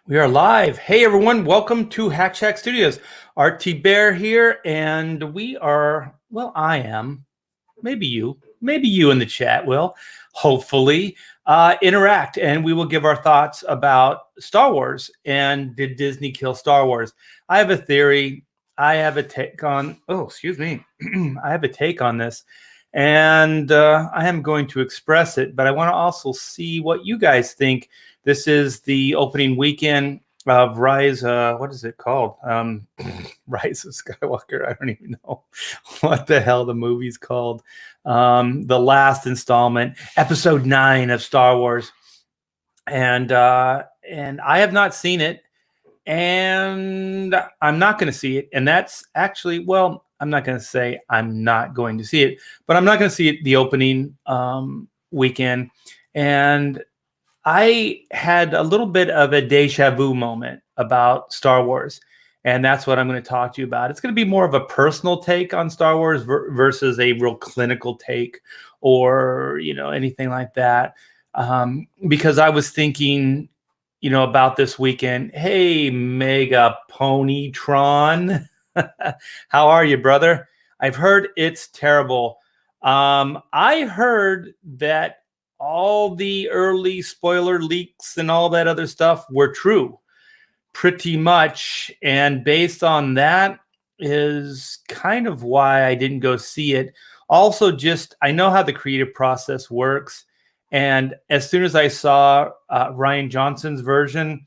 We are live. Hey everyone, welcome to Hack Shack Studios. RT Bear here, and we are, well, I am, maybe you in the chat will, hopefully, interact, and we will give our thoughts about Star Wars and did Disney kill Star Wars? I have a theory. I have a take on, I have a take on this, and I am going to express it, but I want to also see what you guys think. This is the opening weekend of Rise. What is it called? Rise of Skywalker. I don't even know what the hell the movie's called. The last installment, Episode 9 of Star Wars, and I have not seen it, and I'm not going to see it. And that's actually, well, I'm not going to say I'm not going to see it, but I'm not going to see it the opening weekend. And I had a little bit of a deja vu moment about Star Wars, and that's what I'm going to talk to you about. It's going to be more of a personal take on Star Wars versus a real clinical take or, anything like that. Because I was thinking, about this weekend. Hey, Mega Ponytron. How are you, brother? I've heard it's terrible. I heard that all the early spoiler leaks and all that other stuff were true, pretty much. And based on that is kind of why I didn't go see it. Also, just I know how the creative process works. And as soon as I saw Rian Johnson's version,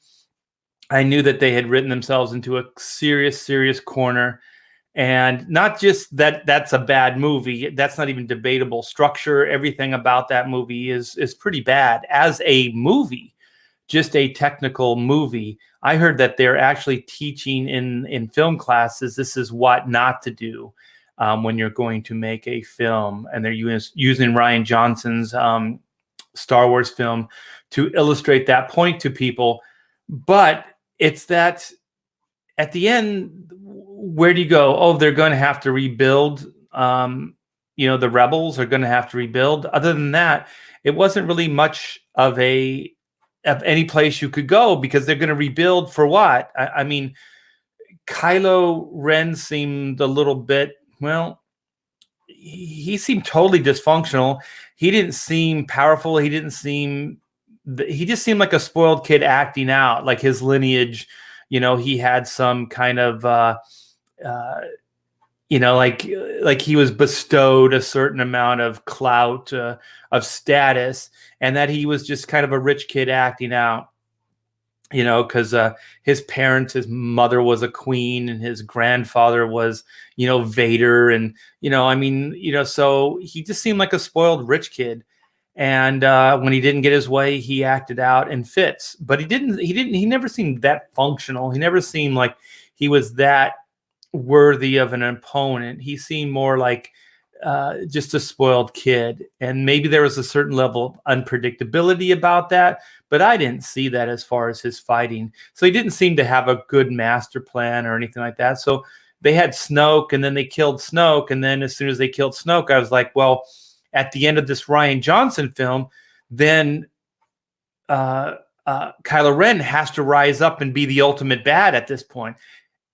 I knew that they had written themselves into a serious corner. And not just that that's a bad movie. That's not even debatable. Structure, everything about that movie is pretty bad as a movie, just a technical movie. I heard that they're actually teaching in film classes, this is what not to do when you're going to make a film. And they're using Rian Johnson's Star Wars film to illustrate that point to people. But it's that at the end, where do you go? Oh, they're going to have to rebuild. The rebels are going to have to rebuild. Other than that, it wasn't really much of any place you could go because they're going to rebuild for what? I mean, Kylo Ren seemed a little bit, well, he seemed totally dysfunctional. He didn't seem powerful. He just seemed like a spoiled kid acting out, like his lineage. He had some kind of, like he was bestowed a certain amount of clout, of status, and that he was just kind of a rich kid acting out, because his parents, his mother was a queen and his grandfather was, Vader. And, so he just seemed like a spoiled rich kid. And when he didn't get his way, he acted out in fits. But he never seemed that functional. He never seemed like he was that worthy of an opponent. He seemed more like just a spoiled kid. And maybe there was a certain level of unpredictability about that, but I didn't see that as far as his fighting. So he didn't seem to have a good master plan or anything like that. So they had Snoke, and then they killed Snoke. And then as soon as they killed Snoke, I was like, well, at the end of this Rian Johnson film, then Kylo Ren has to rise up and be the ultimate bad at this point.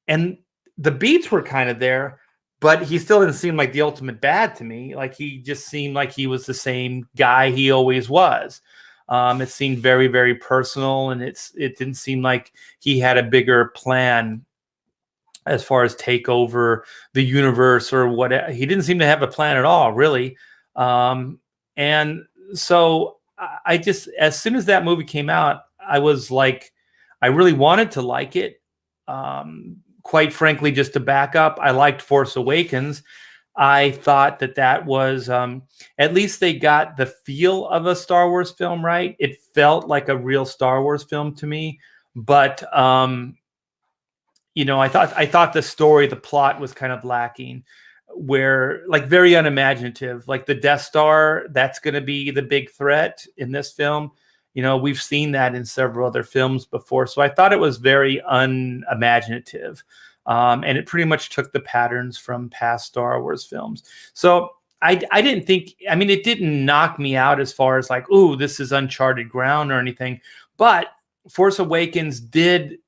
And the beats were kind of there, but he still didn't seem like the ultimate bad to me. Like he just seemed like he was the same guy he always was. It seemed very, very personal, and it didn't seem like he had a bigger plan as far as take over the universe or what. He didn't seem to have a plan at all, really. And so I just, as soon as that movie came out, I was like, I really wanted to like it. Quite frankly, just to back up, I liked Force Awakens. I thought that was, at least they got the feel of a Star Wars film, right? It felt like a real Star Wars film to me. But, I thought the story, the plot was kind of lacking, where like very unimaginative, like the Death Star, that's going to be the big threat in this film. We've seen that in several other films before. So I thought it was very unimaginative. And it pretty much took the patterns from past Star Wars films. So I didn't think, I mean, it didn't knock me out as far as like, ooh, this is uncharted ground or anything. But Force Awakens did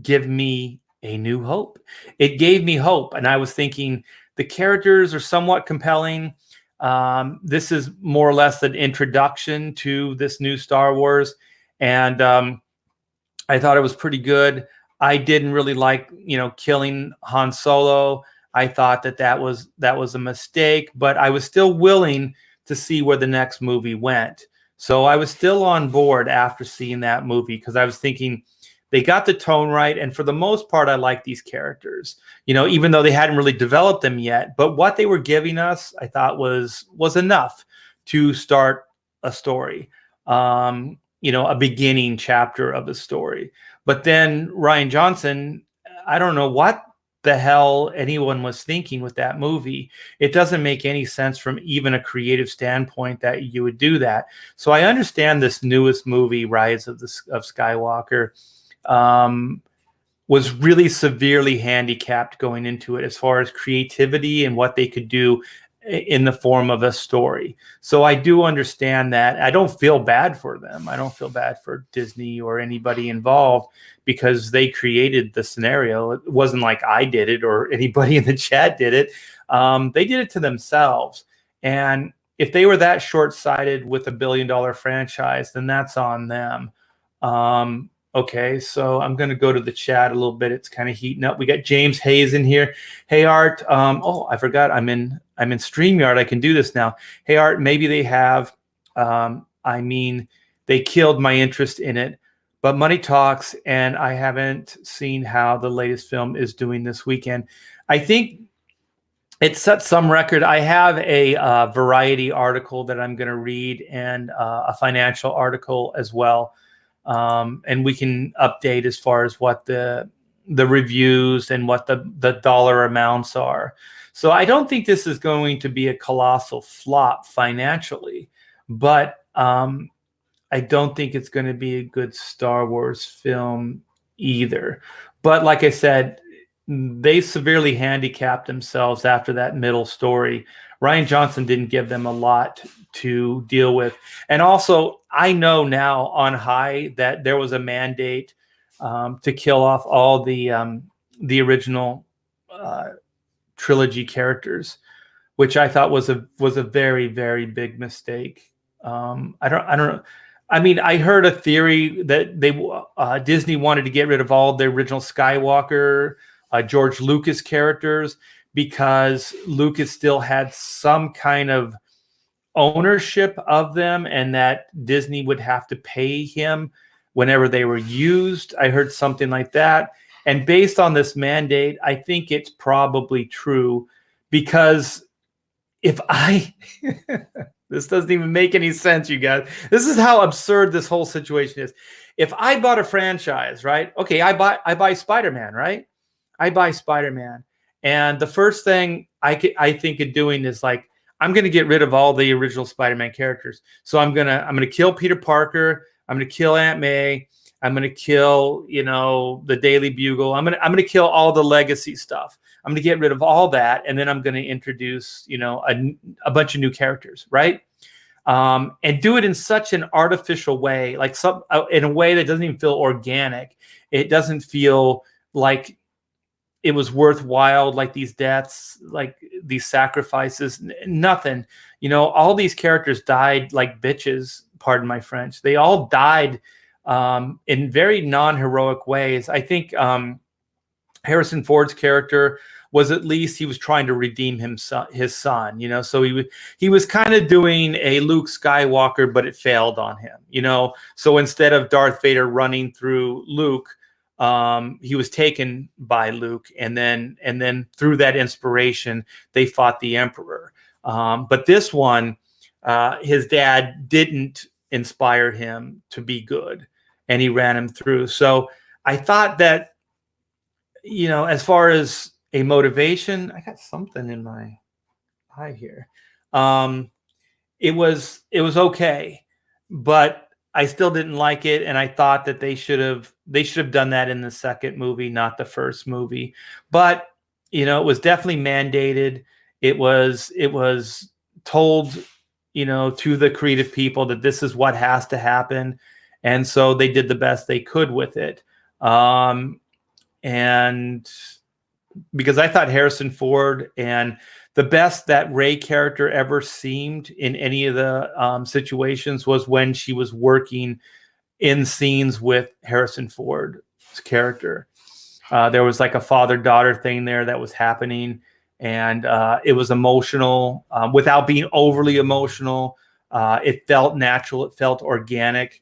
give me a new hope. It gave me hope, and I was thinking the characters are somewhat compelling. This is more or less an introduction to this new Star Wars, and I thought it was pretty good. I didn't really like, killing Han Solo. I thought that was a mistake, but I was still willing to see where the next movie went. So I was still on board after seeing that movie because I was thinking they got the tone right, and for the most part, I like these characters. Even though they hadn't really developed them yet, but what they were giving us, I thought was enough to start a story. A beginning chapter of a story. But then Rian Johnson, I don't know what the hell anyone was thinking with that movie. It doesn't make any sense from even a creative standpoint that you would do that. So I understand this newest movie, Rise of Skywalker, was really severely handicapped going into it as far as creativity and what they could do in the form of a story. So I do understand that. I don't feel bad for them. I don't feel bad for Disney or anybody involved because they created the scenario. It wasn't like I did it or anybody in the chat did it. They did it to themselves. And if they were that short-sighted with $1 billion franchise, then that's on them. Okay, so I'm going to go to the chat a little bit. It's kind of heating up. We got James Hayes in here. Hey, Art. I forgot. I'm in StreamYard. I can do this now. Hey, Art, maybe they have. They killed my interest in it. But money talks, and I haven't seen how the latest film is doing this weekend. I think it set some record. I have a Variety article that I'm going to read and a financial article as well. And we can update as far as what the reviews and what the dollar amounts are. So I don't think this is going to be a colossal flop financially, but I don't think it's going to be a good Star Wars film either. But like I said, they severely handicapped themselves after that middle story. Rian Johnson didn't give them a lot to deal with. And also, I know now on high that there was a mandate to kill off all the original trilogy characters, which I thought was a very, very big mistake. I don't know. I mean, I heard a theory that Disney wanted to get rid of all the original Skywalker, George Lucas characters because Lucas still had some kind of ownership of them and that Disney would have to pay him whenever they were used. I heard something like that. And based on this mandate, I think it's probably true because if this doesn't even make any sense, you guys. This is how absurd this whole situation is. If I bought a franchise, right? Okay, I buy Spider-Man, right? I buy Spider-Man. And the first thing I think of doing is like, I'm going to get rid of all the original Spider-Man characters. So I'm going to kill Peter Parker. I'm going to kill Aunt May. I'm going to kill, the Daily Bugle. I'm going to kill all the legacy stuff. I'm going to get rid of all that. And then I'm going to introduce, a bunch of new characters, right? And do it in such an artificial way, like in a way that doesn't even feel organic. It doesn't feel like it was worthwhile, like these deaths, like these sacrifices, nothing. All these characters died like bitches, pardon my French. They all died in very non-heroic ways. I think Harrison Ford's character was at least he was trying to redeem his son, so he was kind of doing a Luke Skywalker, but it failed on him, So instead of Darth Vader running through Luke, he was taken by Luke, and then through that inspiration, they fought the Emperor. But this one, his dad didn't inspire him to be good, and he ran him through. So I thought that, as far as a motivation, I got something in my eye here. It was okay, but I still didn't like it, and I thought that they should have done that in the second movie, not the first movie. But it was definitely mandated. It was told, to the creative people that this is what has to happen, And so they did the best they could with it. And because I thought Harrison Ford and the best that Rey character ever seemed in any of the situations was when she was working in scenes with Harrison Ford's character. There was like a father-daughter thing there that was happening, and it was emotional without being overly emotional. It felt natural. It felt organic.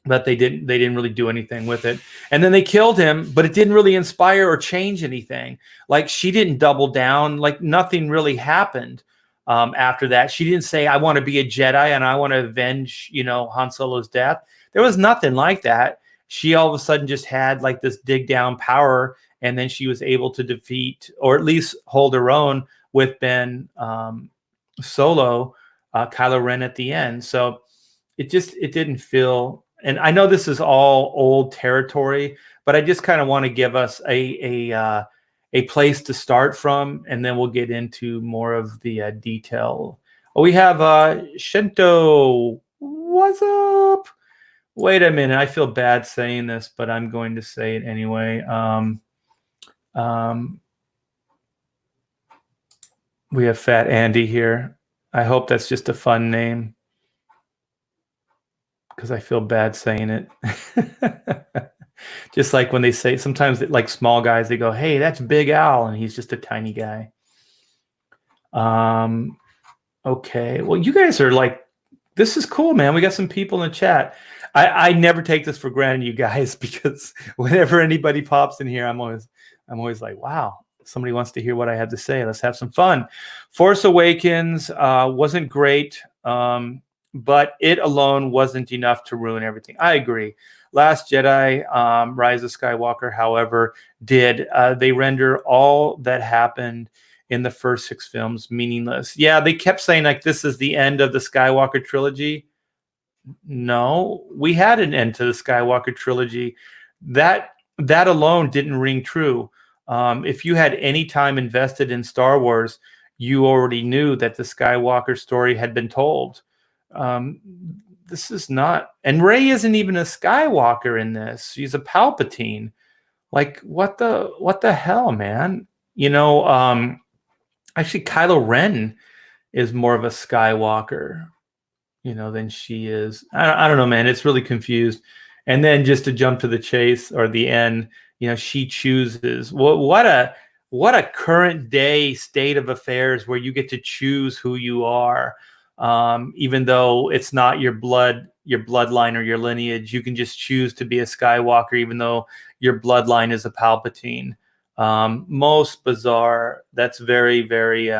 But they didn't really do anything with it. And then they killed him, but it didn't really inspire or change anything. Like, she didn't double down. Like, nothing really happened after that. She didn't say, I want to be a Jedi and I want to avenge, Han Solo's death. There was nothing like that. She all of a sudden just had like this dig down power, and then she was able to defeat, or at least hold her own with Ben Solo, Kylo Ren at the end. So it didn't feel. And I know this is all old territory, but I just kind of want to give us a place to start from, and then we'll get into more of the detail. Oh, we have Shinto. What's up? Wait a minute. I feel bad saying this, but I'm going to say it anyway. We have Fat Andy here. I hope that's just a fun name, because I feel bad saying it. Just like when they say, sometimes like small guys, they go, hey, that's Big Al, and he's just a tiny guy. Okay, well, you guys are like, this is cool, man. We got some people in the chat. I never take this for granted, you guys, because whenever anybody pops in here, I'm always like, wow, somebody wants to hear what I have to say. Let's have some fun. Force Awakens wasn't great. But it alone wasn't enough to ruin everything. I agree. Last Jedi, Rise of Skywalker, however, did. They render all that happened in the first 6 films meaningless. Yeah, they kept saying, like, this is the end of the Skywalker trilogy. No, we had an end to the Skywalker trilogy. That alone didn't ring true. If you had any time invested in Star Wars, you already knew that the Skywalker story had been told. This is not, and Rey isn't even a Skywalker in this. She's a Palpatine. Like, what the hell, man? Actually, Kylo Ren is more of a Skywalker, than she is. I don't know, man. It's really confused. And then just to jump to the chase or the end, she chooses. What a current day state of affairs where you get to choose who you are. Even though it's not your bloodline or your lineage, you can just choose to be a Skywalker, even though your bloodline is a Palpatine. Most bizarre. That's very, very,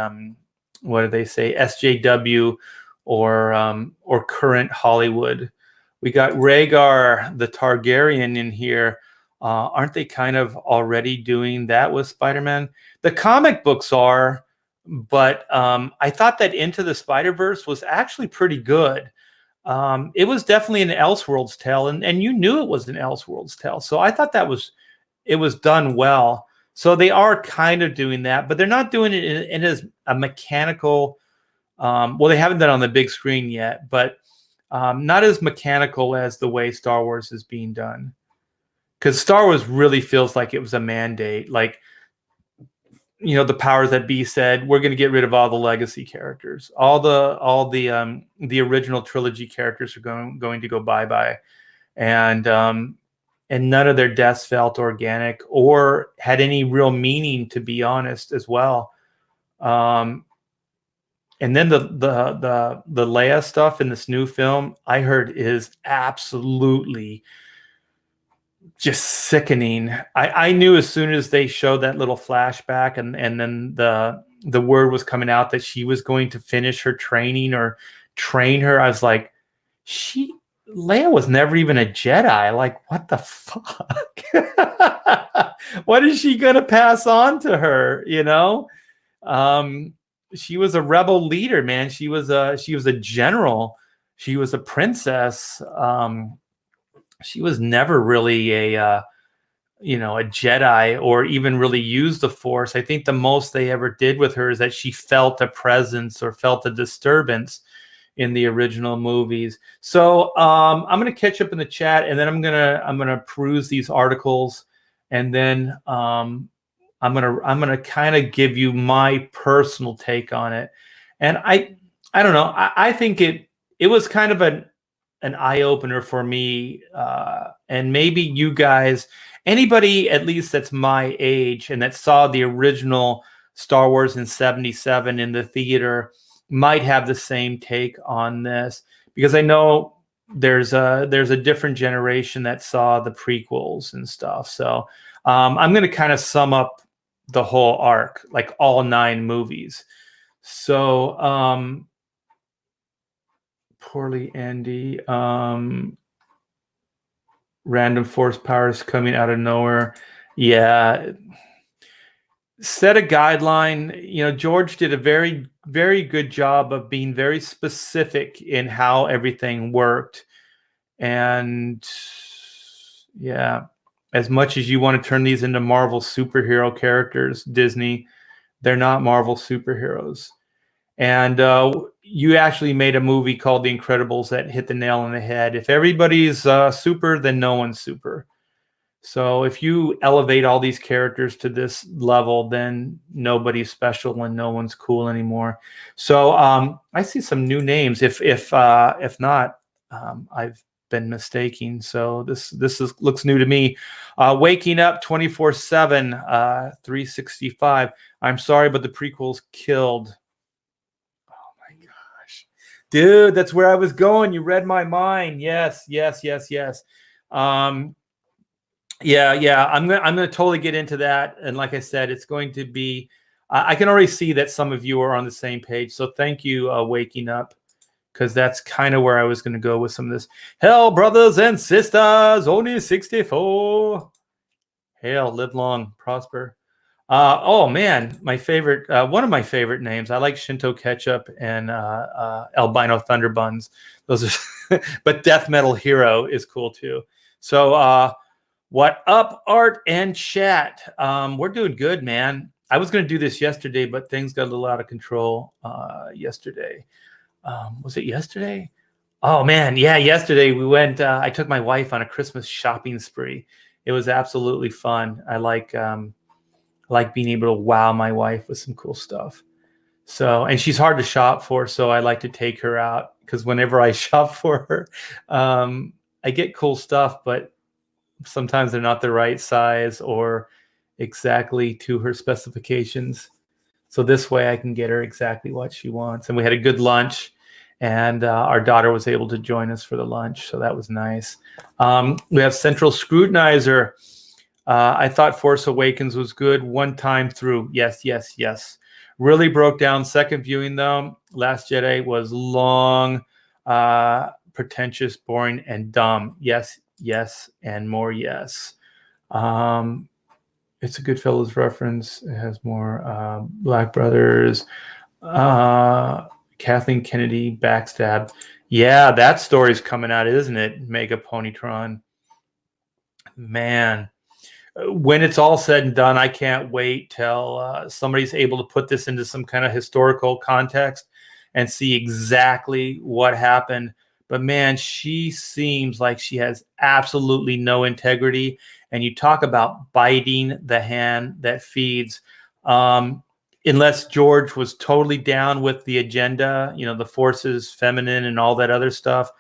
what do they say? SJW or current Hollywood. We got Rhaegar the Targaryen in here. Aren't they kind of already doing that with Spider-Man? The comic books are. But I thought that Into the Spider-Verse was actually pretty good. It was definitely an Elseworlds tale, and you knew it was an Elseworlds tale. So I thought it was done well. So they are kind of doing that, but they're not doing it in as a mechanical. Well, they haven't done it on the big screen yet, but not as mechanical as the way Star Wars is being done. Because Star Wars really feels like it was a mandate. Like, the powers that be said, we're going to get rid of all the legacy characters. All the original trilogy characters are going to go bye-bye. And none of their deaths felt organic or had any real meaning, to be honest, as well. And then the Leia stuff in this new film, I heard, is absolutely just sickening. I knew as soon as they showed that little flashback and then the word was coming out that she was going to finish her training or train her, I was like, Leia was never even a Jedi. Like, what the fuck? What is she gonna pass on to her? She was a rebel leader, man. She was a general. She was a princess. She was never really a Jedi or even really used the Force. I think the most they ever did with her is that she felt a presence or felt a disturbance, in the original movies. So I'm gonna catch up in the chat, and then I'm gonna peruse these articles, and then I'm gonna kind of give you my personal take on it. And I don't know. I think it was kind of an eye opener for me, and maybe you guys, anybody at least that's my age and that saw the original Star Wars in '77 in the theater, might have the same take on this, because I know there's a different generation that saw the prequels and stuff. So I'm going to kind of sum up the whole arc, like all 9 movies. So poorly Andy, random force powers coming out of nowhere. Yeah, set a guideline. You know, George did a very, very good job of being very specific in how everything worked. And yeah, as much as you want to turn these into Marvel superhero characters, Disney, they're not Marvel superheroes. And you actually made a movie called The Incredibles that hit the nail on the head. If everybody's super, then no one's super. So if you elevate all these characters to this level, then nobody's special and no one's cool anymore. So I see some new names. If not, I've been mistaken. So this looks new to me. Waking up 24/7, 365. I'm sorry, but the prequels killed. Oh my gosh, dude, that's where I was going. You read my mind. Yes. Yeah. I'm gonna totally get into that. And like I said, it's going to be. I can already see that some of you are on the same page. So thank you, Waking Up, because that's kind of where I was going to go with some of this. Hell, brothers and sisters, only 64. Hail, live long, prosper. Oh man, my favorite, one of my favorite names. I like Shinto Ketchup and Albino Thunder Buns. Those are, but Death Metal Hero is cool too. So, what up, Art and chat? We're doing good, man. I was going to do this yesterday, but things got a little out of control yesterday. Was it yesterday? Oh man, yeah, yesterday we went. I took my wife on a Christmas shopping spree. It was absolutely fun. I like being able to wow my wife with some cool stuff. So, and she's hard to shop for, so I like to take her out, because whenever I shop for her, I get cool stuff, but sometimes they're not the right size or exactly to her specifications. So this way I can get her exactly what she wants. And we had a good lunch, and our daughter was able to join us for the lunch. So that was nice. We have Central Scrutinizer. I thought Force Awakens was good one time through. Yes. Really broke down second viewing though. Last Jedi was long, pretentious, boring, and dumb. Yes, and more yes. It's a Goodfellas reference. It has more Black Brothers. Kathleen Kennedy backstab. Yeah, that story's coming out, isn't it? Mega Ponytron. Man, when it's all said and done, I can't wait till somebody's able to put this into some kind of historical context and see exactly what happened. But man, she seems like she has absolutely no integrity. And you talk about biting the hand that feeds. Unless George was totally down with the agenda, you know, the forces, feminine, and all that other stuff,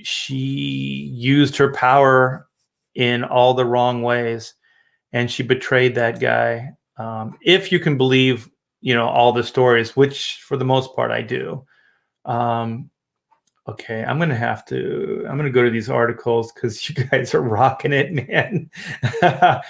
she used her power in all the wrong ways, and she betrayed that guy. If you can believe, you know, all the stories, which for the most part I do. Okay, I'm gonna go to these articles because you guys are rocking it, man. I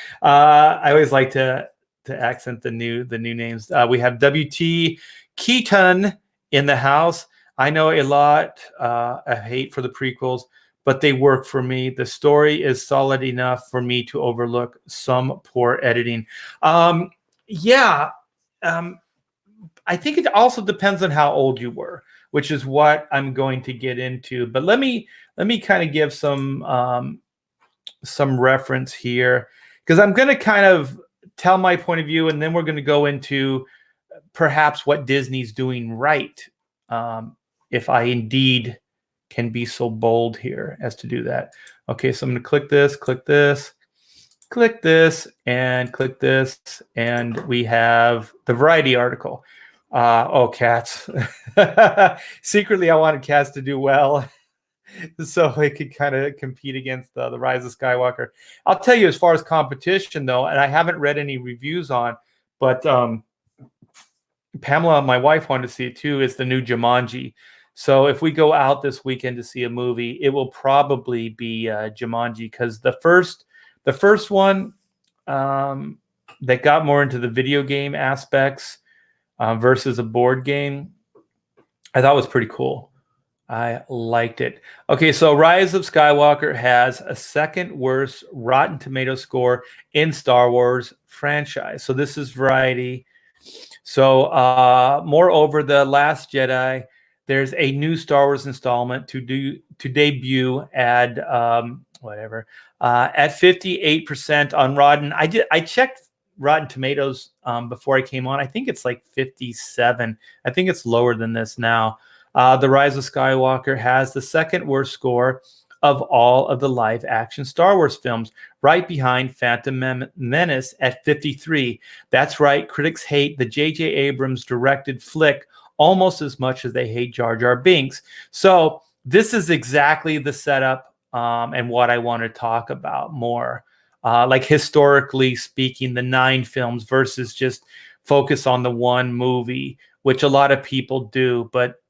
always like to accent the new names. We have WT Keaton in the house. I know a lot of hate for the prequels, but they work for me. The story is solid enough for me to overlook some poor editing. I think it also depends on how old you were, which is what I'm going to get into. But let me kind of give some reference here, because I'm going to kind of tell my point of view, and then we're going to go into perhaps what Disney's doing right if I indeed can be so bold here as to do that. Okay, so I'm going to click this, click this, click this, and click this, and we have the Variety article. Oh, cats. Secretly, I wanted cats to do well so it could kind of compete against the Rise of Skywalker. I'll tell you, as far as competition, though, and I haven't read any reviews on, but Pamela, my wife, wanted to see it too, is the new Jumanji. So if we go out this weekend to see a movie, it will probably be Jumanji, because the first one that got more into the video game aspects versus a board game, I thought was pretty cool. I liked it. Okay, so Rise of Skywalker has a second worst Rotten Tomatoes score in Star Wars franchise. So this is Variety. So moreover, The Last Jedi, there's a new Star Wars installment to debut at 58% on Rotten. I checked Rotten Tomatoes before I came on. I think it's like 57. I think it's lower than this now. The Rise of Skywalker has the second worst score of all of the live action Star Wars films, right behind Phantom Menace at 53. That's right, critics hate the J.J. Abrams directed flick almost as much as they hate Jar Jar Binks. So this is exactly the setup and what I want to talk about more. Like historically speaking, the 9 films versus just focus on the one movie, which a lot of people do, but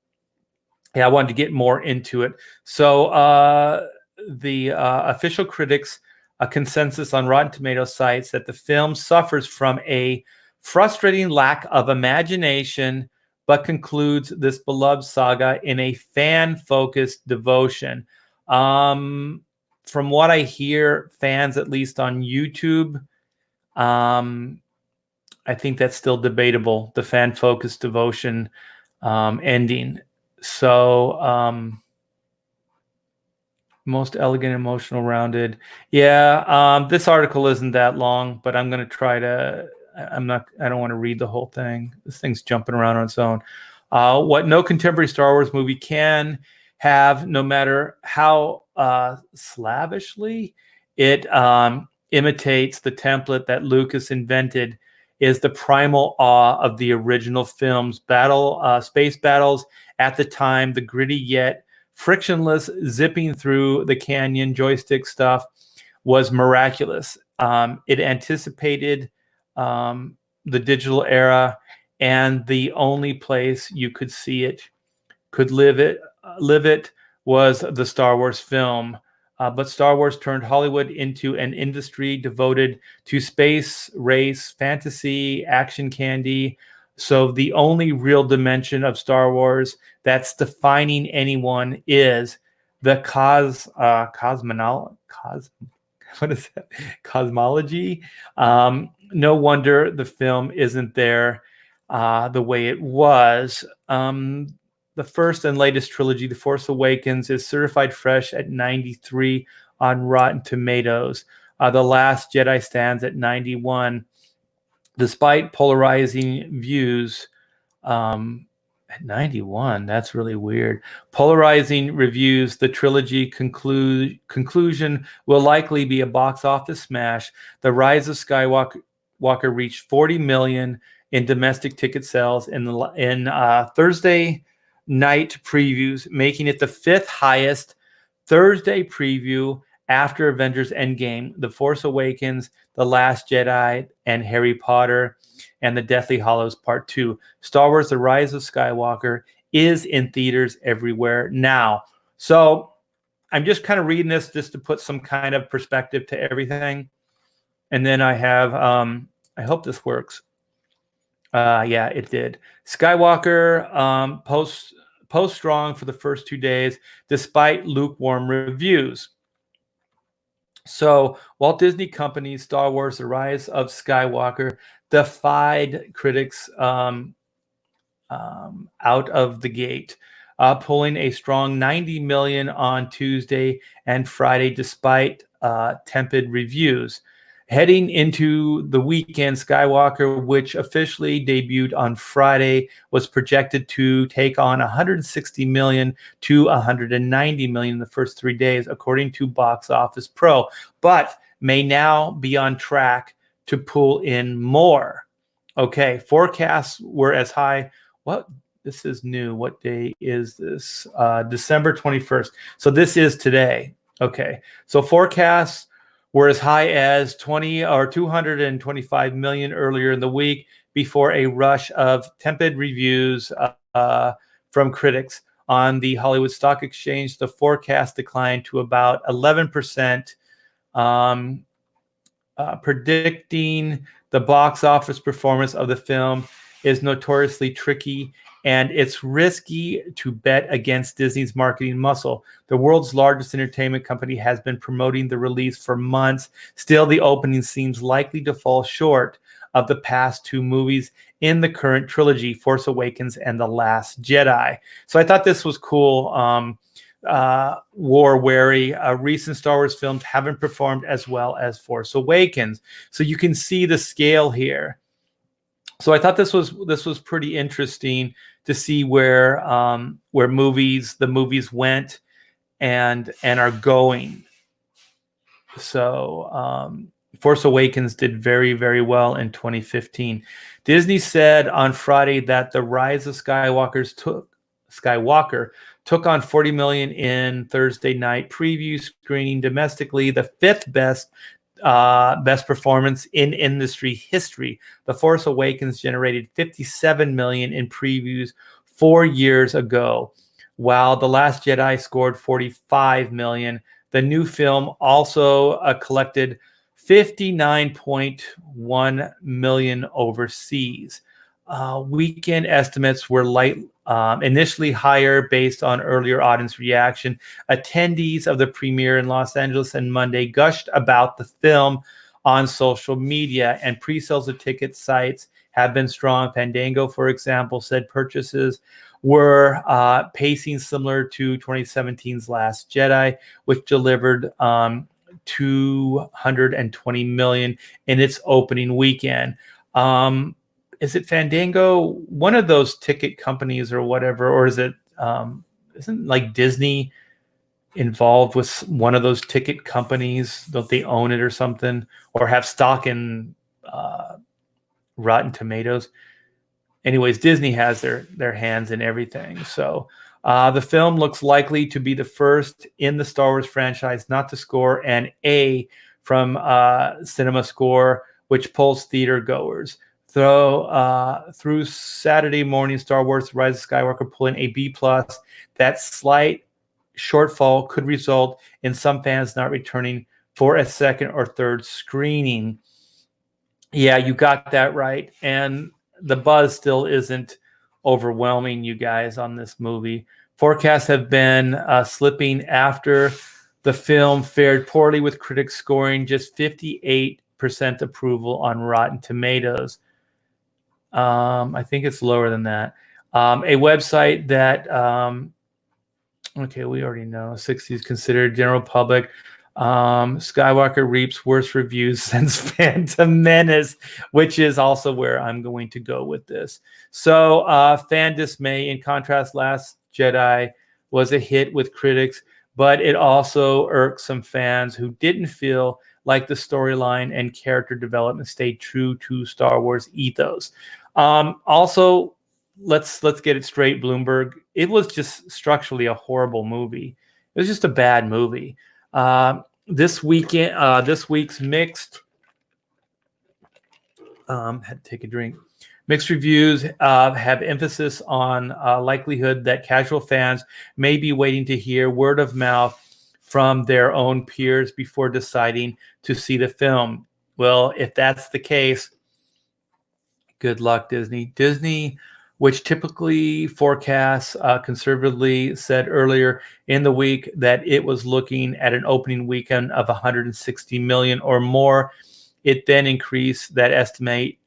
yeah, I wanted to get more into it. So the official critics' consensus on Rotten Tomatoes cites that the film suffers from a frustrating lack of imagination, but concludes this beloved saga in a fan-focused devotion. From what I hear, fans, at least on YouTube, I think that's still debatable, the fan-focused devotion ending. So most elegant, emotional, rounded. Yeah, this article isn't that long, but I'm going to try to, I don't want to read the whole thing. This thing's jumping around on its own. What no contemporary Star Wars movie can have, no matter how slavishly it imitates the template that Lucas invented, is the primal awe of the original films. Space battles at the time, the gritty yet frictionless zipping through the canyon joystick stuff was miraculous. It anticipated the digital era, and the only place you could see it, could live it was the Star Wars film. But Star Wars turned Hollywood into an industry devoted to space, race, fantasy, action candy. So the only real dimension of Star Wars that's defining anyone is the cosmology. No wonder the film isn't there the way it was. The first and latest trilogy, The Force Awakens, is certified fresh at 93 on Rotten Tomatoes. The Last Jedi stands at 91. Despite polarizing views, at 91, that's really weird. Polarizing reviews, the trilogy conclusion will likely be a box office smash. The Rise of Skywalker reached 40 million in domestic ticket sales in Thursday night previews, making it the 5th highest Thursday preview after Avengers Endgame, The Force Awakens, The Last Jedi, and Harry Potter and the Deathly Hallows Part 2. Star Wars The Rise of Skywalker is in theaters everywhere now. So I'm just kind of reading this just to put some kind of perspective to everything. And then I have, I hope this works. Yeah, it did. Skywalker post strong for the first 2 days, despite lukewarm reviews. So Walt Disney Company's Star Wars The Rise of Skywalker defied critics out of the gate, pulling a strong 90 million on Tuesday and Friday, despite tepid reviews. Heading into the weekend, Skywalker, which officially debuted on Friday, was projected to take on 160 million to 190 million in the first 3 days, according to Box Office Pro, but may now be on track to pull in more. Okay, forecasts were as high. What? This is new. What day is this? December 21st. So this is today. Okay, so forecasts were as high as 225 million earlier in the week before a rush of tepid reviews from critics. On the Hollywood Stock Exchange, the forecast declined to about 11%, predicting the box office performance of the film is notoriously tricky, and it's risky to bet against Disney's marketing muscle. The world's largest entertainment company has been promoting the release for months. Still, the opening seems likely to fall short of the past two movies in the current trilogy, Force Awakens and The Last Jedi. So I thought this was cool. War wary. Recent Star Wars films haven't performed as well as Force Awakens. So you can see the scale here. So I thought this was pretty interesting to see where the movies went and are going. So Force Awakens did very, very well in 2015. Disney said on Friday that The Rise of Skywalker took on 40 million in Thursday night preview screening domestically, the fifth best performance in industry history. The Force Awakens generated 57 million in previews 4 years ago, while The Last Jedi scored 45 million. The new film also collected 59.1 million overseas. Weekend estimates were initially higher based on earlier audience reaction. Attendees of the premiere in Los Angeles on Monday gushed about the film on social media, and pre-sales of ticket sites have been strong. Fandango, for example, said purchases were pacing similar to 2017's Last Jedi, which delivered 220 million in its opening weekend. Is it Fandango, one of those ticket companies or whatever, or is it isn't like Disney involved with one of those ticket companies? Don't they own it or something, or have stock in Rotten Tomatoes? Anyways, Disney has their hands in everything. So the film looks likely to be the first in the Star Wars franchise not to score an A from Cinema Score, which polls theater goers. Through Saturday morning, Star Wars: The Rise of Skywalker pulling a B+. That slight shortfall could result in some fans not returning for a second or third screening. Yeah, you got that right. And the buzz still isn't overwhelming, you guys, on this movie. Forecasts have been slipping after the film fared poorly, with critics scoring just 58% approval on Rotten Tomatoes. I think it's lower than that. A website that, okay, we already know, 60s considered general public. Skywalker reaps worst reviews since Phantom Menace, which is also where I'm going to go with this. So fan dismay. In contrast, Last Jedi was a hit with critics, but it also irked some fans who didn't feel like the storyline and character development stayed true to Star Wars ethos. Also, let's get it straight, Bloomberg. It was just structurally a horrible movie. It was just a bad movie. This week's mixed. Had to take a drink. Mixed reviews have emphasis on likelihood that casual fans may be waiting to hear word of mouth from their own peers before deciding to see the film. Well, if that's the case, good luck, Disney. Disney, which typically forecasts conservatively, said earlier in the week that it was looking at an opening weekend of 160 million or more. It then increased that estimate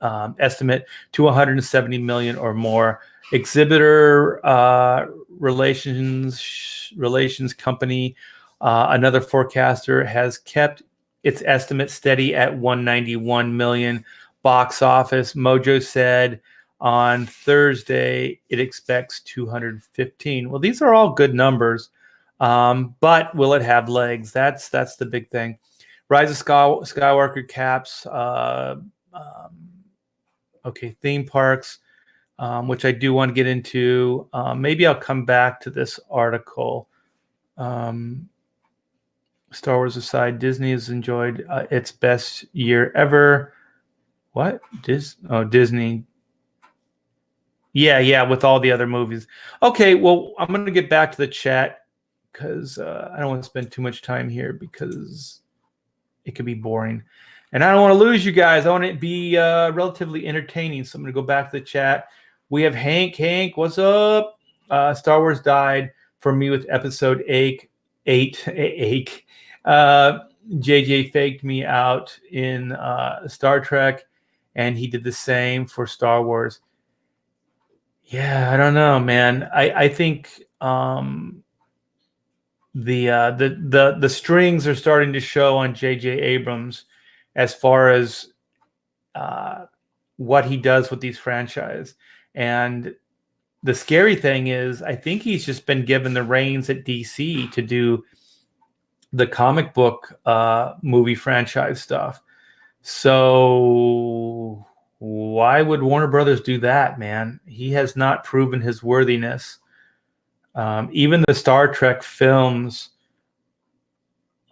to 170 million or more. Exhibitor relations company, another forecaster, has kept its estimate steady at 191 million box office. Mojo said on Thursday it expects 215. Well, these are all good numbers, but will it have legs? That's the big thing. Rise of Skywalker caps. Okay, theme parks, which I do want to get into. Maybe I'll come back to this article. Star Wars aside, Disney has enjoyed its best year ever. What? Disney. Yeah, with all the other movies. Okay, well, I'm going to get back to the chat because I don't want to spend too much time here because it could be boring. And I don't want to lose you guys. I want it to be relatively entertaining. So I'm going to go back to the chat. We have Hank. Hank, what's up? Star Wars died for me with episode 8. JJ faked me out in Star Trek, and he did the same for Star Wars. Yeah, I don't know, man. I think the strings are starting to show on J.J. Abrams as far as what he does with these franchises. And the scary thing is, I think he's just been given the reins at DC to do the comic book movie franchise stuff. So why would Warner Brothers do that, man? He has not proven his worthiness. Even the Star Trek films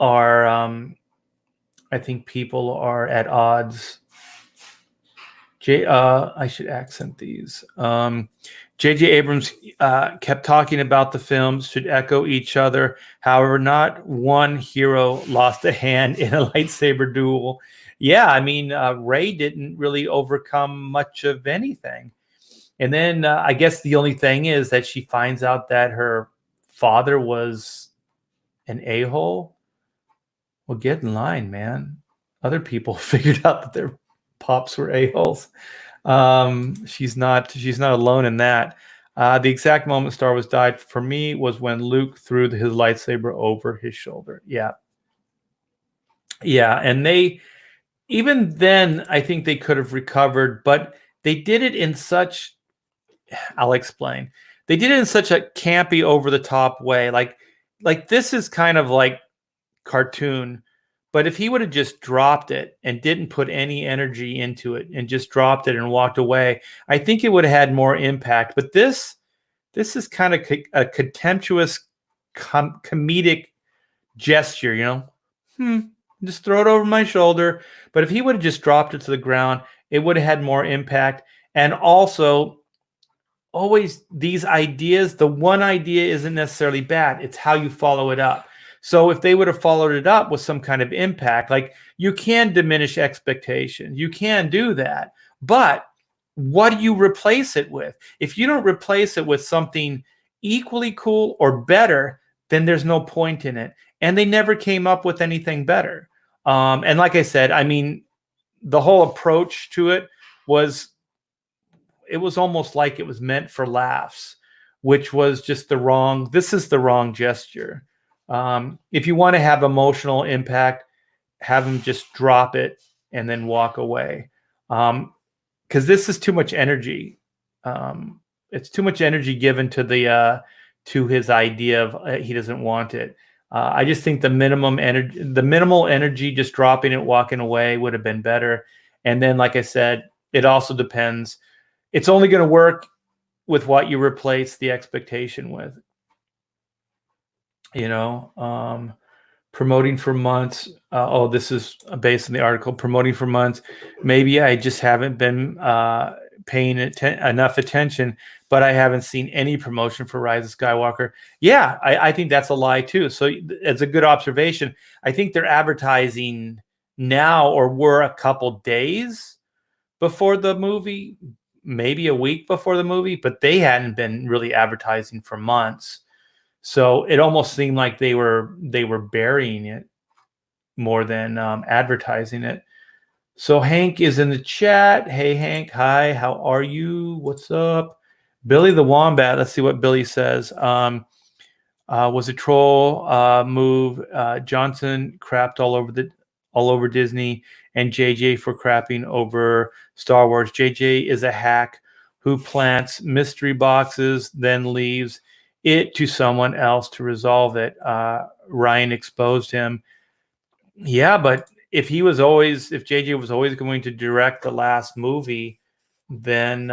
are, I think people are at odds. I should accent these. J.J. Abrams kept talking about the films should echo each other. However, not one hero lost a hand in a lightsaber duel. Yeah, I mean, Rey didn't really overcome much of anything. And then I guess the only thing is that she finds out that her father was an a-hole. Well, get in line, man. Other people figured out that their pops were a-holes. She's not alone in that. The exact moment Star Wars died for me was when Luke threw his lightsaber over his shoulder. Yeah. And even then, I think they could have recovered, but they did it in such, I'll explain. They did it in such a campy, over the top way. Like this is kind of like cartoon. But if he would have just dropped it and didn't put any energy into it and just dropped it and walked away, I think it would have had more impact. But this is kind of a contemptuous, comedic gesture, just throw it over my shoulder. But if he would have just dropped it to the ground, it would have had more impact. And also, always these ideas, the one idea isn't necessarily bad. It's how you follow it up. So if they would have followed it up with some kind of impact, like you can diminish expectations, you can do that. But what do you replace it with? If you don't replace it with something equally cool or better, then there's no point in it. And they never came up with anything better. And like I said, I mean, the whole approach to it was almost like it was meant for laughs, which was just this is the wrong gesture. If you want to have emotional impact, have them just drop it and then walk away. Because this is too much energy. It's too much energy given to his idea of he doesn't want it. I just think the minimal energy, just dropping it, walking away would have been better. And then, like I said, it also depends. It's only going to work with what you replace the expectation with. Promoting for months. This is based on the article. Promoting for months. Maybe I just haven't been paying enough attention, but I haven't seen any promotion for Rise of Skywalker. Yeah, I think that's a lie too. So it's a good observation. I think they're advertising now, or were a couple days before the movie, maybe a week before the movie, but they hadn't been really advertising for months. So it almost seemed like they were burying it more than advertising it. So Hank is in the chat. Hey, Hank. Hi. How are you? What's up? Billy the Wombat. Let's see what Billy says. Was a troll move. Johnson crapped all all over Disney, and JJ for crapping over Star Wars. JJ is a hack who plants mystery boxes, then leaves it to someone else to resolve it. Ryan exposed him. Yeah, but if JJ was always going to direct the last movie, then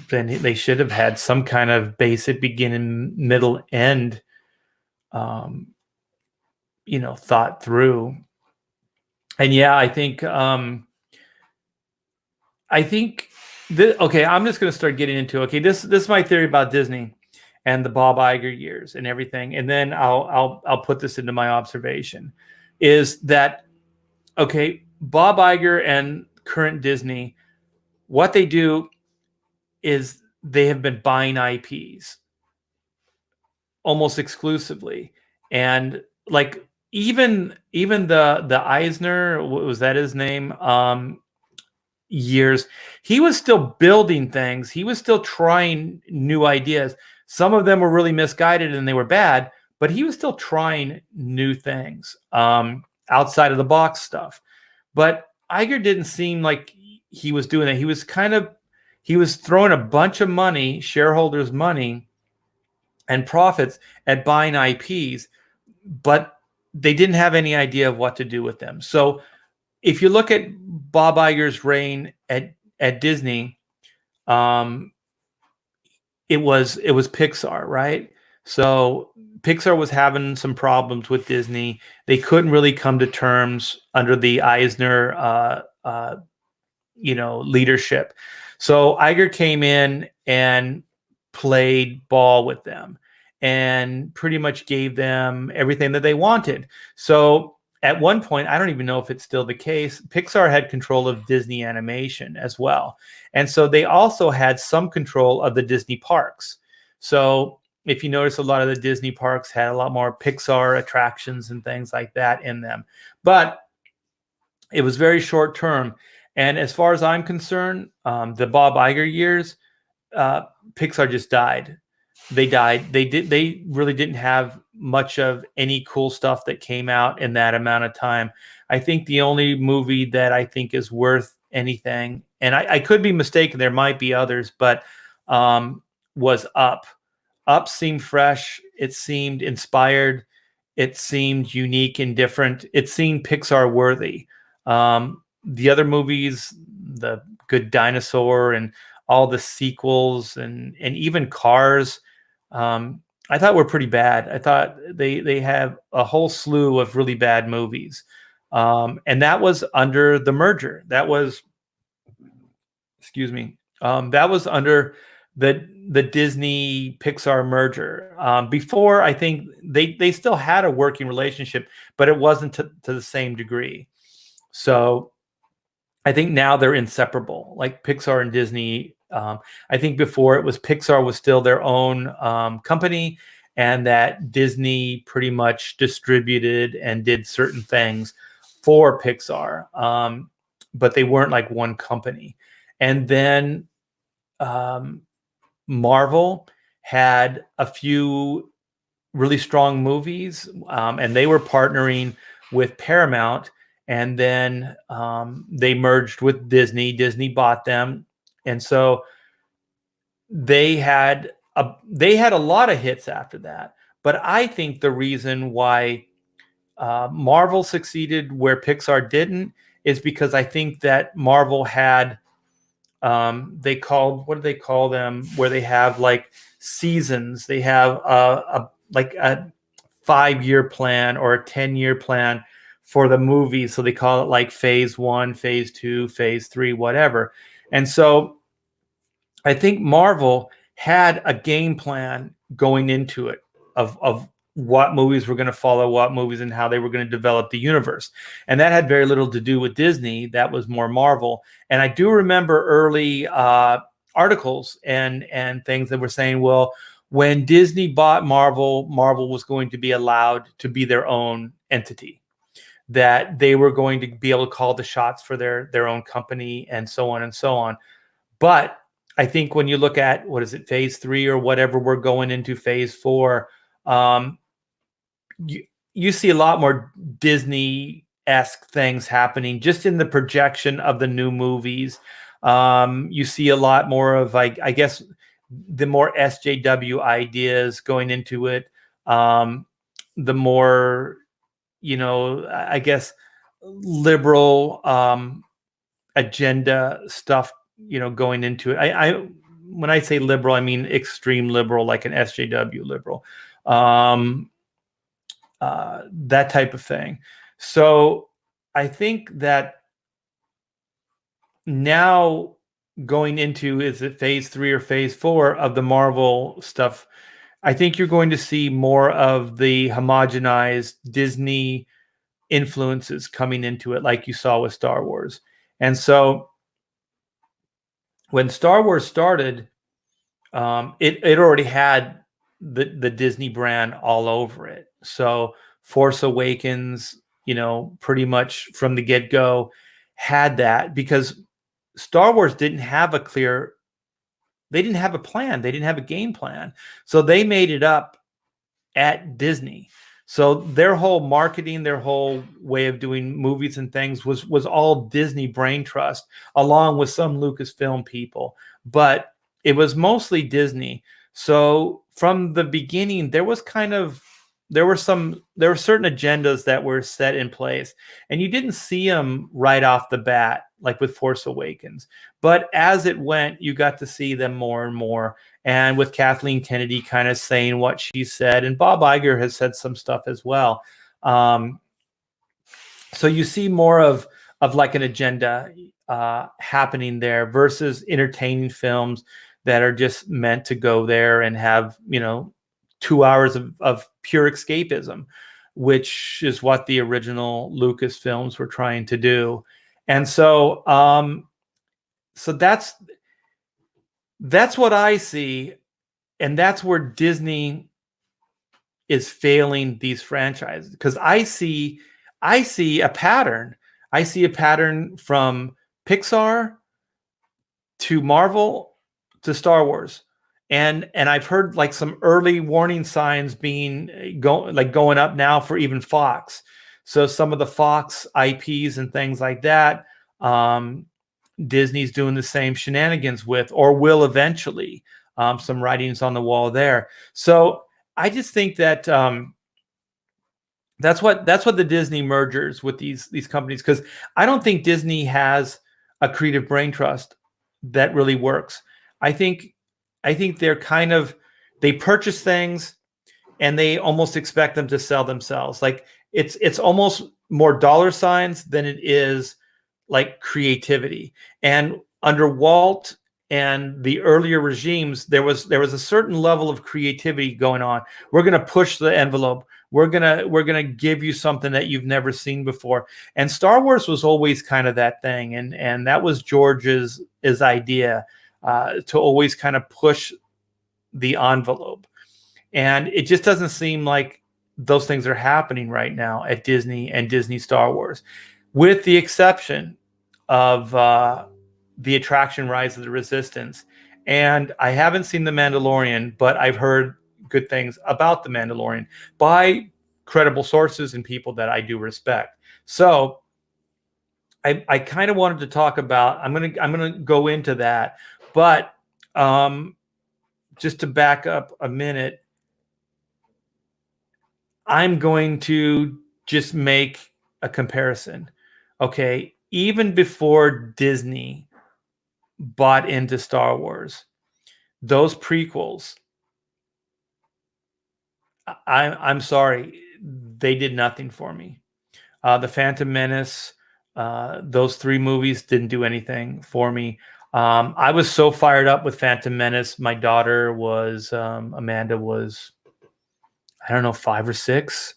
they should have had some kind of basic beginning, middle, end, thought through. And yeah, I think okay, I'm just going to start getting into, okay, this is my theory about Disney and the Bob Iger years and everything, and then I'll put this into my observation, is that, okay, Bob Iger and current Disney, what they do is they have been buying IPs almost exclusively, and like even the Eisner, was that his name? Years, he was still building things. He was still trying new ideas. Some of them were really misguided and they were bad, but he was still trying new things, outside of the box stuff. But Iger didn't seem like he was doing that. He was throwing a bunch of money, shareholders' money and profits at buying IPs, but they didn't have any idea of what to do with them. So if you look at Bob Iger's reign at Disney, it was Pixar, right? So Pixar was having some problems with Disney. They couldn't really come to terms under the Eisner, leadership. So Iger came in and played ball with them and pretty much gave them everything that they wanted. So at one point, I don't even know if it's still the case, Pixar had control of Disney animation as well. And so they also had some control of the Disney parks. So if you notice, a lot of the Disney parks had a lot more Pixar attractions and things like that in them. But it was very short term. And as far as I'm concerned, the Bob Iger years, Pixar just died. They died. They really didn't have much of any cool stuff that came out in that amount of time. I think the only movie that I think is worth anything, and I could be mistaken, there might be others, but was Up. Up seemed fresh. It seemed inspired. It seemed unique and different. It seemed Pixar worthy. The other movies, The Good Dinosaur and all the sequels and even Cars, I thought were pretty bad. I thought they have a whole slew of really bad movies. And that was under the merger. That was under the Disney Pixar merger. Before, I think they still had a working relationship, but it wasn't to the same degree. So I think now they're inseparable, like Pixar and Disney. I think before it was Pixar was still their own company, and that Disney pretty much distributed and did certain things for Pixar, but they weren't like one company. And then Marvel had a few really strong movies, and they were partnering with Paramount. And then they merged with Disney. Disney bought them, and so they had a lot of hits after that. But I think the reason why Marvel succeeded where Pixar didn't is because I think that Marvel had what do they call them? Where they have like seasons. They have a 5-year plan or a 10-year plan for the movie. So they call it like phase 1, phase 2, phase 3, whatever. And so I think Marvel had a game plan going into it of what movies were going to follow what movies and how they were going to develop the universe. And that had very little to do with Disney. That was more Marvel. And I do remember early articles and things that were saying, well, when Disney bought Marvel, Marvel was going to be allowed to be their own entity, that they were going to be able to call the shots for their own company and so on and so on. But I think when you look at, what is it, phase 3 or whatever, we're going into phase 4, you see a lot more Disney-esque things happening just in the projection of the new movies. You see a lot more of, like, I guess, the more SJW ideas going into it. The more, I guess, liberal agenda stuff, going into it. I when I say liberal, I mean extreme liberal, like an SJW liberal. That type of thing. So I think that now going into, is it phase 3 or phase 4 of the Marvel stuff, I think you're going to see more of the homogenized Disney influences coming into it, like you saw with Star Wars. And so when Star Wars started, it already had the Disney brand all over it. So Force Awakens, pretty much from the get-go had that, because Star Wars didn't have a plan. They didn't have a game plan. So they made it up at Disney. So their whole marketing, their whole way of doing movies and things was all Disney brain trust, along with some Lucasfilm people. But it was mostly Disney. So from the beginning, there were certain agendas that were set in place, and you didn't see them right off the bat, like with Force Awakens. But as it went, you got to see them more and more. And with Kathleen Kennedy kind of saying what she said, and Bob Iger has said some stuff as well. So you see more of like an agenda happening there, versus entertaining films that are just meant to go there and have, 2 hours of pure escapism, which is what the original Lucas films were trying to do. And so, so that's what I see. And that's where Disney is failing these franchises, because I see a pattern. I see a pattern from Pixar to Marvel to Star Wars. And I've heard like some early warning signs going up now for even Fox. So some of the Fox IPs and things like that, Disney's doing the same shenanigans with, or will eventually. Some writings on the wall there. So I just think that that's what the Disney mergers with these companies, because I don't think Disney has a creative brain trust that really works. I think they're they purchase things and they almost expect them to sell themselves. Like it's almost more dollar signs than it is like creativity. And under Walt and the earlier regimes, there was a certain level of creativity going on. We're going to push the envelope. We're gonna give you something that you've never seen before. And Star Wars was always kind of that thing, and that was George's idea, to always kind of push the envelope. And it just doesn't seem like those things are happening right now at Disney and Disney Star Wars, with the exception of the attraction Rise of the Resistance. And I haven't seen The Mandalorian, but I've heard good things about The Mandalorian by credible sources and people that I do respect. So I kind of wanted to talk about, I'm gonna go into that, but just to back up a minute, I'm going to just make a comparison. Okay, even before Disney bought into Star Wars, those prequels, I'm sorry, they did nothing for me. The Phantom Menace, those 3 movies didn't do anything for me. I was so fired up with Phantom Menace. My daughter was, Amanda was, I don't know, 5 or 6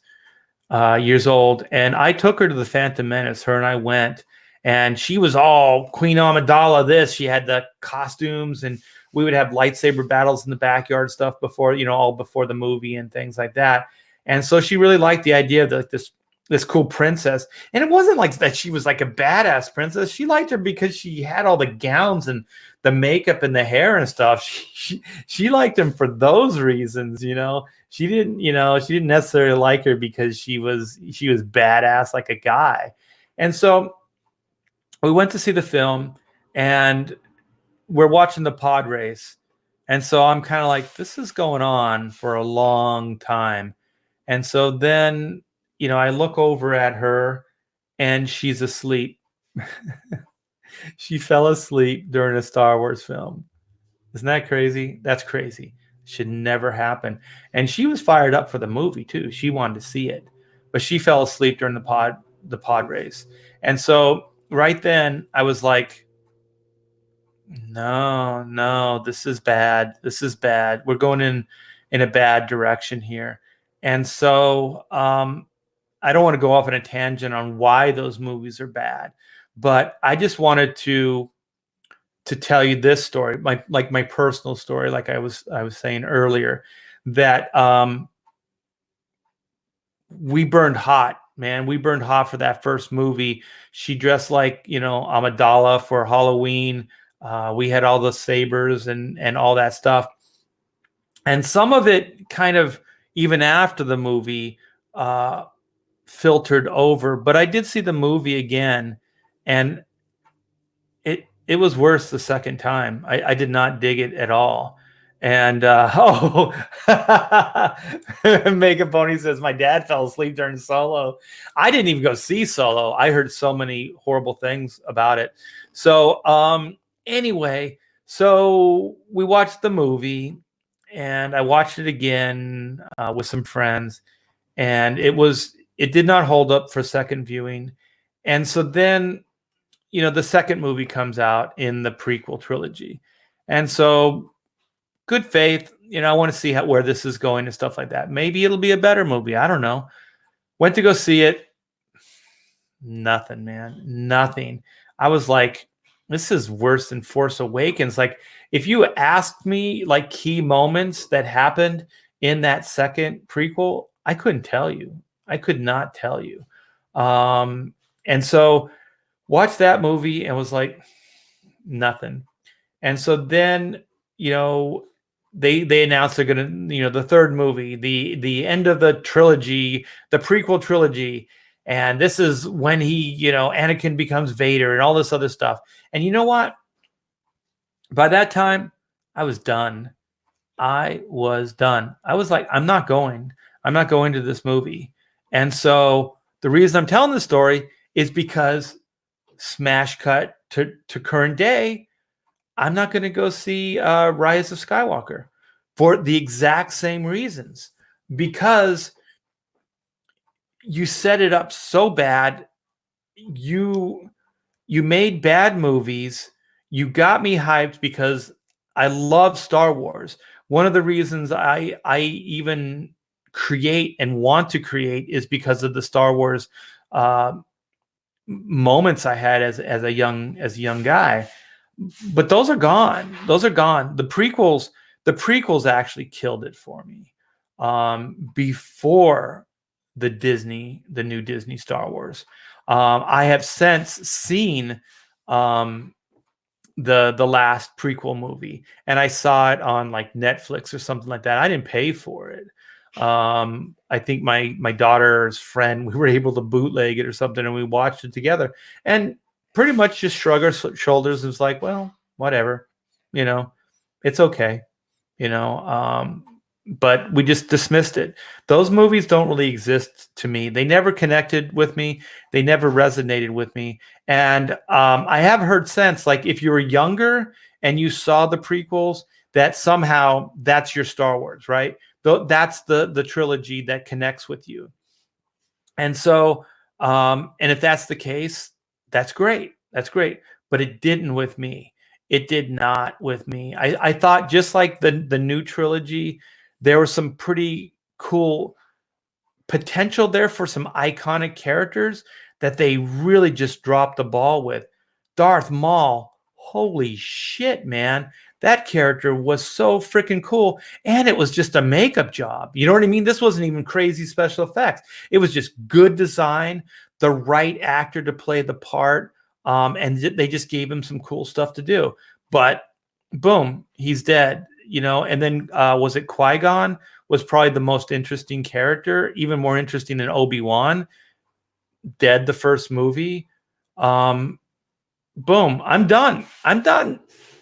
years old. And I took her to the Phantom Menace. Her and I went, and she was all Queen Amidala this. She had the costumes, and we would have lightsaber battles in the backyard stuff before, all before the movie and things like that. And so she really liked the idea of this this cool princess. And it wasn't like that she was like a badass princess. She liked her because she had all the gowns and the makeup and the hair and stuff. She liked him for those reasons, you know. She didn't necessarily like her because she was badass like a guy. And so we went to see the film, and we're watching the pod race. And so I'm kind of like, this is going on for a long time. And so then, I look over at her and she's asleep. She fell asleep during a Star Wars film. Isn't that crazy? That's crazy. Should never happen. And she was fired up for the movie too. She wanted to see it, but she fell asleep during the pod race. And so right then I was like, no, this is bad. This is bad. We're going in a bad direction here. And so I don't want to go off on a tangent on why those movies are bad, but I just wanted to tell you this story, my personal story, like I was saying earlier, that we burned hot, man. We burned hot for that first movie. She dressed like, Amidala for Halloween. We had all the sabers and all that stuff. And some of it kind of, even after the movie, filtered over. But I did see the movie again, and it was worse the second time. I did not dig it at all. And Mega Pony says my dad fell asleep during Solo. I didn't even go see Solo. I heard so many horrible things about it. So anyway, so we watched the movie, and I watched it again with some friends, and it did not hold up for second viewing. And so then, the second movie comes out in the prequel trilogy. And so good faith, I want to see where this is going and stuff like that. Maybe it'll be a better movie. I don't know. Went to go see it. Nothing, man. Nothing. I was like, this is worse than Force Awakens. Like, if you asked me like key moments that happened in that second prequel, I couldn't tell you. I could not tell you. And so watched that movie and was like, nothing. And so then, they announced they're gonna, the third movie, the end of the trilogy, the prequel trilogy, and this is when he, Anakin becomes Vader and all this other stuff. And you know what? By that time, I was done. I was done. I was like, I'm not going to this movie. And so the reason I'm telling this story is because smash cut to current day, I'm not going to go see Rise of Skywalker for the exact same reasons, because you set it up so bad. You made bad movies. You got me hyped because I love Star Wars. One of the reasons I even create and want to create is because of the Star Wars moments I had as a young guy. But those are gone. Those are gone. The prequels actually killed it for me. Before the new Disney Star Wars. I have since seen the last prequel movie, and I saw it on like Netflix or something like that. I didn't pay for it. I think my daughter's friend, we were able to bootleg it or something, and we watched it together, and pretty much just shrug our shoulders and was like, well, whatever, it's okay, but we just dismissed it. Those movies don't really exist to me. They never connected with me. They never resonated with me. And I have heard since, like, if you were younger and you saw the prequels, that somehow that's your Star Wars, right? That's the trilogy that connects with you. And so, and if that's the case, that's great. That's great. But it didn't with me. It did not with me. I thought, just like the new trilogy, there was some pretty cool potential there for some iconic characters that they really just dropped the ball with. Darth Maul, holy shit, man. That character was so freaking cool. And it was just a makeup job. You know what I mean? This wasn't even crazy special effects. It was just good design, the right actor to play the part. And they just gave him some cool stuff to do. But boom, he's dead. And then was it Qui-Gon was probably the most interesting character, even more interesting than Obi-Wan. Dead the first movie. Boom, I'm done.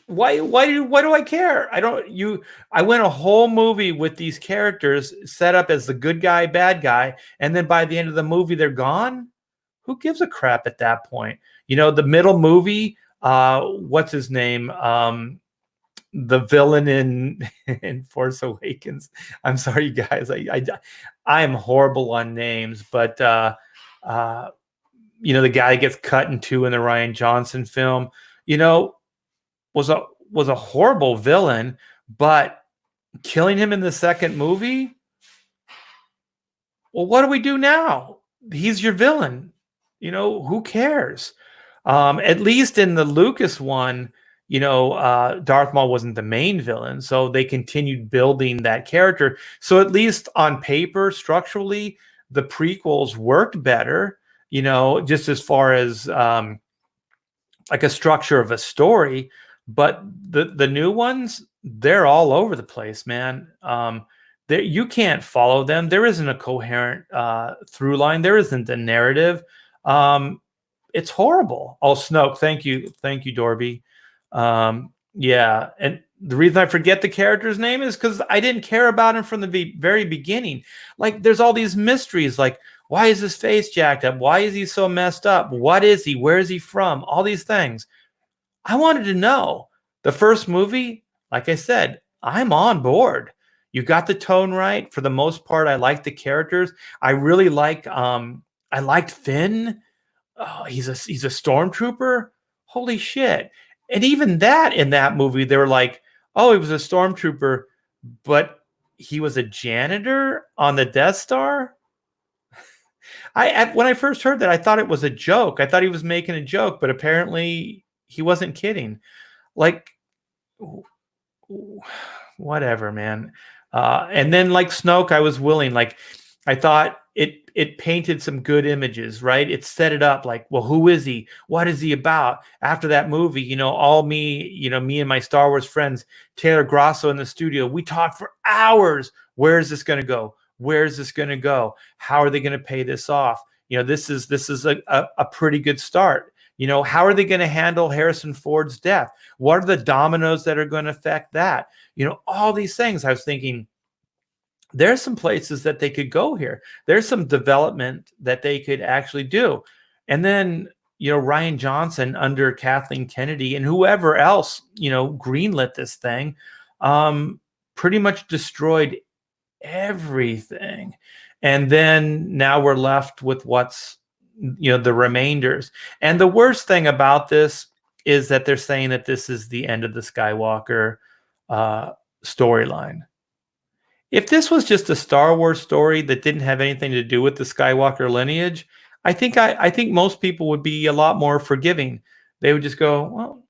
Why do I care? I went a whole movie with these characters set up as the good guy, bad guy, and then by the end of the movie they're gone. Who gives a crap at that point? The middle movie, what's his name? The villain in Force Awakens. I'm sorry, you guys. I am horrible on names, but the guy that gets cut in two in the Rian Johnson film, was a horrible villain, but killing him in the second movie. Well, what do we do now? He's your villain. Who cares? At least in the Lucas one, Darth Maul wasn't the main villain, so they continued building that character. So at least on paper, structurally, the prequels worked better, just as far as like a structure of a story. But the new ones, they're all over the place, man. You can't follow them. There isn't a coherent through line. There isn't a narrative. It's horrible. Oh, Snoke, thank you, Dorby. Yeah, and the reason I forget the character's name is because I didn't care about him from the very beginning. Like, there's all these mysteries, like, why is his face jacked up? Why is he so messed up? What is he? Where is he from? All these things. I wanted to know. The first movie, like I said, I'm on board. You got the tone right. For the most part, I like the characters. I really liked Finn. Oh, he's a stormtrooper. Holy shit. And even that in that movie, they were like, oh, he was a stormtrooper, but he was a janitor on the Death Star. When I first heard that, I thought it was a joke. I thought he was making a joke, but apparently he wasn't kidding. Like, whatever, man. And then like Snoke, I was willing. Like, I thought it painted some good images, right? It set it up like, well, who is he? What is he about? After that movie, me and my Star Wars friends, Taylor Grosso in the studio, we talked for hours. Where is this going to go? Where is this going to go? How are they going to pay this off? This is a pretty good start. How are they going to handle Harrison Ford's death? What are the dominoes that are going to affect that? All these things. I was thinking, there's some places that they could go here. There's some development that they could actually do. And then, Rian Johnson under Kathleen Kennedy and whoever else, greenlit this thing, pretty much destroyed everything. And then now we're left with what's, the remainders. And the worst thing about this is that they're saying that this is the end of the Skywalker storyline. If this was just a Star Wars story that didn't have anything to do with the Skywalker lineage, I think most people would be a lot more forgiving. They would just go, well,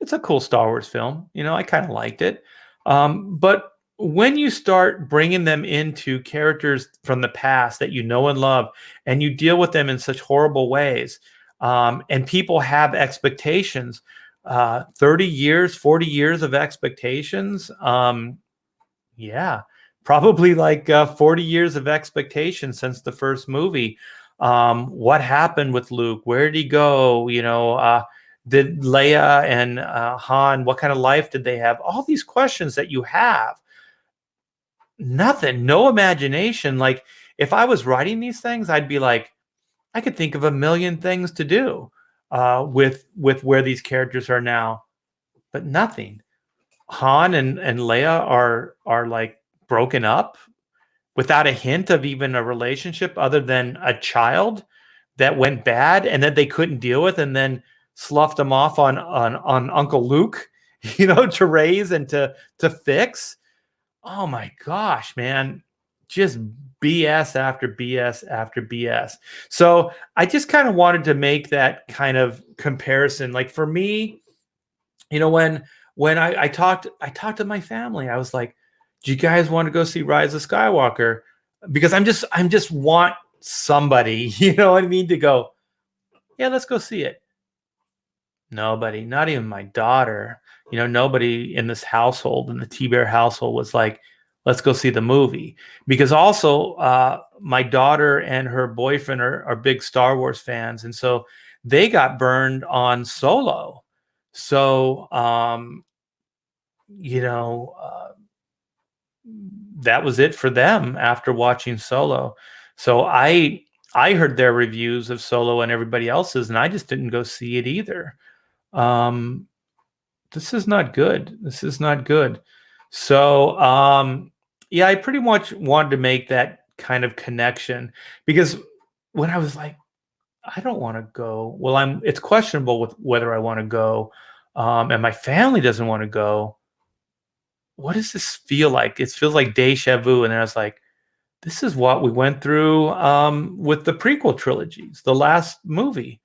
it's a cool Star Wars film. I kind of liked it. But when you start bringing them into characters from the past that you know and love, and you deal with them in such horrible ways, and people have expectations, 30 years, 40 years of expectations, yeah. Probably like 40 years of expectation since the first movie. What happened with Luke? Where did he go? Did Leia and Han, what kind of life did they have? All these questions that you have. Nothing, no imagination. Like, if I was writing these things, I'd be like, I could think of a million things to do with where these characters are now, but nothing. Han and Leia are like broken up without a hint of even a relationship other than a child that went bad and that they couldn't deal with, and then sloughed them off on Uncle Luke, to raise and to fix. Oh my gosh, man. Just BS after BS after BS. So I just kind of wanted to make that kind of comparison. Like, for me, when when I talked to my family. I was like, "Do you guys want to go see Rise of Skywalker?" Because I'm just want somebody, you know what I mean, to go, "Yeah, let's go see it." Nobody, not even my daughter, nobody in this household, in the T-Bear household, was like, let's go see the movie. Because also, my daughter and her boyfriend are big Star Wars fans. And so they got burned on Solo. So, you know, uh, that was it for them after watching Solo. So I heard their reviews of Solo and everybody else's, and I just didn't go see it either. Um, this is not good. This is not good. So, yeah, I pretty much wanted to make that kind of connection because when I was like, I don't want to go. Well, it's questionable with whether I want to go, and my family doesn't want to go. What does this feel like? It feels like deja vu. And then I was like, this is what we went through with the prequel trilogies, the last movie.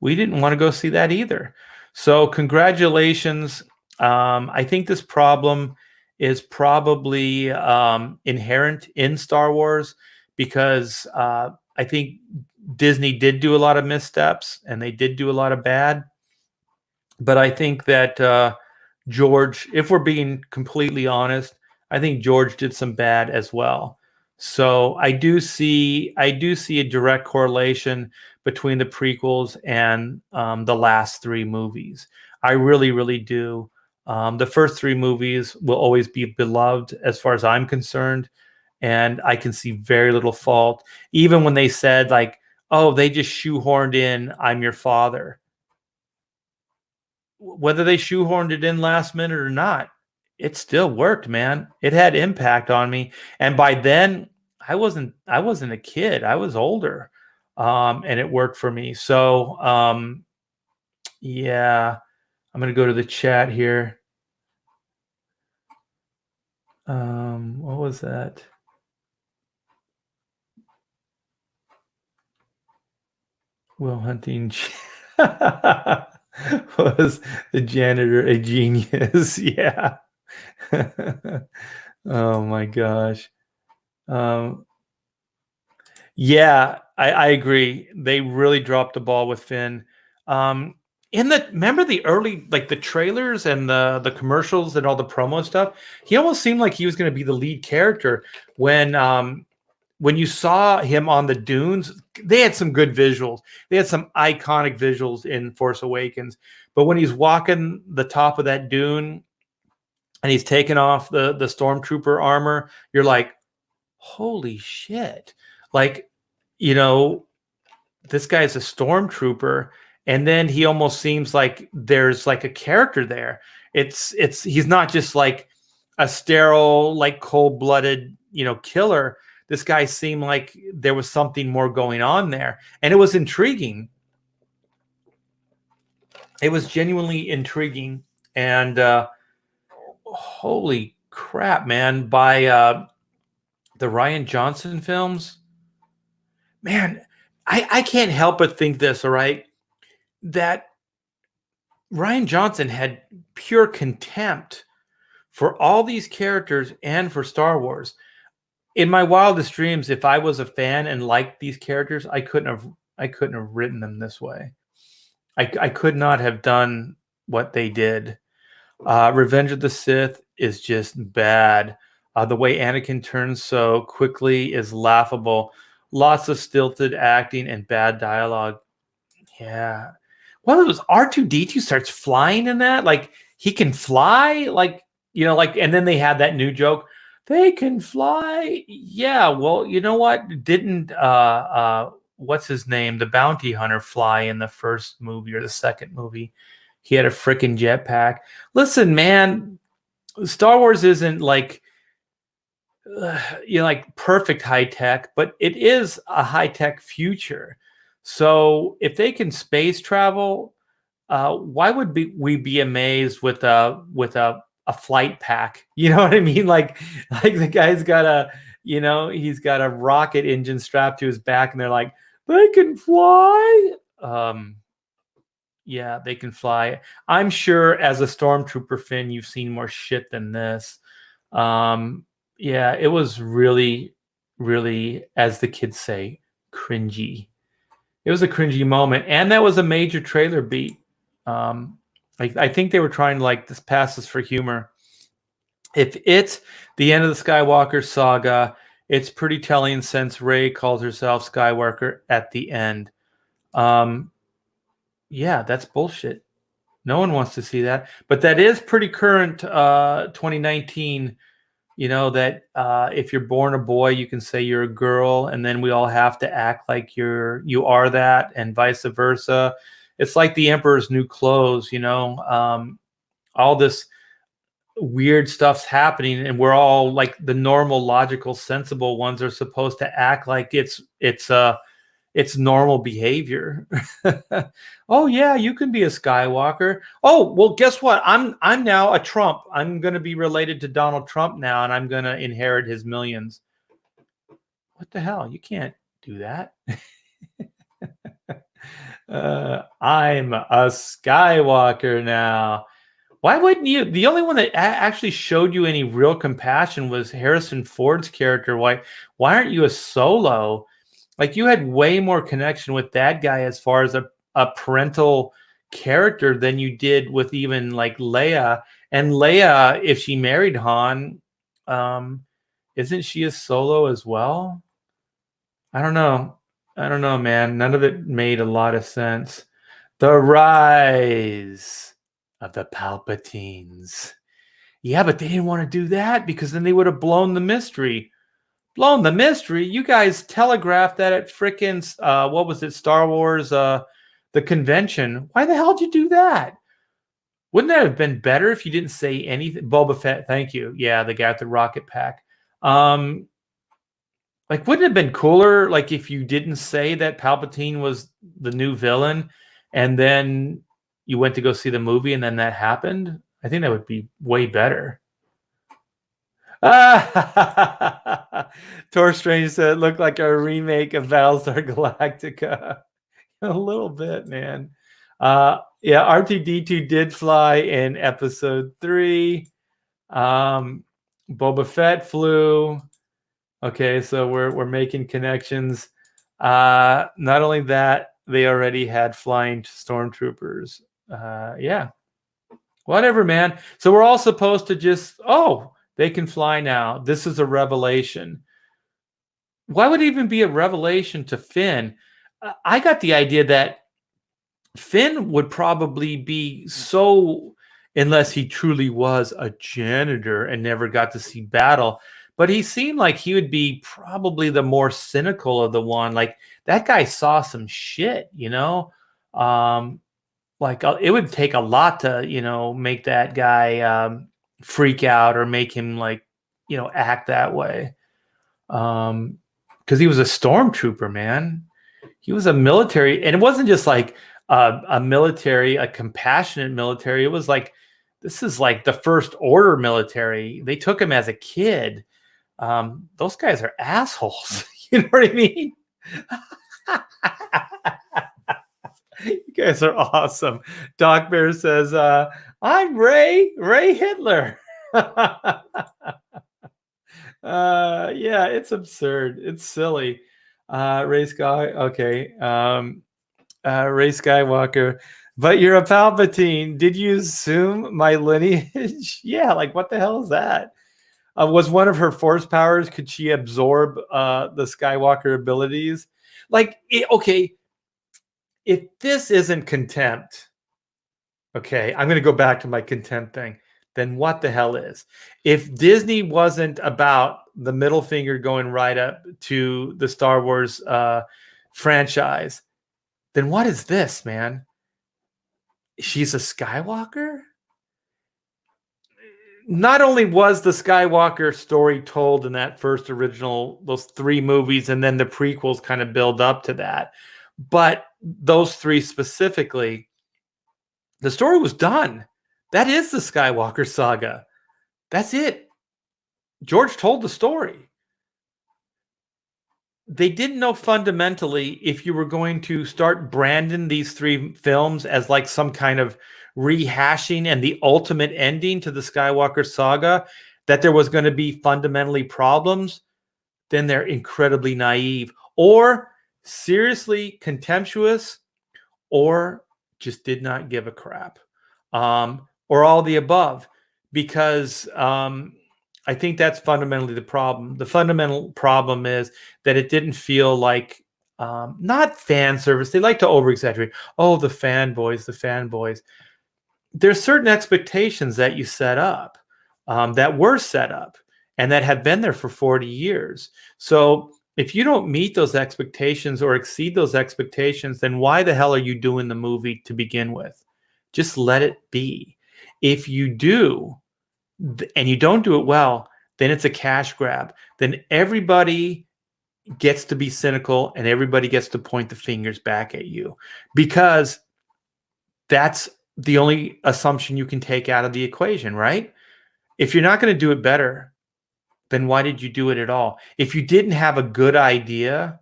We didn't want to go see that either. So congratulations. I think this problem is probably inherent in Star Wars because I think Disney did do a lot of missteps and they did do a lot of bad. But I think that George, if we're being completely honest, I think George did some bad as well. So I do see a direct correlation between the prequels and the last three movies. I really, really do. The first three movies will always be beloved as far as I'm concerned, and I can see very little fault. Even when they said like, "Oh, they just shoehorned in 'I'm your father.'" Whether they shoehorned it in last minute or not, it still worked, man. It had impact on me. And by then, I wasn't a kid. I was older. And it worked for me. So, yeah, I'm going to go to the chat here. What was that? Will Hunting was the janitor a genius? Yeah. Oh my gosh. Um, Yeah, I agree. They really dropped the ball with Finn. Um, remember the early, like the trailers and the commercials and all the promo stuff? He almost seemed like he was going to be the lead character when you saw him on the dunes. They had some good visuals. They had some iconic visuals in Force Awakens. But when he's walking the top of that dune and he's taking off the stormtrooper armor, you're like, holy shit. Like, you know, this guy's a stormtrooper, and then he almost seems like there's like a character there. It's he's not just like a sterile, like cold-blooded, killer. This guy seemed like there was something more going on there, and it was intriguing. It was genuinely intriguing, and holy crap, man! By the Ryan Johnson films, man, I can't help but think this, all right, that Ryan Johnson had pure contempt for all these characters and for Star Wars. In my wildest dreams, if I was a fan and liked these characters, I couldn't have written them this way. I could not have done what they did. Revenge of the Sith is just bad. The way Anakin turns so quickly is laughable. Lots of stilted acting and bad dialogue. Yeah. Well, it was R2D2 starts flying in that. Like he can fly, like, like, and then they had that new joke. They can fly. Yeah. Well, you know what? Didn't what's his name? The bounty hunter fly in the first movie or the second movie? He had a freaking jetpack. Listen, man, Star Wars isn't like like perfect high tech, but it is a high tech future. So if they can space travel, why would we be amazed with a flight pack? You know what I mean? Like the guy's got he's got a rocket engine strapped to his back, and they're like, they can fly. Yeah, they can fly. I'm sure as a stormtrooper, Finn, you've seen more shit than this. Yeah, it was really, really, as the kids say, cringy. It was a cringy moment, and that was a major trailer beat. I think they were trying to like this passes for humor. If it's the end of the Skywalker saga, it's pretty telling since Rey calls herself Skywalker at the end. Yeah, that's bullshit. No one wants to see that, but that is pretty current. 2019. You know that if you're born a boy, you can say you're a girl, and then we all have to act like you are that, and vice versa. It's like the Emperor's New Clothes. All this weird stuff's happening, and we're all like the normal, logical, sensible ones are supposed to act like it's normal behavior. Oh yeah, you can be a Skywalker. Oh well, guess what? I'm now a Trump. I'm going to be related to Donald Trump now, and I'm going to inherit his millions. What the hell? You can't do that. I'm a Skywalker now. Why wouldn't you? The only one that actually showed you any real compassion was Harrison Ford's character. Why aren't you a Solo? Like you had way more connection with that guy as far as a parental character than you did with even like Leia. And Leia, if she married Han, isn't she a Solo as well? I don't know. I don't know, man. None of it made a lot of sense. The rise of the Palpatines. Yeah, but they didn't want to do that because then they would have blown the mystery. Blown the mystery. You guys telegraphed that at frickin' what was it, Star Wars, the convention. Why the hell did you do that? Wouldn't that have been better if you didn't say anything? Boba Fett, thank you. Yeah, the guy with the rocket pack. Like, wouldn't it have been cooler, like, if you didn't say that Palpatine was the new villain, and then you went to go see the movie, and then that happened? I think that would be way better. Tor Strange said it looked like a remake of Battlestar Galactica. A little bit, man. Yeah, R2-D2 did fly in episode 3. Boba Fett flew. Okay, so we're making connections. Not only that, they already had flying stormtroopers. Yeah. Whatever, man. So we're all supposed to just, they can fly now. This is a revelation. Why would it even be a revelation to Finn? I got the idea that Finn would probably be so, unless he truly was a janitor and never got to see battle, but he seemed like he would be probably the more cynical of the one. Like that guy saw some shit, like it would take a lot to, make that guy freak out or make him act that way. Because he was a stormtrooper, man. He was a military, and it wasn't just like a military, a compassionate military. It was like, this is like the First Order military. They took him as a kid. Those guys are assholes. You know what I mean? You guys are awesome. Doc Bear says, I'm Ray Hitler. Yeah, it's absurd. It's silly. Ray Skywalker. But you're a Palpatine. Did you assume my lineage? Yeah, like what the hell is that? Was one of her force powers, could she absorb the Skywalker abilities? Okay, if this isn't contempt, okay, I'm going to go back to my contempt thing. Then what the hell is? If Disney wasn't about the middle finger going right up to the Star Wars franchise, then what is this, man? She's a Skywalker? Not only was the Skywalker story told in that first original, those 3 movies, and then the prequels kind of build up to that, but those 3 specifically, the story was done. That is the Skywalker saga. That's it. George told the story. they didn't know fundamentally if you were going to start branding these three films as like some kind of rehashing and the ultimate ending to the Skywalker saga, that there was going to be fundamentally problems. Then they're incredibly naive or seriously contemptuous or just did not give a crap, or all the above, because I think that's fundamentally the problem. The fundamental problem is that it didn't feel like, not fan service. They like to over exaggerate. Oh, the fanboys, the fanboys. There's certain expectations that you set up, that were set up and that have been there for 40 years. So if you don't meet those expectations or exceed those expectations, then why the hell are you doing the movie to begin with? Just let it be. If you do, and you don't do it well, then it's a cash grab. Then everybody gets to be cynical and everybody gets to point the fingers back at you, because that's the only assumption you can take out of the equation, right? If you're not going to do it better, then why did you do it at all? If you didn't have a good idea,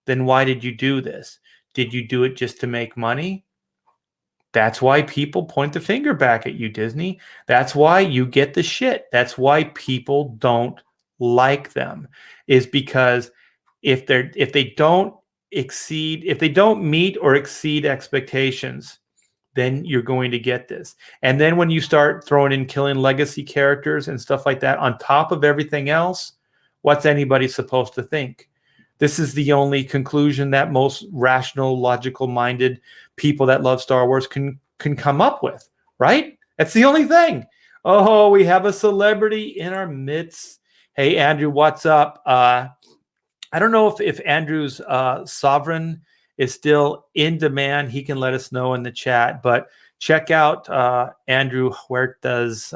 then why did you do this? Did you do it just to make money? That's why people point the finger back at you, Disney. That's why you get the shit. That's why people don't like them, is because if they don't meet or exceed expectations, then you're going to get this. And then when you start throwing in killing legacy characters and stuff like that on top of everything else, what's anybody supposed to think? This is the only conclusion that most rational, logical-minded people that love Star Wars can come up with, right? That's the only thing. Oh, we have a celebrity in our midst. Hey, Andrew, what's up? I don't know if Andrew's Sovereign is still in demand. He can let us know in the chat. But check out Andrew Huerta's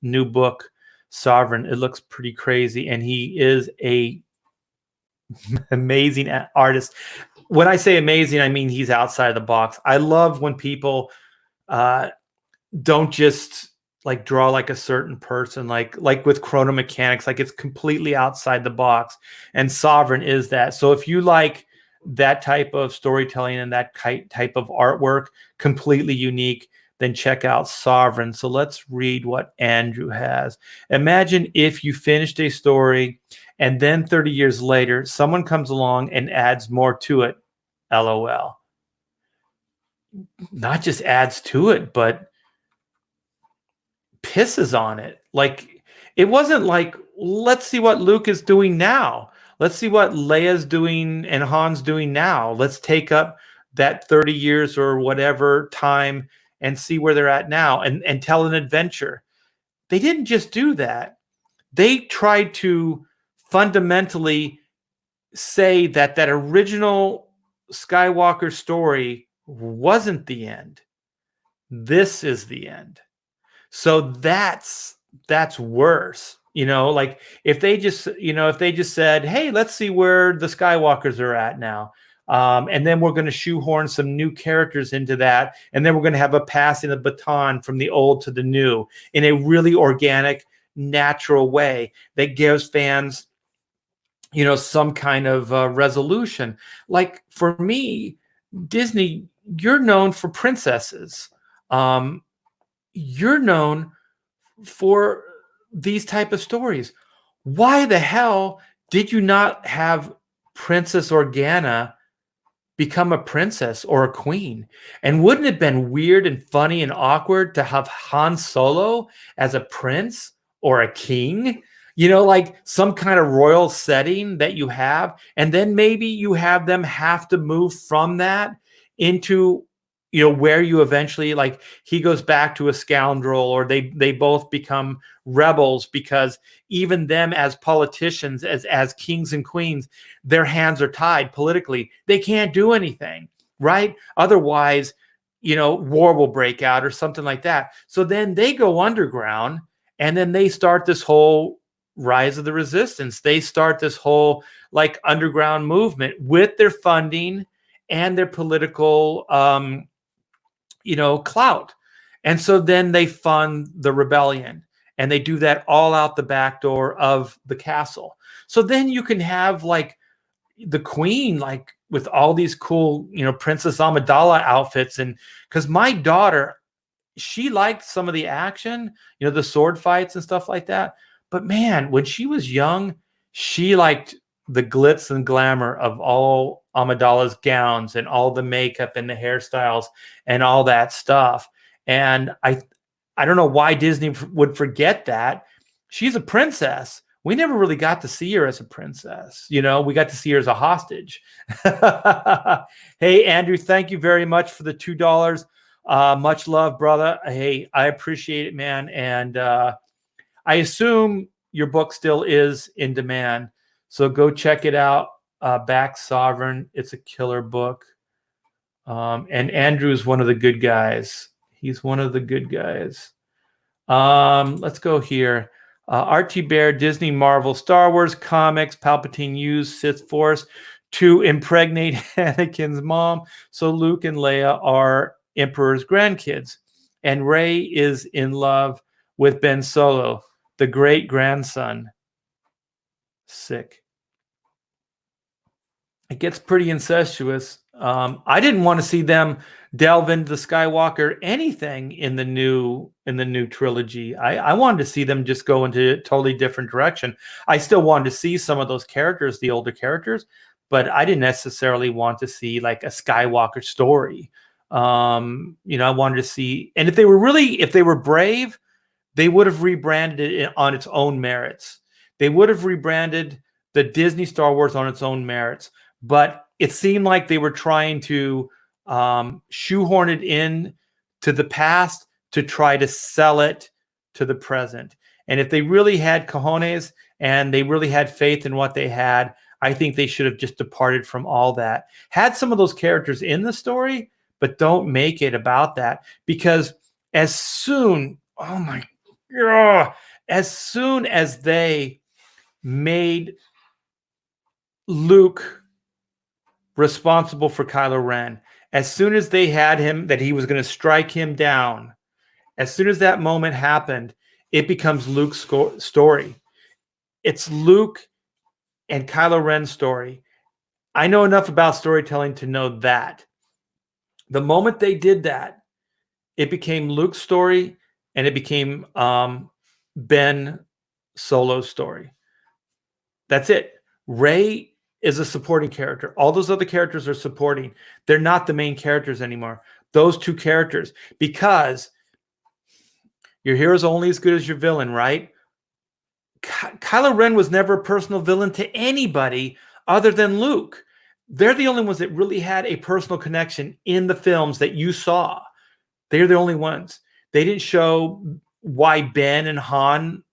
new book, Sovereign. It looks pretty crazy, and he is a amazing artist. When I say amazing, I mean he's outside the box. I love when people don't just like draw like a certain person, like with Chrono Mechanics, like it's completely outside the box. And Sovereign is that. So if you like that type of storytelling and that type of artwork, completely unique, then check out Sovereign. So let's read what Andrew has. Imagine if you finished a story and then 30 years later, someone comes along and adds more to it. LOL. Not just adds to it, but pisses on it. Like, it wasn't like, let's see what Luke is doing now. Let's see what Leia's doing and Han's doing now. Let's take up that 30 years or whatever time and see where they're at now and tell an adventure. They didn't just do that. They tried to fundamentally say that original Skywalker story wasn't the end. This is the end. So that's worse. Like if they just said, hey, let's see where the Skywalkers are at now. And then we're going to shoehorn some new characters into that. And then we're going to have a passing of baton from the old to the new in a really organic, natural way that gives fans, some kind of resolution. Like for me, Disney, you're known for princesses. You're known for these type of stories. Why the hell did you not have Princess Organa become a princess or a queen? And wouldn't it have been weird and funny and awkward to have Han Solo as a prince or a king? Like some kind of royal setting that you have, and then maybe you have them have to move from that into where you eventually, like, he goes back to a scoundrel, or they both become rebels, because even them as politicians, as kings and queens, their hands are tied politically. They can't do anything, right? Otherwise, war will break out or something like that. So then they go underground, and then they start this whole rise of the resistance. They start this whole like underground movement with their funding and their political clout. And so then they fund the rebellion, and they do that all out the back door of the castle. So then you can have like, the queen, like with all these cool, Princess Amidala outfits. And because my daughter, she liked some of the action, the sword fights and stuff like that. But man, when she was young, she liked the glitz and glamour of all Amidala's gowns and all the makeup and the hairstyles and all that stuff. And I don't know why Disney would forget that. She's a princess. We never really got to see her as a princess. We got to see her as a hostage. Hey, Andrew, thank you very much for the $2. Much love, brother. Hey, I appreciate it, man. And I assume your book still is in demand. So go check it out. Back Sovereign. It's a killer book. And Andrew's one of the good guys. He's one of the good guys. Let's go here. RT Bear, Disney, Marvel, Star Wars, comics, Palpatine used Sith Force to impregnate Anakin's mom. So Luke and Leia are Emperor's grandkids. And Rey is in love with Ben Solo, the great grandson. Sick. It gets pretty incestuous. I didn't want to see them delve into the Skywalker anything in the new trilogy. I wanted to see them just go into a totally different direction. I still wanted to see some of those characters, the older characters, but I didn't necessarily want to see like a Skywalker story. I wanted to see, and if they were brave, they would have rebranded it on its own merits. They would have rebranded the Disney Star Wars on its own merits. But it seemed like they were trying to shoehorn it in to the past to try to sell it to the present. And if they really had cojones and they really had faith in what they had, I think they should have just departed from all that. Had some of those characters in the story, but don't make it about that. Because as soon as they made Luke responsible for Kylo Ren, as soon as they had him, that he was going to strike him down, as soon as that moment happened, it becomes Luke's story. It's Luke and Kylo Ren's story. I know enough about storytelling to know that. The moment they did that, it became Luke's story and it became Ben Solo's story. That's it. Rey is a supporting character. All those other characters are supporting. They're not the main characters anymore. Those two characters, because your hero's only as good as your villain, right? Kylo Ren was never a personal villain to anybody other than Luke. They're the only ones that really had a personal connection in the films that you saw. They're the only ones. They didn't show why Ben and Han,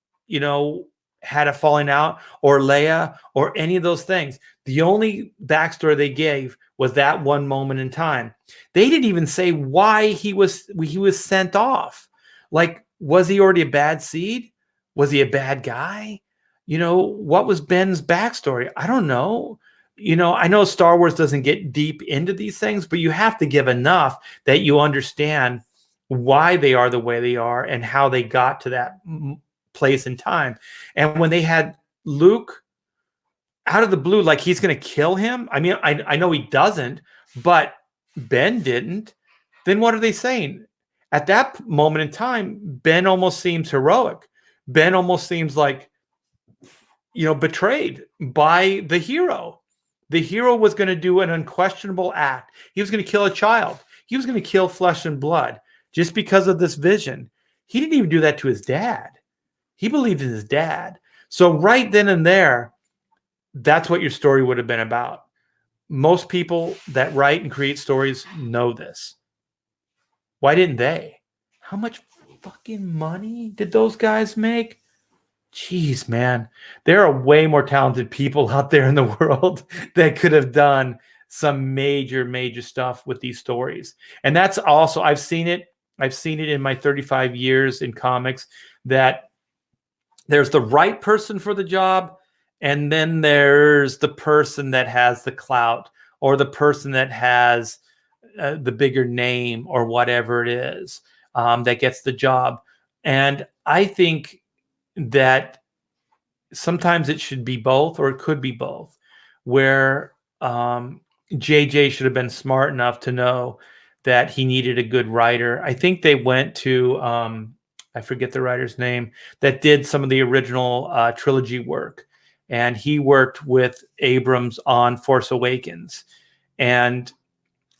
had a falling out, or Leia, or any of those things. The only backstory they gave was that one moment in time. They didn't even say why he was sent off. Like, was he already a bad seed? Was he a bad guy? What was Ben's backstory? I don't know. I know Star Wars doesn't get deep into these things, but you have to give enough that you understand why they are the way they are and how they got to that place in time. And when they had Luke out of the blue, like he's going to kill him. I mean, I know he doesn't, but Ben didn't. Then what are they saying? At that moment in time, Ben almost seems heroic. Ben almost seems like, betrayed by the hero. The hero was going to do an unquestionable act. He was going to kill a child. He was going to kill flesh and blood just because of this vision. He didn't even do that to his dad. He believed in his dad. So right then and there, that's what your story would have been about. Most people that write and create stories know this. Why didn't they? How much fucking money did those guys make? Jeez, man. There are way more talented people out there in the world that could have done some major, major stuff with these stories. And that's also, I've seen it in my 35 years in comics, that there's the right person for the job, and then there's the person that has the clout, or the person that has the bigger name, or whatever it is, that gets the job. And I think that sometimes it should be both, or it could be both, where JJ should have been smart enough to know that he needed a good writer. I think they went to I forget the writer's name that did some of the original trilogy work, and he worked with Abrams on Force Awakens, and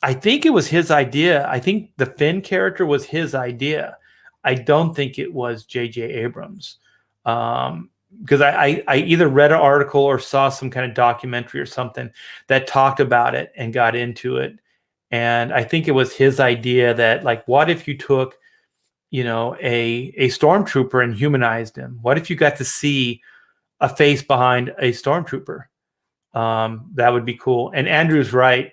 I think it was his idea. I think the Finn character was his idea. I don't think it was J.J. Abrams. Because I either read an article or saw some kind of documentary or something that talked about it and got into it. And I think it was his idea that, like, what if you took, a stormtrooper and humanized him? What if you got to see a face behind a stormtrooper? That would be cool. And Andrew's right.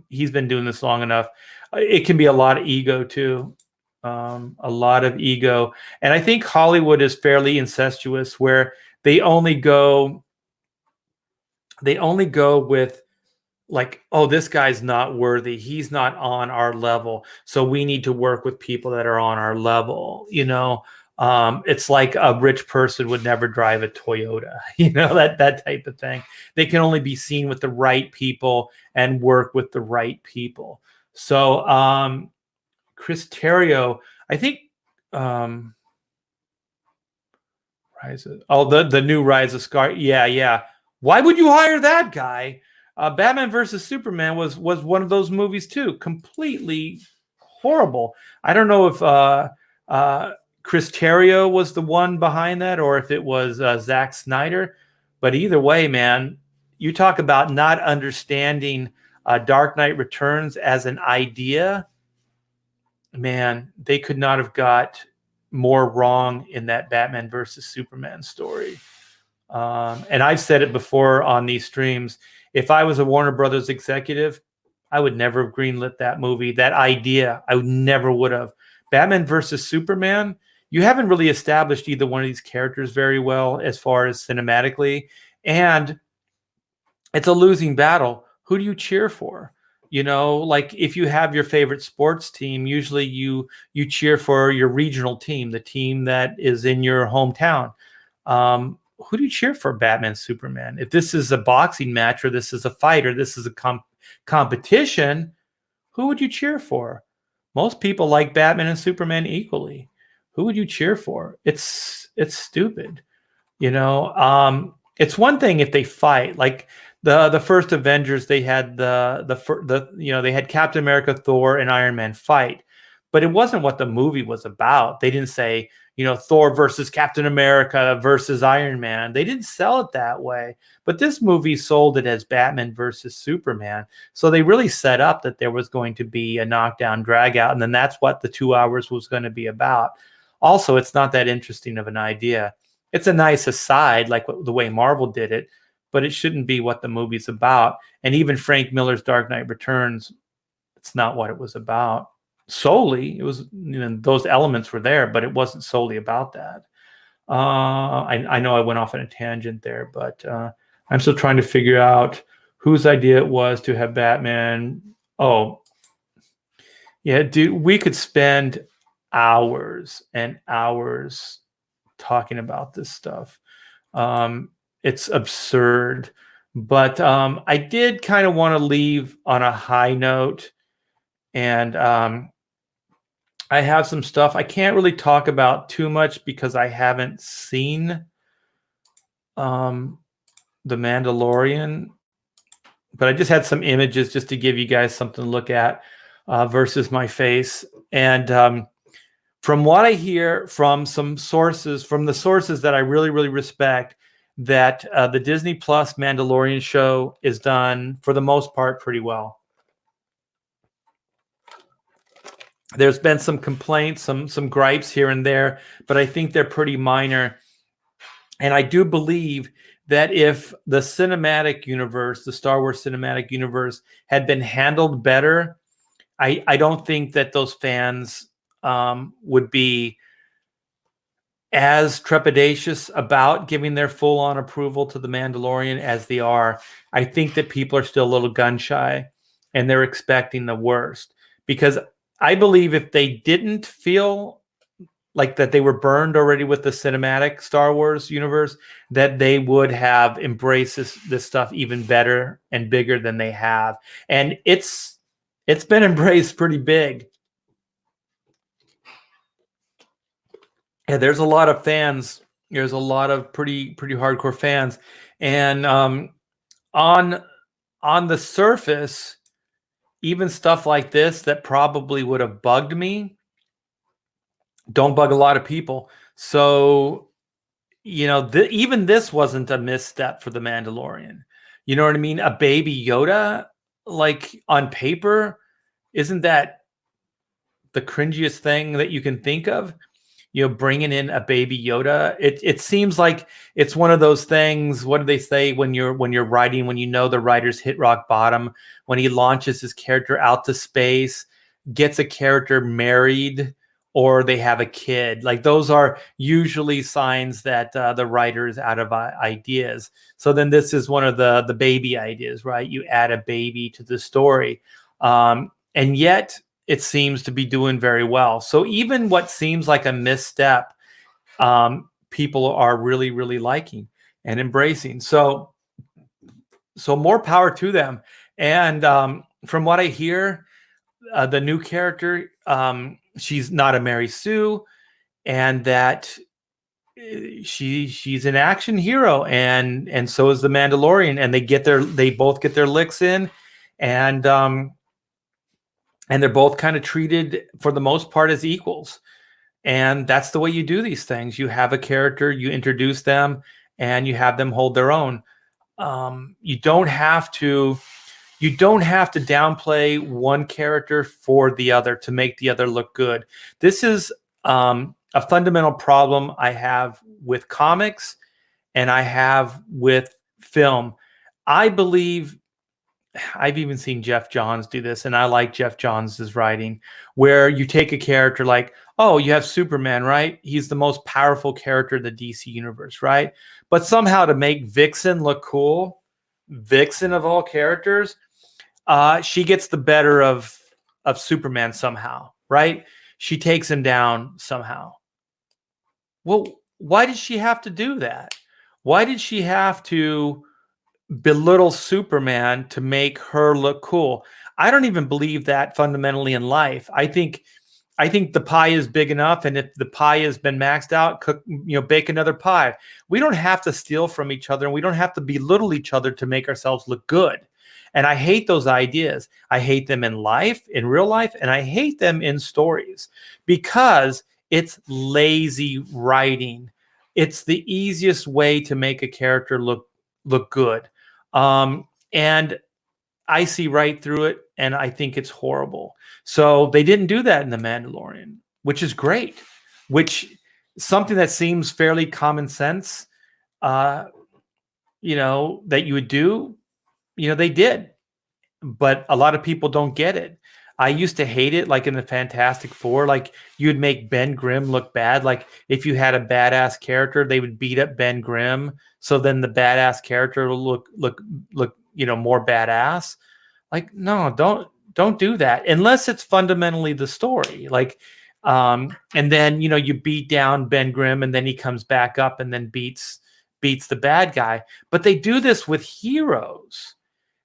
He's been doing this long enough. It can be a lot of ego too. A lot of ego. And I think Hollywood is fairly incestuous, where they only go with, like, oh, this guy's not worthy. He's not on our level. So we need to work with people that are on our level. It's like a rich person would never drive a Toyota, that type of thing. They can only be seen with the right people and work with the right people. So, Chris Terrio, I think, the new Rise of Scar. Yeah. Why would you hire that guy? Batman versus Superman was one of those movies too. Completely horrible. I don't know if Chris Terrio was the one behind that, or if it was Zack Snyder. But either way, man, you talk about not understanding Dark Knight Returns as an idea. Man, they could not have got more wrong in that Batman versus Superman story. And I've said it before on these streams. If I was a Warner Brothers executive, I would never have greenlit that movie. That idea, I never would have. Batman versus Superman, you haven't really established either one of these characters very well as far as cinematically. And it's a losing battle. Who do you cheer for? Like, if you have your favorite sports team, usually you cheer for your regional team, the team that is in your hometown. Who do you cheer for, Batman, Superman? If this is a boxing match, or this is a fight, or this is a competition, who would you cheer for? Most people like Batman and Superman equally. Who would you cheer for? It's stupid. It's one thing if they fight, like the first Avengers. They had they had Captain America, Thor, and Iron Man fight, but it wasn't what the movie was about. They didn't say, Thor versus Captain America versus Iron Man. They didn't sell it that way. But this movie sold it as Batman versus Superman. So they really set up that there was going to be a knockdown, drag out, and then that's what the 2 hours was going to be about. Also, it's not that interesting of an idea. It's a nice aside, like the way Marvel did it, but it shouldn't be what the movie's about. And even Frank Miller's Dark Knight Returns, it's not what it was about. Solely, it was, those elements were there, but it wasn't solely about that. I know I went off on a tangent there, but I'm still trying to figure out whose idea it was to have Batman. Oh, yeah, dude, we could spend hours and hours talking about this stuff. It's absurd, but I did kind of want to leave on a high note, and I have some stuff I can't really talk about too much because I haven't seen The Mandalorian, but I just had some images just to give you guys something to look at versus my face. And from what I hear from some sources, from the sources that I really, really respect, that the Disney Plus Mandalorian show is done, for the most part, pretty well. There's been some complaints, some gripes here and there, but I think they're pretty minor. And I do believe that if the cinematic universe, the Star Wars cinematic universe, had been handled better, I don't think that those fans would be as trepidatious about giving their full-on approval to The Mandalorian as they are. I think that people are still a little gun-shy, and they're expecting the worst. Because I believe if they didn't feel like that they were burned already with the cinematic Star Wars universe, that they would have embraced this stuff even better and bigger than they have. And it's been embraced pretty big. Yeah, there's a lot of fans. There's a lot of pretty hardcore fans. And on the surface, even stuff like this that probably would have bugged me don't bug a lot of people. So, you know, even this wasn't a misstep for the Mandalorian. You know what I mean? A baby Yoda, like on paper, isn't that the cringiest thing that you can think of? You know, bringing in a baby Yoda. It seems like it's one of those things. What do they say when you're writing, when you know the writer's hit rock bottom, when he launches his character out to space, gets a character married, or they have a kid? Like, those are usually signs that the writer is out of ideas. So then this is one of the baby ideas, right? You add a baby to the story, and yet it seems to be doing very well. So even what seems like a misstep, people are really liking and embracing. So more power to them. And from what I hear, the new character, she's not a Mary Sue, and that she's an action hero, and so is the Mandalorian, and they both get their licks in, and they're both kind of treated for the most part as equals. And that's the way you do these things. You have a character, you introduce them, and you have them hold their own. You don't have to downplay one character for the other to make the other look good. This is a fundamental problem I have with comics, and I have with film. I believe, I've even seen Jeff Johns do this, and I like Jeff Johns' writing, where you take a character like, oh, you have Superman, right? He's the most powerful character in the DC universe, right? But somehow, to make Vixen look cool, Vixen of all characters, she gets the better of Superman somehow, right? She takes him down somehow. Well, why did she have to do that? Why did she have to belittle Superman to make her look cool? I don't even believe that fundamentally in life. I think the pie is big enough, and if the pie has been maxed out, bake another pie. We don't have to steal from each other, and we don't have to belittle each other to make ourselves look good. And I hate those ideas. I hate them in life, in real life, and I hate them in stories, because it's lazy writing. It's the easiest way to make a character look good. And I see right through it, and I think it's horrible. So they didn't do that in The Mandalorian, which is great, which something that seems fairly common sense, that you would do, they did. But a lot of people don't get it. I used to hate it, like in the Fantastic Four, like you'd make Ben Grimm look bad. Like if you had a badass character, they would beat up Ben Grimm, so then the badass character will look more badass. Like, no, don't do that unless it's fundamentally the story. Like, and then you beat down Ben Grimm, and then he comes back up and then beats the bad guy. But they do this with heroes.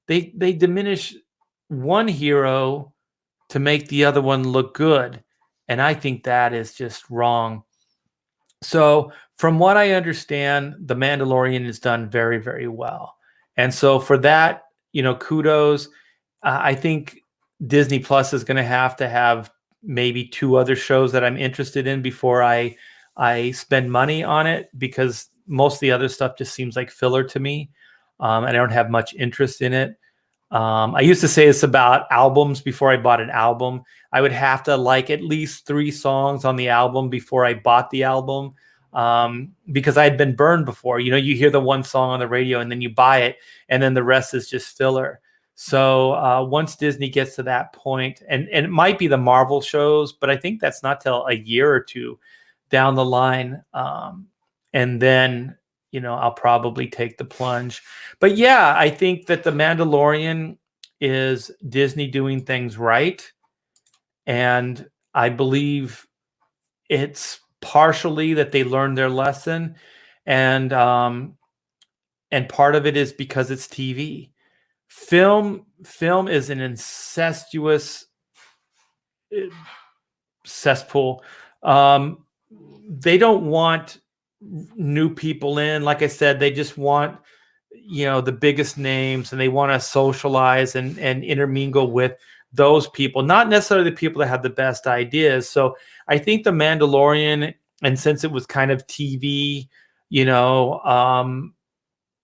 They diminish one hero to make the other one look good, and I think that is just wrong. So from what I understand, The Mandalorian is done very, very well. And so for that, kudos. I think Disney Plus is going to have maybe 2 other shows that I'm interested in before I spend money on it, because most of the other stuff just seems like filler to me. And I don't have much interest in it. I used to say this about albums before I bought an album. I would have to like at least 3 songs on the album before I bought the album, because I had been burned before. You hear the one song on the radio and then you buy it, and then the rest is just filler. So once Disney gets to that point, and it might be the Marvel shows, but I think that's not till a year or 2 down the line. And then I'll probably take the plunge. But yeah, I think that The Mandalorian is Disney doing things right. And I believe it's partially that they learned their lesson, and part of it is because it's TV. Film is an incestuous cesspool. They don't want new people in. Like I said, they just want, the biggest names, and they want to socialize and intermingle with those people, not necessarily the people that have the best ideas. So I think the Mandalorian, and since it was kind of TV,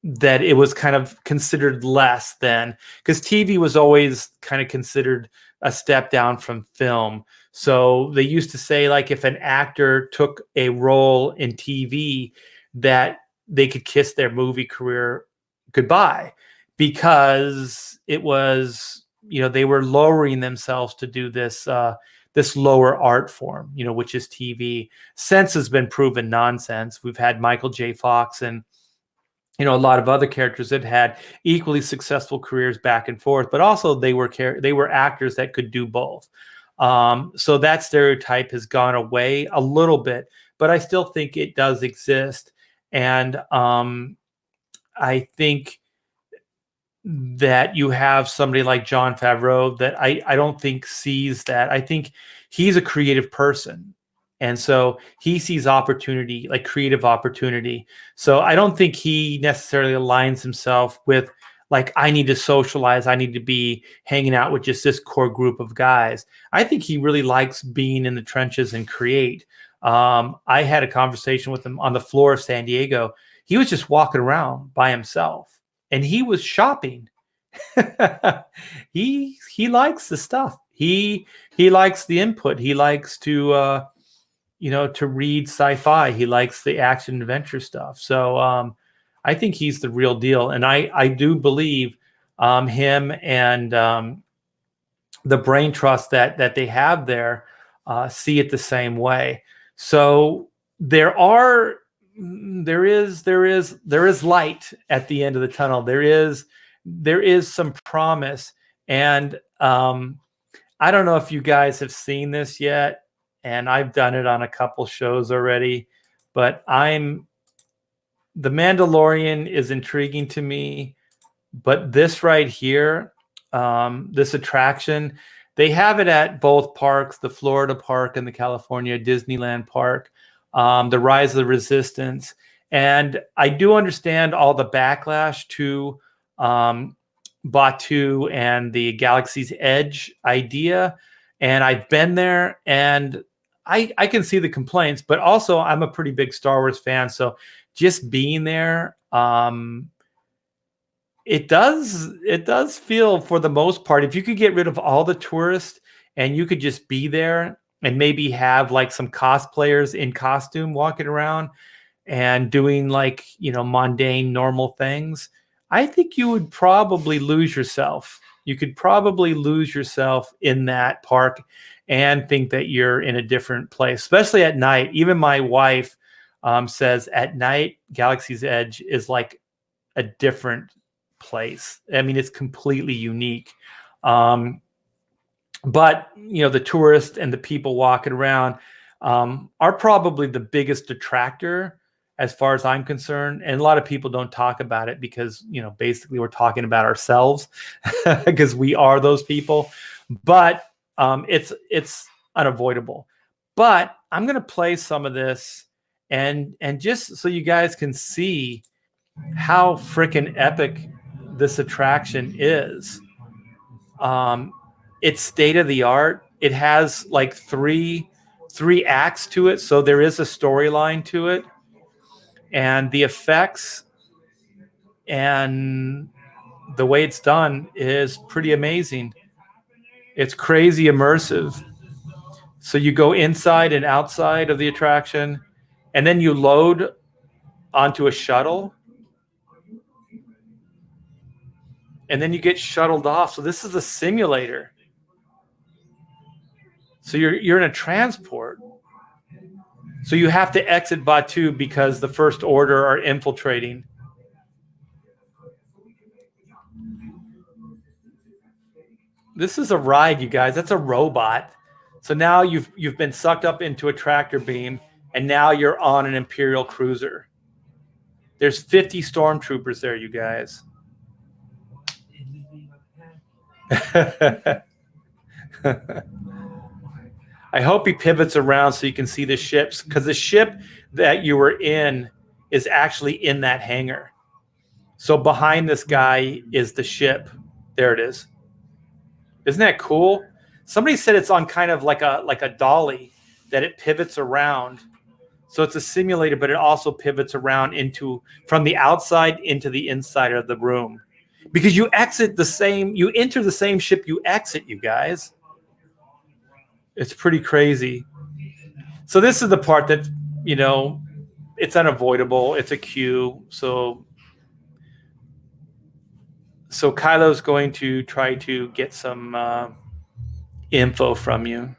that it was kind of considered less than, because TV was always kind of considered a step down from film. So they used to say, like, if an actor took a role in TV, that they could kiss their movie career goodbye, because it was, they were lowering themselves to do this this lower art form, which is TV. Since has been proven nonsense. We've had Michael J. Fox and a lot of other characters that had equally successful careers back and forth, but also they were actors that could do both. So that stereotype has gone away a little bit, but I still think it does exist. And I think that you have somebody like Jon Favreau that I don't think sees that. I think he's a creative person. And so he sees opportunity, like creative opportunity. So I don't think he necessarily aligns himself with, like, I need to socialize, I need to be hanging out with just this core group of guys. I think he really likes being in the trenches and create. I had a conversation with him on the floor of San Diego. He was just walking around by himself, and he was shopping. He likes the stuff. He likes the input. He likes to to read sci-fi. He likes the action adventure stuff. So I think he's the real deal. And I do believe him and the brain trust that they have there see it the same way. So there is light at the end of the tunnel. There is some promise. And I don't know if you guys have seen this yet, and I've done it on a couple shows already, but The Mandalorian is intriguing to me. But this right here, this attraction, they have it at both parks, the Florida park and the California Disneyland park, the Rise of the Resistance. And I do understand all the backlash to Batu and the Galaxy's Edge idea. And I've been there, and I can see the complaints, but also I'm a pretty big Star Wars fan. So just being there, it does feel, for the most part, if you could get rid of all the tourists and you could just be there and maybe have like some cosplayers in costume walking around and doing, like, mundane, normal things, I think you would probably lose yourself. You could probably lose yourself in that park and think that you're in a different place, especially at night. Even my wife says at night, Galaxy's Edge is like a different place. I mean, it's completely unique. But the tourists and the people walking around are probably the biggest detractor as far as I'm concerned. And a lot of people don't talk about it because, basically we're talking about ourselves because we are those people. But it's unavoidable. But I'm going to play some of this and just so you guys can see how freaking epic this attraction is. It's state of the art. It has like three acts to it, so there is a storyline to it, and the effects and the way it's done is pretty amazing. It's crazy immersive. So you go inside and outside of the attraction, and then you load onto a shuttle, and then you get shuttled off. So this is a simulator. So you're in a transport. So you have to exit Batu because the First Order are infiltrating. This is a ride, you guys. That's a robot. So now you've been sucked up into a tractor beam, and now you're on an Imperial cruiser. There's 50 stormtroopers there, you guys. I hope he pivots around so you can see the ships, because the ship that you were in is actually in that hangar. So behind this guy is the ship. There it is. Isn't that cool? Somebody said it's on kind of like a dolly, that it pivots around. So it's a simulator, but it also pivots around from the outside into the inside of the room. Because you enter the same ship you exit, you guys. It's pretty crazy. So this is the part that, it's unavoidable. It's a queue. So Kylo's going to try to get some info from you.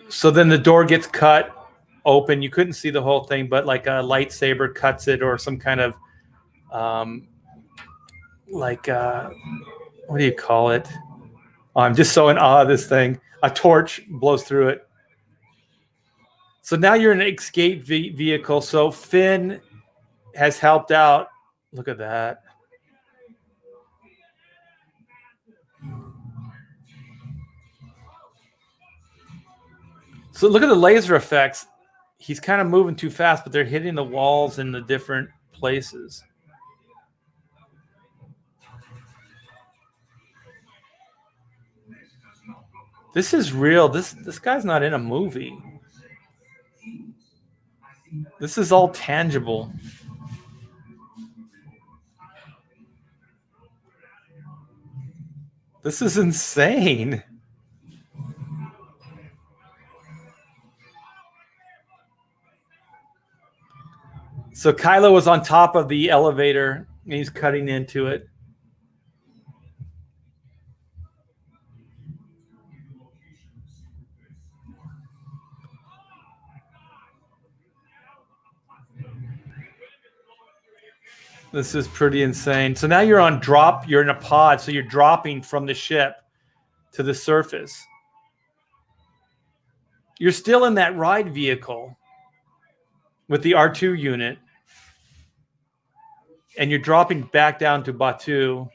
So then the door gets cut open. You couldn't see the whole thing, but like a lightsaber cuts it, or some kind of what do you call it? Oh, I'm just so in awe of this thing. A torch blows through it. So now you're in an escape vehicle. So Finn has helped out. Look at that. So look at the laser effects. He's kind of moving too fast, but they're hitting the walls in the different places. This is real. This guy's not in a movie. This is all tangible. This is insane. So Kylo was on top of the elevator, and he's cutting into it. This is pretty insane. So now you're you're in a pod, so you're dropping from the ship to the surface. You're still in that ride vehicle with the R2 unit, and you're dropping back down to Batuu.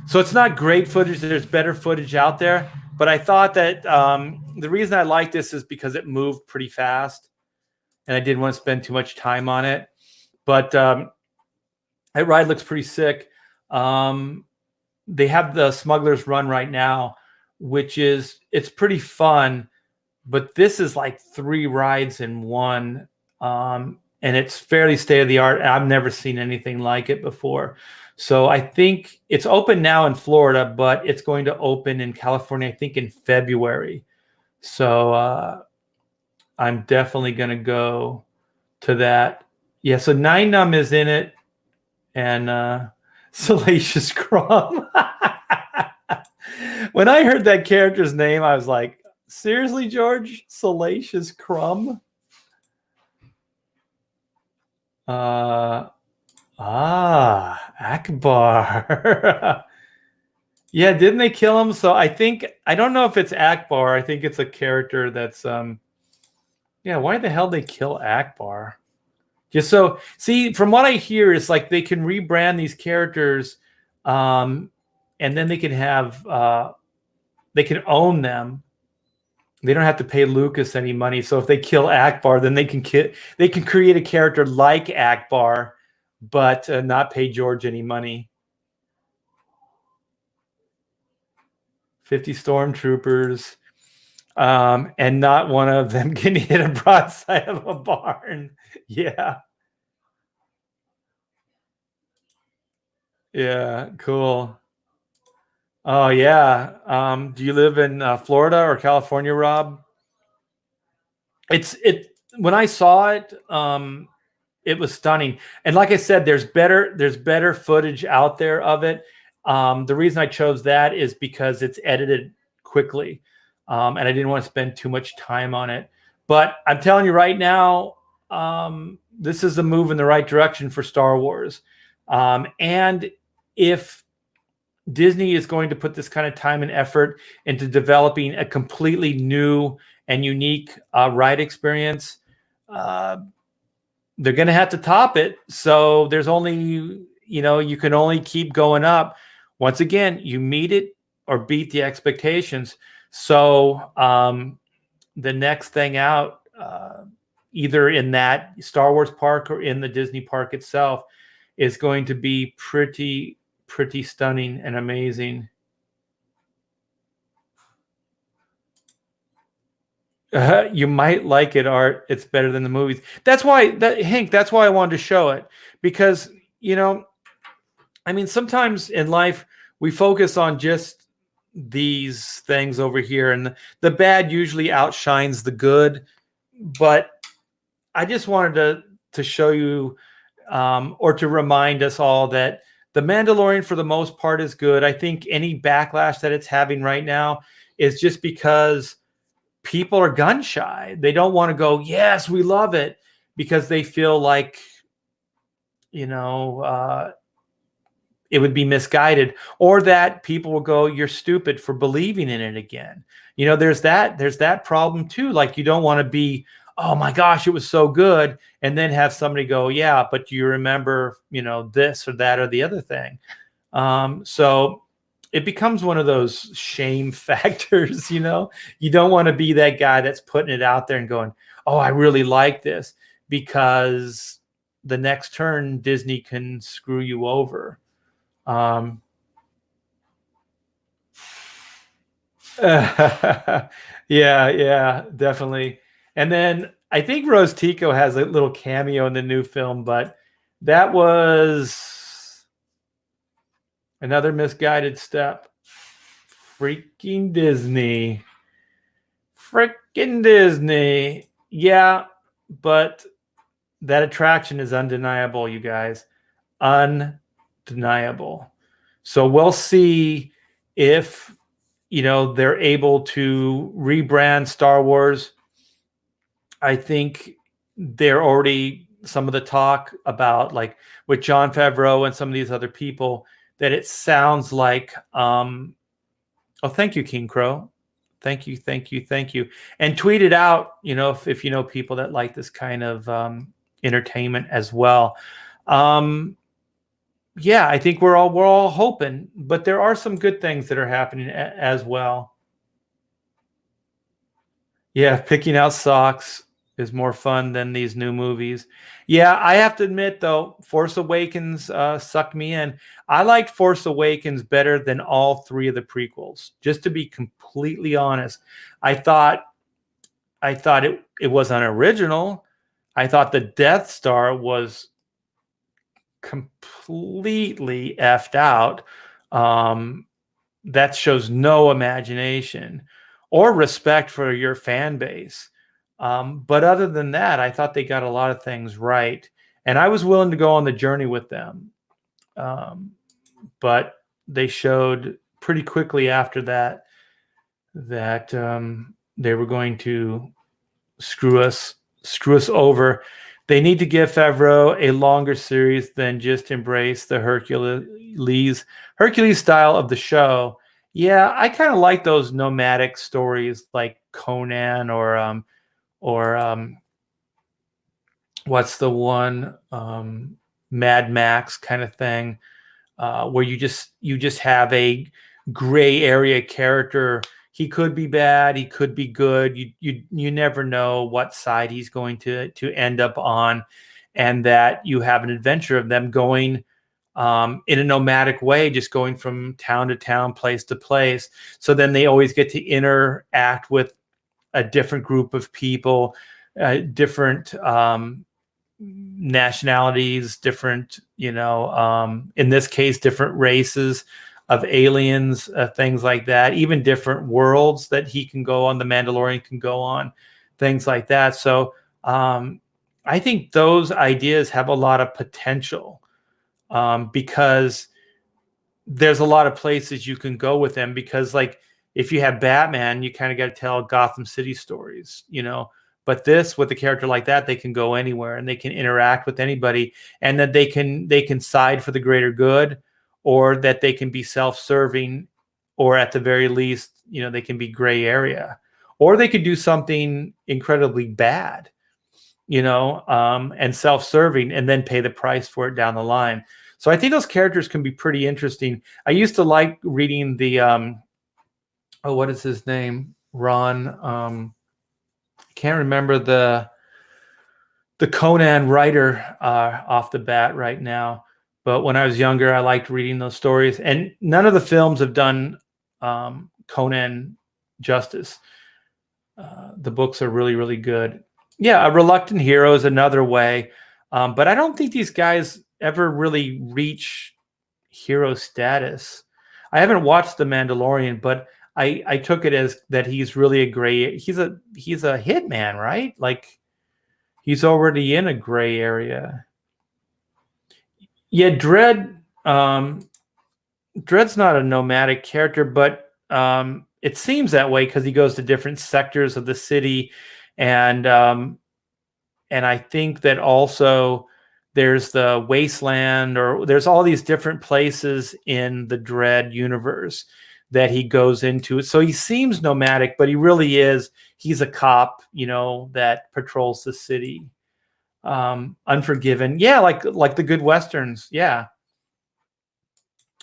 So it's not great footage. There's better footage out there. But I thought that the reason I like this is because it moved pretty fast, and I didn't want to spend too much time on it. But that ride looks pretty sick. They have the Smuggler's Run right now, it's pretty fun. But this is like 3 rides in one, and it's fairly state-of-the-art. I've never seen anything like it before. So I think it's open now in Florida, but it's going to open in California, I think, in February. So I'm definitely going to go to that. Yeah, so Nine Numb is in it, and Salacious Crumb. When I heard that character's name, I was like, seriously, George? Salacious Crumb? Akbar. Yeah, didn't they kill him? So I don't know if it's Akbar. I think it's a character that's yeah, why the hell they kill Akbar? Just so, see, from what I hear, it's like they can rebrand these characters, and then they can have they can own them. They don't have to pay Lucas any money. So if they kill Akbar, then they can create a character like Akbar, but not pay George any money. 50 stormtroopers, and not one of them can hit a broadside of a barn. Yeah. Yeah, cool. Oh, yeah. Do you live in Florida or California, Rob? When I saw it, it was stunning. And like I said, there's better footage out there of it. The reason I chose that is because it's edited quickly, and I didn't want to spend too much time on it. But I'm telling you right now, this is a move in the right direction for Star Wars. And if Disney is going to put this kind of time and effort into developing a completely new and unique ride experience, they're going to have to top it. So there's only, you can only keep going up. Once again, you meet it or beat the expectations. So the next thing out, either in that Star Wars park or in the Disney park itself, is going to be pretty stunning and amazing. You might like it, Art. It's better than the movies. That's why, Hank, that's why I wanted to show it. Because, sometimes in life, we focus on just these things over here, and the bad usually outshines the good. But I just wanted to show you, or to remind us all, that The Mandalorian, for the most part, is good. I think any backlash that it's having right now is just because people are gun shy. They don't want to go, yes, we love it, because they feel like, it would be misguided, or that people will go, you're stupid for believing in it again. There's that problem too. Like, you don't want to be, oh my gosh, it was so good, and then have somebody go, yeah, but do you remember, this or that or the other thing? So it becomes one of those shame factors. You don't want to be that guy that's putting it out there and going, oh, I really like this, because the next turn Disney can screw you over. Yeah, definitely. And then I think Rose Tico has a little cameo in the new film, but that was another misguided step. Freaking Disney. Yeah, but that attraction is undeniable, you guys. Undeniable. So we'll see if they're able to rebrand Star Wars. I think they're already, some of the talk about, like with Jon Favreau and some of these other people, that it sounds like thank you, King Crow. Thank you. And tweet it out, if you know people that like this kind of entertainment as well. Yeah, I think we're all hoping, but there are some good things that are happening as well. Yeah, picking out socks is more fun than these new movies. Yeah, I have to admit, though, Force Awakens sucked me in. I liked Force Awakens better than all three of the prequels, just to be completely honest. I thought it was unoriginal. I thought the Death Star was completely effed out. That shows no imagination or respect for your fan base. But other than that, I thought they got a lot of things right, and I was willing to go on the journey with them. But they showed pretty quickly after that they were going to screw us over. They need to give Favreau a longer series than just embrace the Hercules style of the show. Yeah, I kind of like those nomadic stories like Conan or what's the one, Mad Max kind of thing, where you just have a gray area character. He could be bad, he could be good. You never know what side he's going to end up on, and that you have an adventure of them going in a nomadic way, just going from town to town, place to place. So then they always get to interact with a different group of people, different nationalities, different, in this case, different races of aliens, things like that, even different worlds that he can go on, the Mandalorian can go on, things like that. So I think those ideas have a lot of potential, because there's a lot of places you can go with them. Because, like, if you have Batman, you kind of got to tell Gotham City stories, But this, with a character like that, they can go anywhere and they can interact with anybody, and that they can side for the greater good, or that they can be self-serving, or at the very least, they can be gray area, or they could do something incredibly bad, and self-serving, and then pay the price for it down the line. So I think those characters can be pretty interesting. I used to like reading the what is his name? Ron. Can't remember the Conan writer off the bat right now. But when I was younger, I liked reading those stories, and none of the films have done Conan justice. The books are really, really good. Yeah, a reluctant hero is another way, but I don't think these guys ever really reach hero status. I haven't watched The Mandalorian, but I took it as that he's really a gray. He's a hitman, right? Like he's already in a gray area. Yeah, Dread's not a nomadic character, but it seems that way because he goes to different sectors of the city, and I think that also there's the wasteland, or there's all these different places in the Dread universe that he goes into. So he seems nomadic, but he really is. He's a cop, that patrols the city. Unforgiven, yeah, like the good westerns, yeah.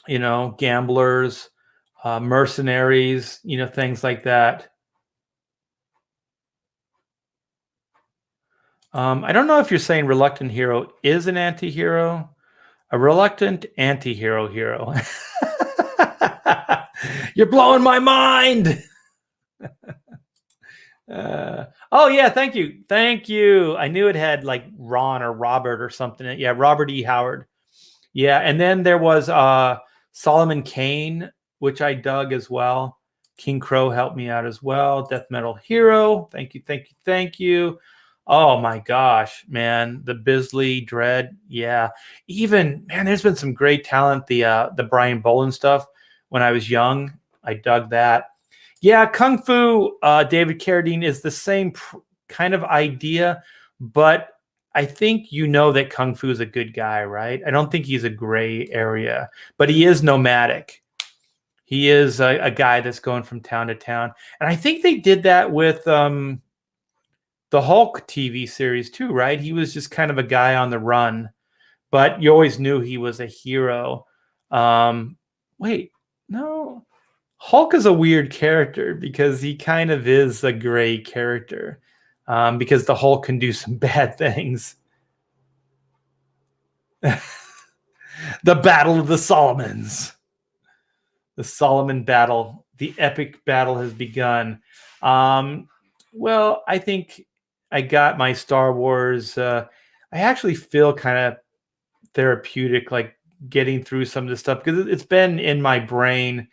Gamblers, mercenaries, things like that. I don't know if you're saying reluctant hero is an anti-hero. A reluctant anti-hero hero. You're blowing my mind. Oh yeah, thank you. I knew it had like Ron or Robert or something. Yeah, Robert E. Howard. Yeah, and then there was Solomon Kane, which I dug as well. King Crow helped me out as well. Death Metal Hero. Thank you. Oh my gosh, man. The Bisley Dread. Yeah. Even, man, there's been some great talent. The Brian Boland stuff when I was young. I dug that. Yeah, Kung Fu, David Carradine, is the same kind of idea, but I think that Kung Fu is a good guy, right? I don't think he's a gray area, but he is nomadic. He is a guy that's going from town to town. And I think they did that with the Hulk TV series too, right? He was just kind of a guy on the run, but you always knew he was a hero. Wait, no. Hulk is a weird character because he kind of is a gray character, because the Hulk can do some bad things. The Battle of the Solomons. The Solomon battle. The epic battle has begun. Well, I think I got my Star Wars. I actually feel kind of therapeutic, like getting through some of this stuff, because it's been in my brain.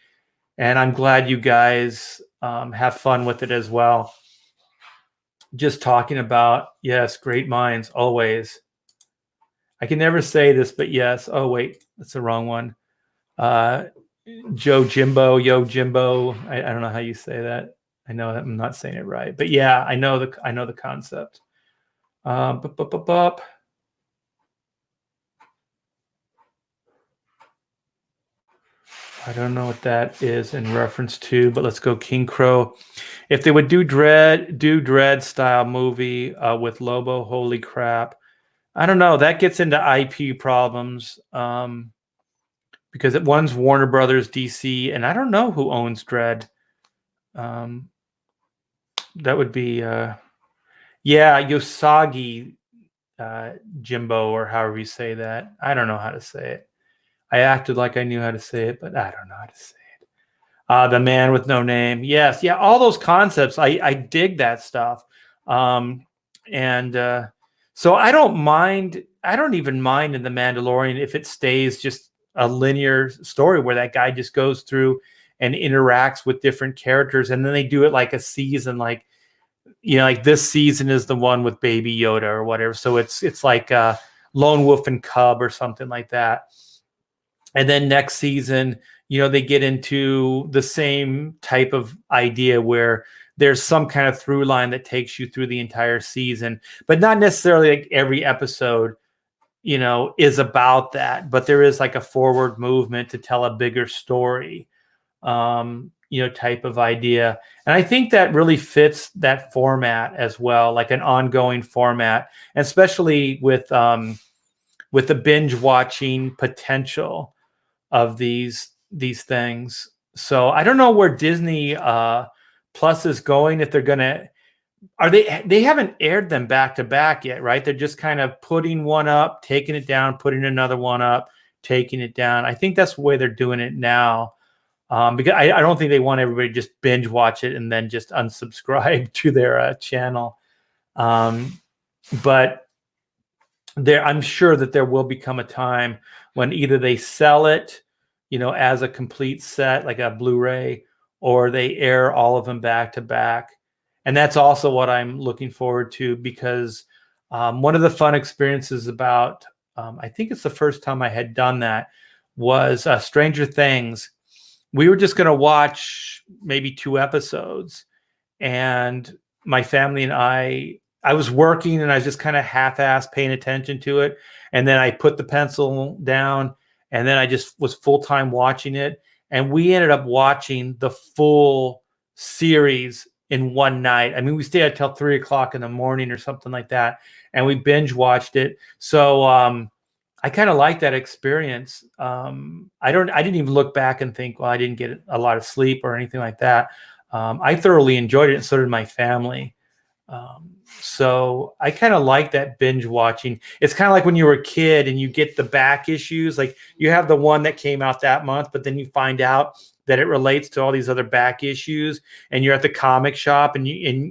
And I'm glad you guys have fun with it as well. Just talking about, yes, great minds, always. I can never say this, but yes. Oh, wait, that's the wrong one. Yo Jimbo. I don't know how you say that. I know I'm not saying it right. But yeah, I know the concept. I don't know what that is in reference to, but let's go King Crow. If they would do Dread style movie with Lobo, holy crap. I don't know. That gets into IP problems because one's Warner Brothers, DC, and I don't know who owns Dread. That would be, Yosagi Jimbo, or however you say that. I don't know how to say it. I acted like I knew how to say it, but I don't know how to say it. The Man with No Name. Yes. Yeah. All those concepts. I dig that stuff. So I don't mind. I don't even mind in The Mandalorian if it stays just a linear story where that guy just goes through and interacts with different characters. And then they do it like a season, like this season is the one with Baby Yoda or whatever. So it's like Lone Wolf and Cub or something like that. And then next season, they get into the same type of idea where there's some kind of through line that takes you through the entire season, but not necessarily like every episode, is about that. But there is like a forward movement to tell a bigger story, type of idea. And I think that really fits that format as well, like an ongoing format, especially with the binge watching potential of these things. So I don't know where Disney Plus is going. If they're gonna, they haven't aired them back to back yet, right? They're just kind of putting one up, taking it down, putting another one up, taking it down. I think that's the way they're doing it now, because I don't think they want everybody to just binge watch it and then just unsubscribe to their channel. But I'm sure that there will become a time when either they sell it, as a complete set, like a Blu-ray, or they air all of them back to back. And that's also what I'm looking forward to, because one of the fun experiences about, I think it's the first time I had done that, was Stranger Things. We were just going to watch maybe 2 episodes, and my family and I was working, and I was just kind of half-assed paying attention to it. And then I put the pencil down, and then I just was full-time watching it. And we ended up watching the full series in one night. I mean, we stayed until 3 o'clock in the morning or something like that, and we binge watched it. So I kind of like that experience. I didn't even look back and think, well, I didn't get a lot of sleep or anything like that. I thoroughly enjoyed it, and so did my family. So I kind of like that binge watching. It's kind of like when you were a kid and you get the back issues, like you have the one that came out that month, but then you find out that it relates to all these other back issues, and you're at the comic shop, and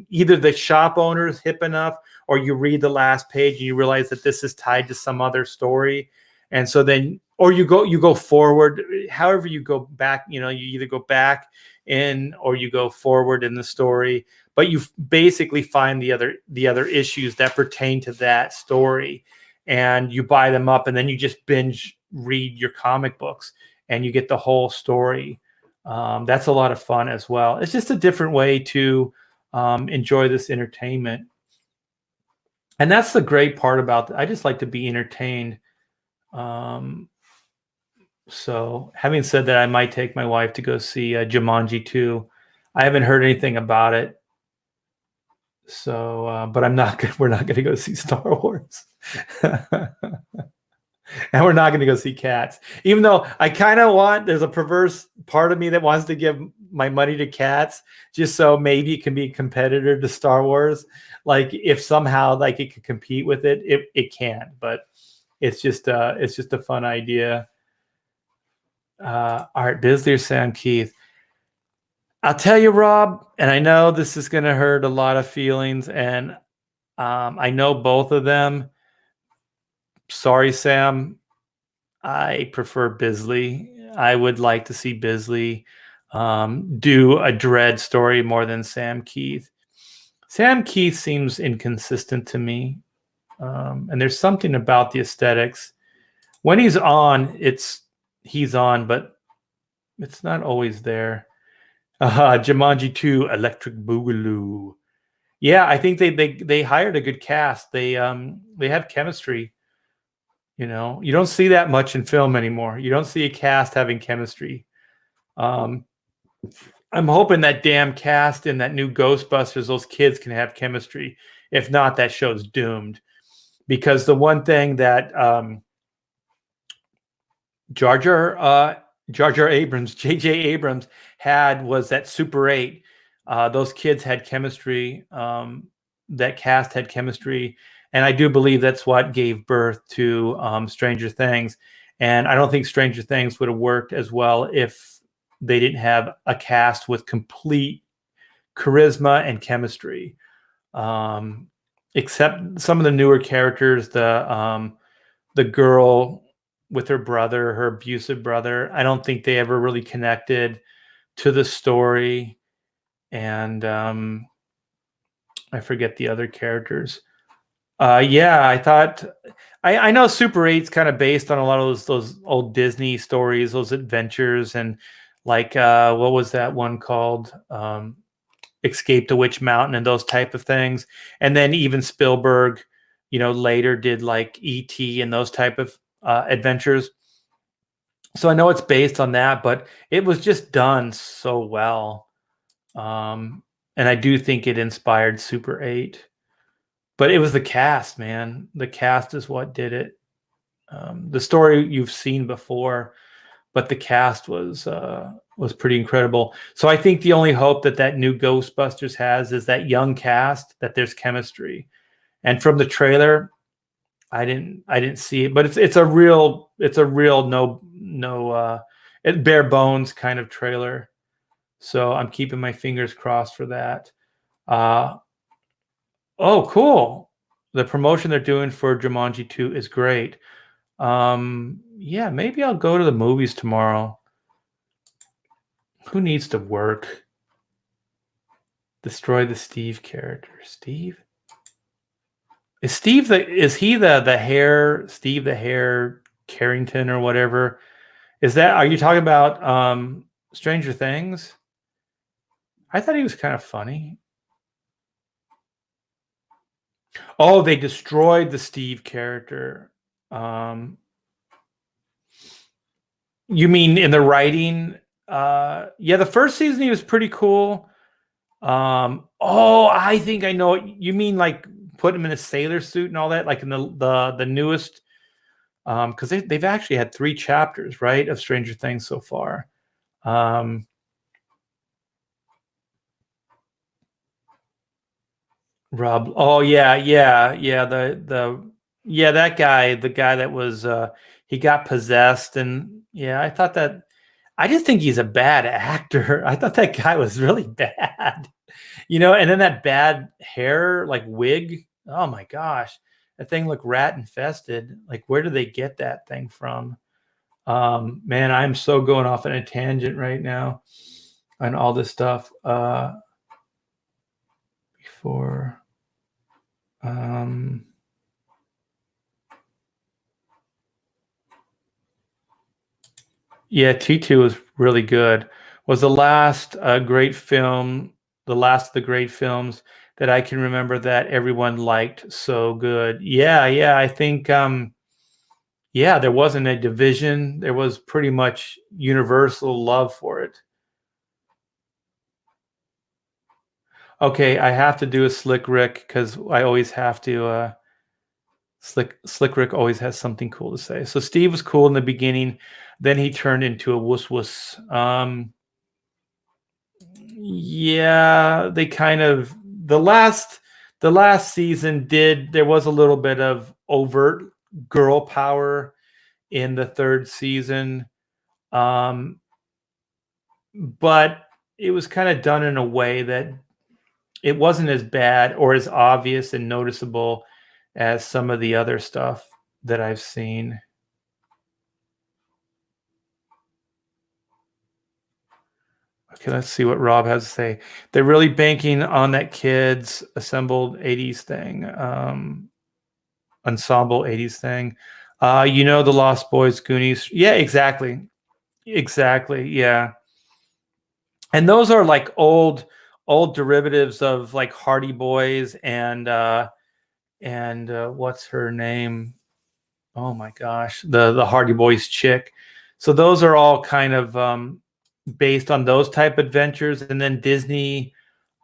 either the shop owner is hip enough, or you read the last page and you realize that this is tied to some other story. And so then, or you go forward, however you go back, you either go back in or you go forward in the story, but you basically find the other issues that pertain to that story, and you buy them up, and then you just binge read your comic books and you get the whole story. That's a lot of fun as well. It's just a different way to enjoy this entertainment. And that's the great part about it. I just like to be entertained. So having said that, I might take my wife to go see Jumanji 2. I haven't heard anything about it. So, but we're not going to go see Star Wars. And we're not going to go see Cats. Even though I kind of there's a perverse part of me that wants to give my money to Cats, just so maybe it can be a competitor to Star Wars. Like if somehow like it could compete with it, it can, but it's just a fun idea. All right, Bisley or Sam Keith. I'll tell you, Rob, and I know this is going to hurt a lot of feelings, and I know both of them. Sorry, Sam. I prefer Bisley. I would like to see Bisley do a Dread story more than Sam Keith. Sam Keith seems inconsistent to me, and there's something about the aesthetics. When he's on, he's on, but it's not always there. Jumanji 2, Electric Boogaloo. Yeah, I think they hired a good cast. They have chemistry. You don't see that much in film anymore. You don't see a cast having chemistry. I'm hoping that damn cast in that new Ghostbusters, those kids can have chemistry. If not, that show's doomed. Because the one thing that Jar Jar Abrams, J.J. Abrams had was that Super 8. Those kids had chemistry. That cast had chemistry. And I do believe that's what gave birth to Stranger Things. And I don't think Stranger Things would have worked as well if they didn't have a cast with complete charisma and chemistry. Except some of the newer characters, the girl with her brother, her abusive brother, I don't think they ever really connected to the story. And I forget the other characters. Yeah, I thought I know Super 8's kind of based on a lot of those old Disney stories, those adventures, and like what was that one called? Escape to Witch Mountain and those type of things. And then even Spielberg, later did like E.T. and those type of adventures. So I know it's based on that, but it was just done so well. And I do think it inspired Super 8. But it was the cast, man. The cast is what did it. The story you've seen before, but the cast was pretty incredible. So I think the only hope that new Ghostbusters has is that young cast, that there's chemistry. And from the trailer, I didn't see it, but it's a real bare bones kind of trailer. So I'm keeping my fingers crossed for that. Oh, cool. The promotion they're doing for Jumanji 2 is great. Yeah, maybe I'll go to the movies tomorrow. Who needs to work? Destroy the Steve character. Steve? Is he the hair, Steve the hair Carrington or whatever? Are you talking about Stranger Things? I thought he was kind of funny. Oh, they destroyed the Steve character. You mean in the writing? Yeah, the first season he was pretty cool. I think I know what you mean, like put him in a sailor suit and all that, like in the newest, because they've actually had 3 chapters, right, of Stranger Things so far. Rob. Oh yeah. That guy, the guy that was he got possessed, and yeah, I just think he's a bad actor. I thought that guy was really bad. And then that bad hair, like wig. Oh my gosh. That thing looked rat infested. Like, where did they get that thing from? Man, I'm so going off on a tangent right now on all this stuff. Before yeah, T2 was really good. Was the last great film, the last of the great films that I can remember that everyone liked so good. Yeah, I think yeah, there wasn't a division. There was pretty much universal love for it. Okay, I have to do a Slick Rick because I always have to. Slick Rick always has something cool to say. So Steve was cool in the beginning, then he turned into a wuss wuss. Yeah, they kind of the last season there was a little bit of overt girl power in the 3rd season. But it was kind of done in a way that it wasn't as bad or as obvious and noticeable as some of the other stuff that I've seen. Okay, let's see what Rob has to say. They're really banking on that kids assembled 80s thing, ensemble 80s thing. The Lost Boys, Goonies. Yeah, exactly. Exactly. Yeah. And those are like old derivatives of like Hardy Boys and what's her name? Oh my gosh, the Hardy Boys chick. So those are all kind of based on those type adventures, and then Disney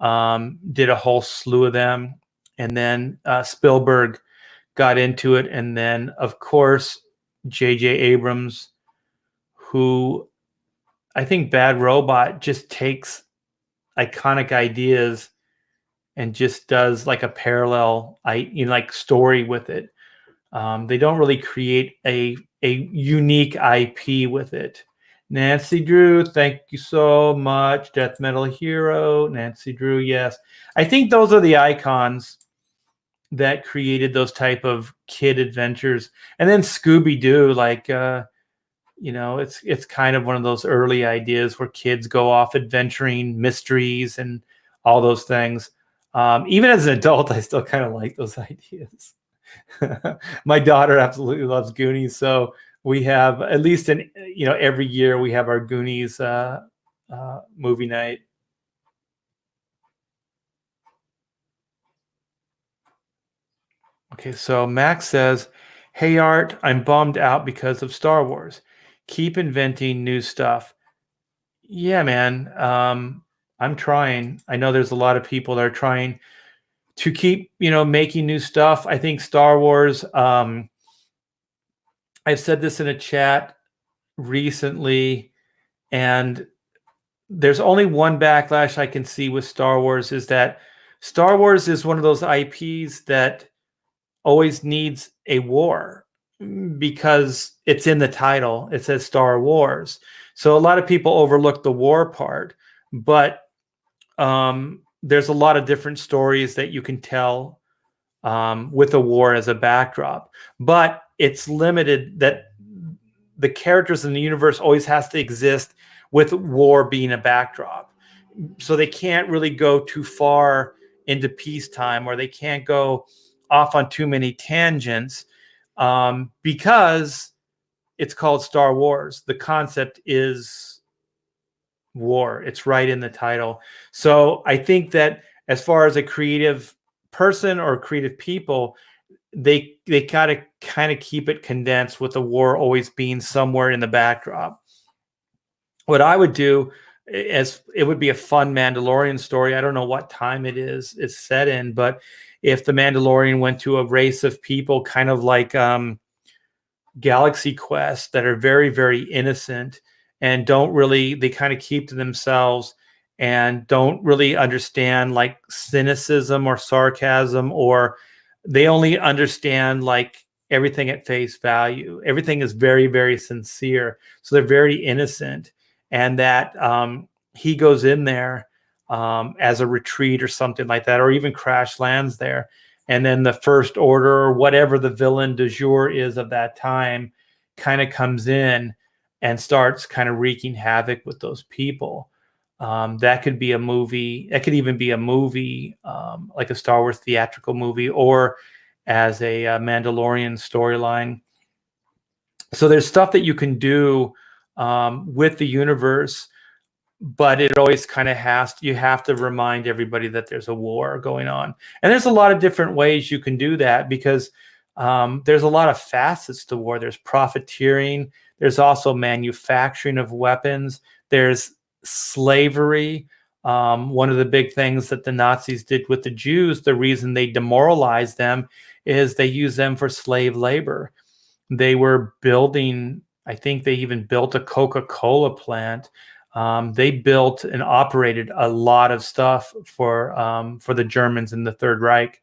did a whole slew of them, and then Spielberg got into it, and then of course J.J. Abrams, who I think Bad Robot just takes iconic ideas and just does like a parallel like story with it. They don't really create a unique IP with it. Nancy Drew, thank you so much. Death Metal Hero, Nancy Drew, yes. I think those are the icons that created those type of kid adventures. And then Scooby-Doo, like it's kind of one of those early ideas where kids go off adventuring, mysteries, and all those things. Even as an adult, I still kind of like those ideas. My daughter absolutely loves Goonies, so we have at least every year we have our Goonies movie night. Okay, so Max says, "Hey Art, I'm bummed out because of Star Wars. Keep inventing new stuff." Yeah, man. I'm trying. I know there's a lot of people that are trying to keep, making new stuff. I think Star Wars, I've said this in a chat recently, and there's only one backlash I can see with Star Wars is that Star Wars is one of those IPs that always needs a war because it's in the title. It says Star Wars. So a lot of people overlook the war part, but there's a lot of different stories that you can tell with a war as a backdrop. But it's limited that the characters in the universe always has to exist with war being a backdrop. So they can't really go too far into peacetime, or they can't go off on too many tangents because it's called Star Wars. The concept is war. It's right in the title. So I think that as far as a creative person or creative people, they gotta kind of keep it condensed with the war always being somewhere in the backdrop. What I would do as it would be a fun Mandalorian story. I don't know what time it's set in, but if the Mandalorian went to a race of people kind of like Galaxy Quest that are very, very innocent and they kind of keep to themselves and don't really understand like cynicism or sarcasm, or they only understand like everything at face value. Everything is very, very sincere. So they're very innocent. And that he goes in there as a retreat or something like that, or even crash lands there. And then the First Order or whatever the villain du jour is of that time kind of comes in and starts kind of wreaking havoc with those people. That could be a movie. That could even be a movie, like a Star Wars theatrical movie, or as a Mandalorian storyline. So there's stuff that you can do with the universe, but it always kind of you have to remind everybody that there's a war going on. And there's a lot of different ways you can do that because there's a lot of facets to war. There's profiteering. There's also manufacturing of weapons. There's slavery. One of the big things that the Nazis did with the Jews, the reason they demoralized them is they used them for slave labor. They were building, I think they even built a Coca-Cola plant. They built and operated a lot of stuff for the Germans in the Third Reich.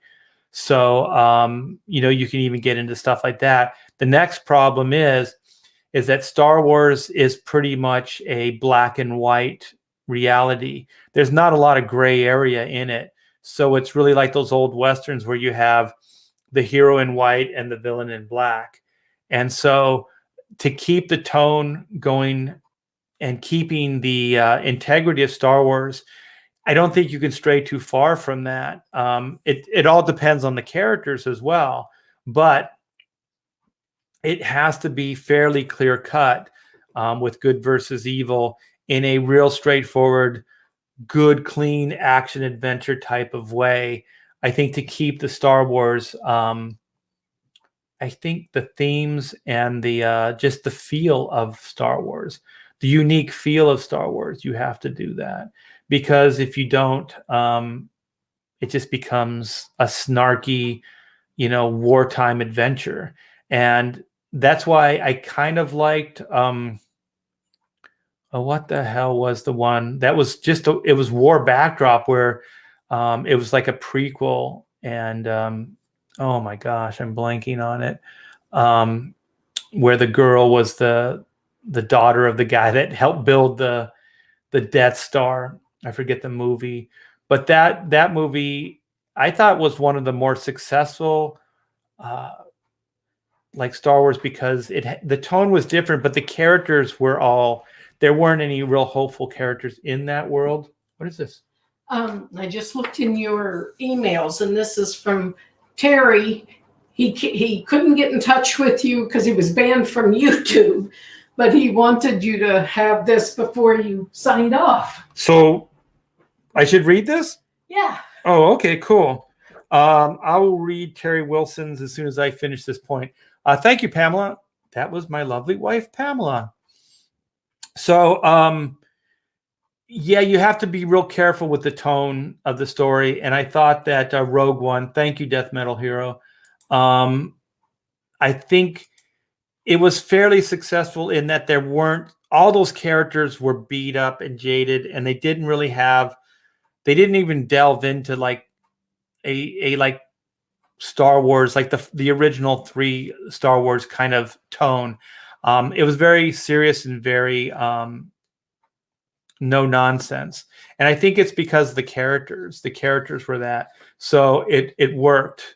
So, you can even get into stuff like that. The next problem is that Star Wars is pretty much a black and white reality. There's not a lot of gray area in it. So it's really like those old Westerns where you have the hero in white and the villain in black. And so to keep the tone going and keeping the integrity of Star Wars, I don't think you can stray too far from that. It all depends on the characters as well, but it has to be fairly clear cut with good versus evil in a real straightforward, good, clean action adventure type of way. I think to keep the Star Wars, I think the themes and the just the feel of Star Wars, the unique feel of Star Wars, you have to do that, because if you don't, it just becomes a snarky, wartime adventure. And that's why I kind of liked what the hell was the one that was it was war backdrop where it was like a prequel, and oh my gosh, I'm blanking on it, where the girl was the daughter of the guy that helped build the Death Star. I forget the movie, but that movie I thought was one of the more successful like Star Wars, because the tone was different, but the characters were there weren't any real hopeful characters in that world. What is this? I just looked in your emails, and this is from Terry. He couldn't get in touch with you because he was banned from YouTube, but he wanted you to have this before you signed off. So I should read this? Yeah. Oh, okay, cool. I will read Terry Wilson's as soon as I finish this point. Thank you, Pamela. That was my lovely wife, Pamela. So, yeah, you have to be real careful with the tone of the story. And I thought that Rogue One, thank you, Death Metal Hero. I think it was fairly successful in that there weren't, all those characters were beat up and jaded, and they didn't even delve into like a like Star Wars, like the original 3 Star Wars kind of tone. It was very serious and very no nonsense. And I think it's because the characters were that. So it worked.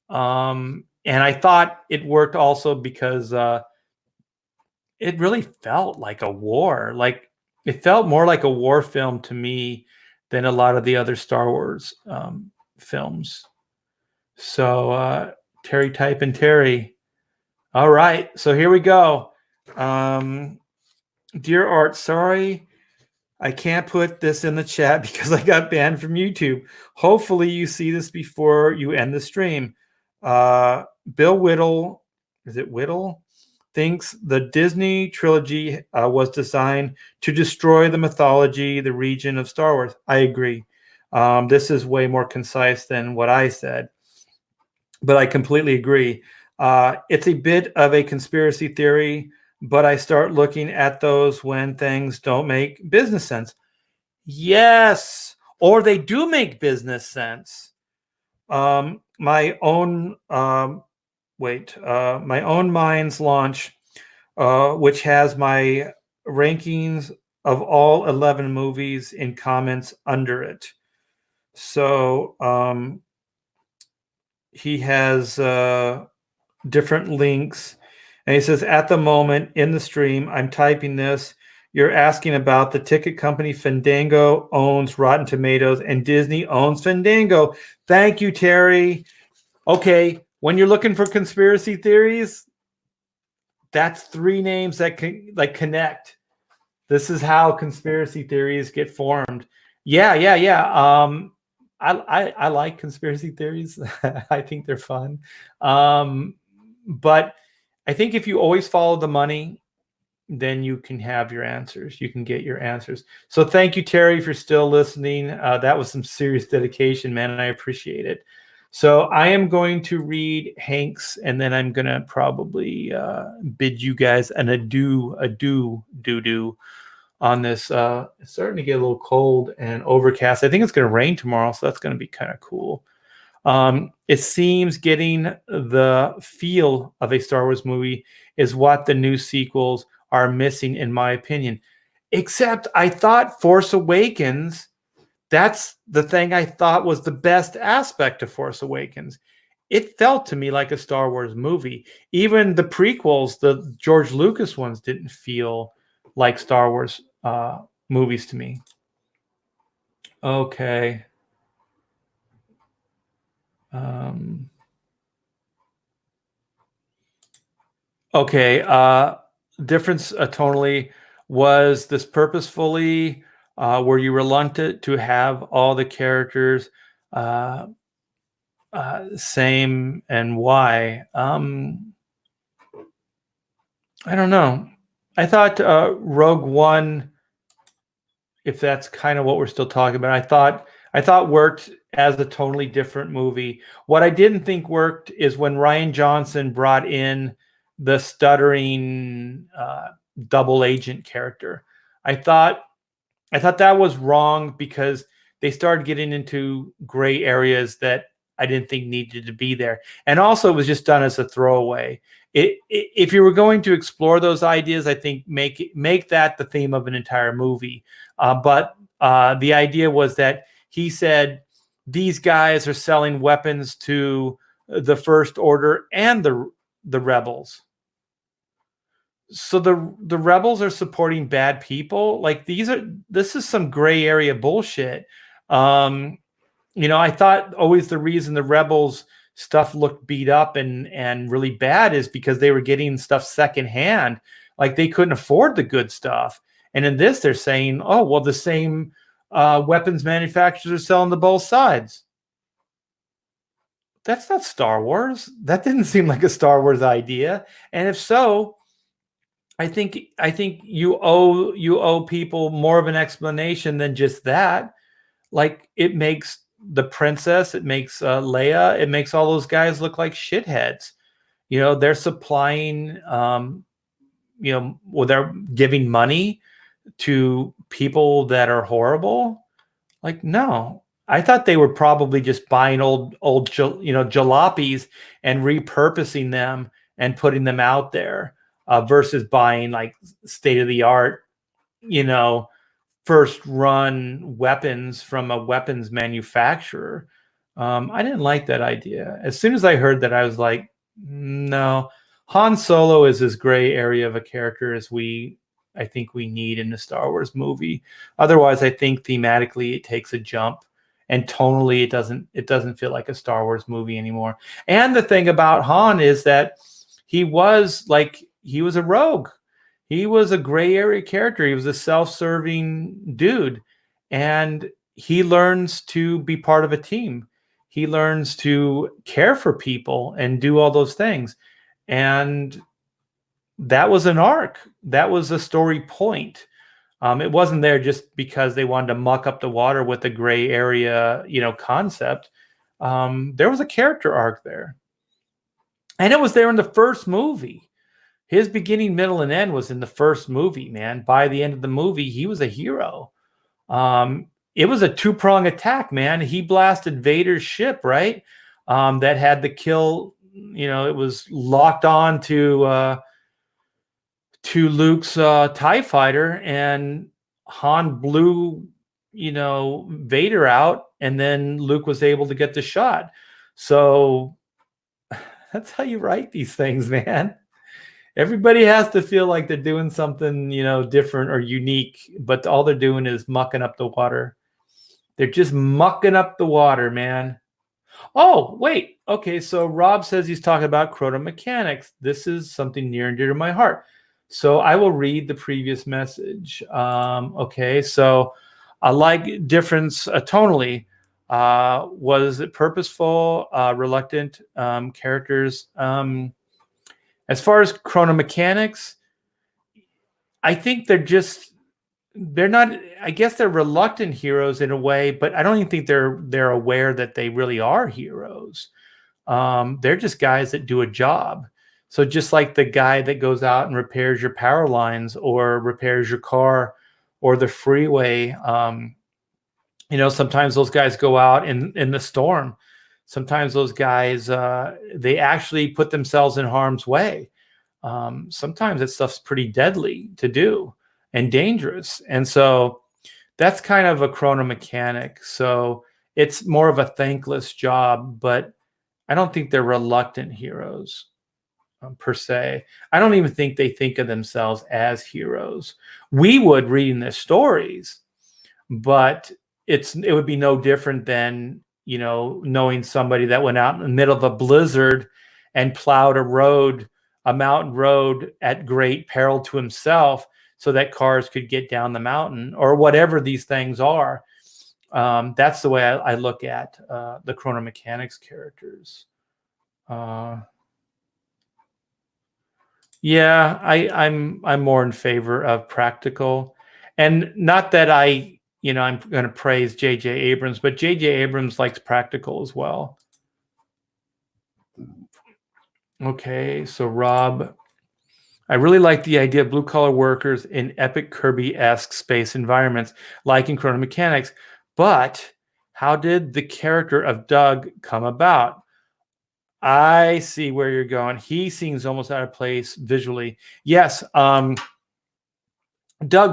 And I thought it worked also because it really felt like a war. Like it felt more like a war film to me than a lot of the other Star Wars films. So Terry Type and Terry. All right. So here we go. Dear Art, sorry I can't put this in the chat because I got banned from YouTube. Hopefully you see this before you end the stream. Bill Whittle, is it Whittle? Thinks the Disney trilogy was designed to destroy the mythology, the region of Star Wars. I agree. This is way more concise than what I said, but I completely agree. It's a bit of a conspiracy theory, but I start looking at those when things don't make business sense. Yes, or they do make business sense. My own Minds launch, which has my rankings of all 11 movies in comments under it. So he has different links, and he says, at the moment in the stream, I'm typing this. You're asking about the ticket company Fandango owns Rotten Tomatoes, and Disney owns Fandango. Thank you, Terry. Okay, when you're looking for conspiracy theories, that's 3 names that can connect. This is how conspiracy theories get formed. Yeah. I like conspiracy theories. I think they're fun. But I think if you always follow the money, then you can have your answers. You can get your answers. So thank you, Terry, for still listening. That was some serious dedication, man, and I appreciate it. So I am going to read Hank's, and then I'm going to probably bid you guys an adieu on this. It's starting to get a little cold and overcast. I think it's going to rain tomorrow, so that's going to be kind of cool. It seems getting the feel of a Star Wars movie is what the new sequels are missing, in my opinion. Except I thought Force Awakens, that's the thing I thought was the best aspect of Force Awakens. It felt to me like a Star Wars movie. Even the prequels, the George Lucas ones, didn't feel like Star Wars movies to me. Okay. Difference tonally. Was this purposefully? Were you reluctant to have all the characters same, and why? I don't know. I thought Rogue One, if that's kind of what we're still talking about, I thought worked as a totally different movie. What I didn't think worked is when Rian Johnson brought in the stuttering double agent character. I thought that was wrong because they started getting into gray areas that I didn't think needed to be there. And also it was just done as a throwaway. If you were going to explore those ideas, I think make that the theme of an entire movie. But the idea was that he said these guys are selling weapons to the First Order and the rebels. So the rebels are supporting bad people. Like this is some gray area bullshit. I thought always the reason the rebels stuff looked beat up and really bad is because they were getting stuff secondhand. Like they couldn't afford the good stuff. And in this, they're saying, oh, well, the same weapons manufacturers are selling to both sides. that's not Star Wars. That didn't seem like a Star Wars idea. And if so, I think you owe people more of an explanation than just that. Like, it makes the princess, it makes Leia, it makes all those guys look like shitheads. They're supplying, well, they're giving money to people that are horrible. Like, no, I thought they were probably just buying old jalopies and repurposing them and putting them out there, versus buying like state of the art, first run weapons from a weapons manufacturer. I didn't like that idea. As soon as I heard that, I was like, no, Han Solo is as gray area of a character as I think we need in the Star Wars movie. Otherwise, I think thematically it takes a jump, and tonally it doesn't feel like a Star Wars movie anymore. And the thing about Han is that he was a rogue. He was a gray area character. He was a self-serving dude, and he learns to be part of a team. He learns to care for people and do all those things. And that was an arc. That was a story point. It wasn't there just because they wanted to muck up the water with the gray area, concept. There was a character arc there. And it was there in the first movie. His beginning, middle, and end was in the first movie, man. By the end of the movie, he was a hero. It was a two-prong attack, man. He blasted Vader's ship, right? That had the kill, it was locked on to Luke's TIE fighter, and Han blew, Vader out, and then Luke was able to get the shot. So that's how you write these things, man. Everybody has to feel like they're doing something, different or unique, but all they're doing is mucking up the water. They're just mucking up the water, man. Oh, wait. Okay, so Rob says he's talking about chrono mechanics. This is something near and dear to my heart. So I will read the previous message. Okay, so I like difference tonally. Was it purposeful, reluctant characters? As far as chrono mechanics, I think they're not, I guess they're reluctant heroes in a way, but I don't even think they're aware that they really are heroes. They're just guys that do a job. So just like the guy that goes out and repairs your power lines or repairs your car or the freeway, sometimes those guys go out in the storm. Sometimes those guys, they actually put themselves in harm's way. Sometimes that stuff's pretty deadly to do and dangerous. And so that's kind of a chrono mechanic. So it's more of a thankless job, but I don't think they're reluctant heroes per se. I don't even think they think of themselves as heroes. We would reading their stories, but it would be no different than, knowing somebody that went out in the middle of a blizzard and plowed a mountain road at great peril to himself so that cars could get down the mountain, or whatever these things are. That's the way I look at the chrono mechanics characters. Yeah, I'm more in favor of practical, and not that I'm going to praise J.J. Abrams, but J.J. Abrams likes practical as well. Okay, so Rob, I really like the idea of blue-collar workers in epic Kirby-esque space environments, like in Chrono Mechanics, but how did the character of Doug come about? I see where you're going. He seems almost out of place visually. Yes, Doug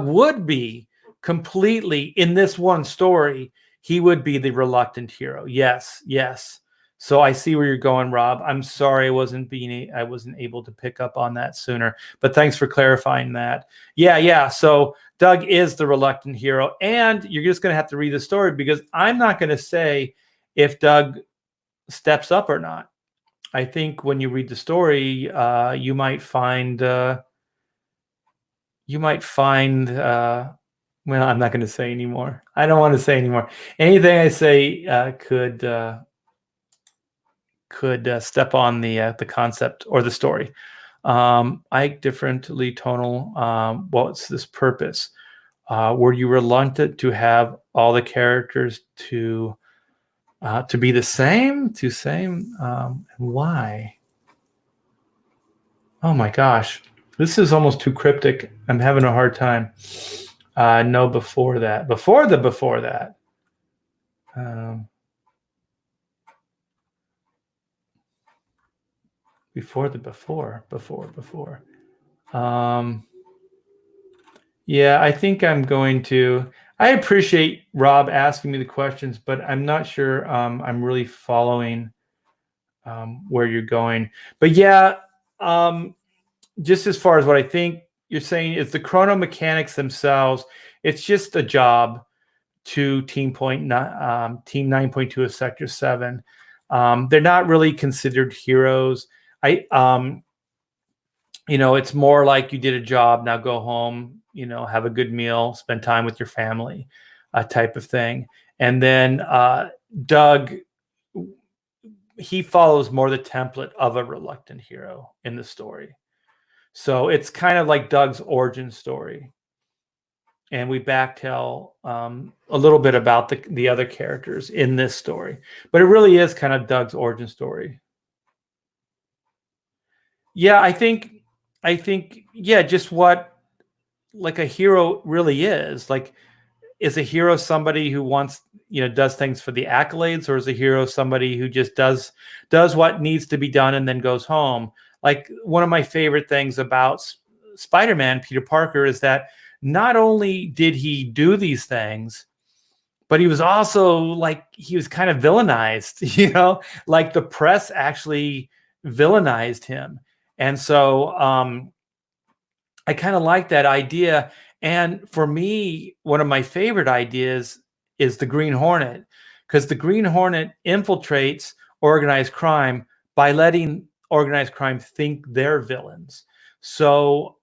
would be completely, in this one story, he would be the reluctant hero. Yes. So I see where you're going, Rob. I'm sorry I wasn't able to pick up on that sooner, but thanks for clarifying that. Yeah. So Doug is the reluctant hero, and you're just going to have to read the story, because I'm not going to say if Doug steps up or not. I think when you read the story, you might find. Well, I'm not going to say anymore. I don't want to say anymore. Anything I say could could step on the concept or the story. Ike, differently tonal. What's this purpose? Were you reluctant to have all the characters to be the same? And why? Oh my gosh, this is almost too cryptic. I'm having a hard time. No, before that. Before that. Before. Yeah, I think I'm going to. I appreciate Rob asking me the questions, but I'm not sure I'm really following where you're going. But yeah, just as far as what I think you're saying is the chrono mechanics themselves, it's just a job to Team 9.2 of Sector 7. They're not really considered heroes. It's more like you did a job, now go home, have a good meal, spend time with your family, type of thing. And then Doug, he follows more the template of a reluctant hero in the story. So it's kind of like Doug's origin story. And we backtell a little bit about the other characters in this story. But it really is kind of Doug's origin story. Yeah, I think, just what like a hero really is. Like, is a hero somebody who wants, does things for the accolades, or is a hero somebody who just does what needs to be done and then goes home? Like, one of my favorite things about Spider-Man, Peter Parker, is that not only did he do these things, but he was also like, he was kind of villainized, like the press actually villainized him. And so I kind of like that idea. And for me, one of my favorite ideas is the Green Hornet, because the Green Hornet infiltrates organized crime by letting organized crime think they're villains. So,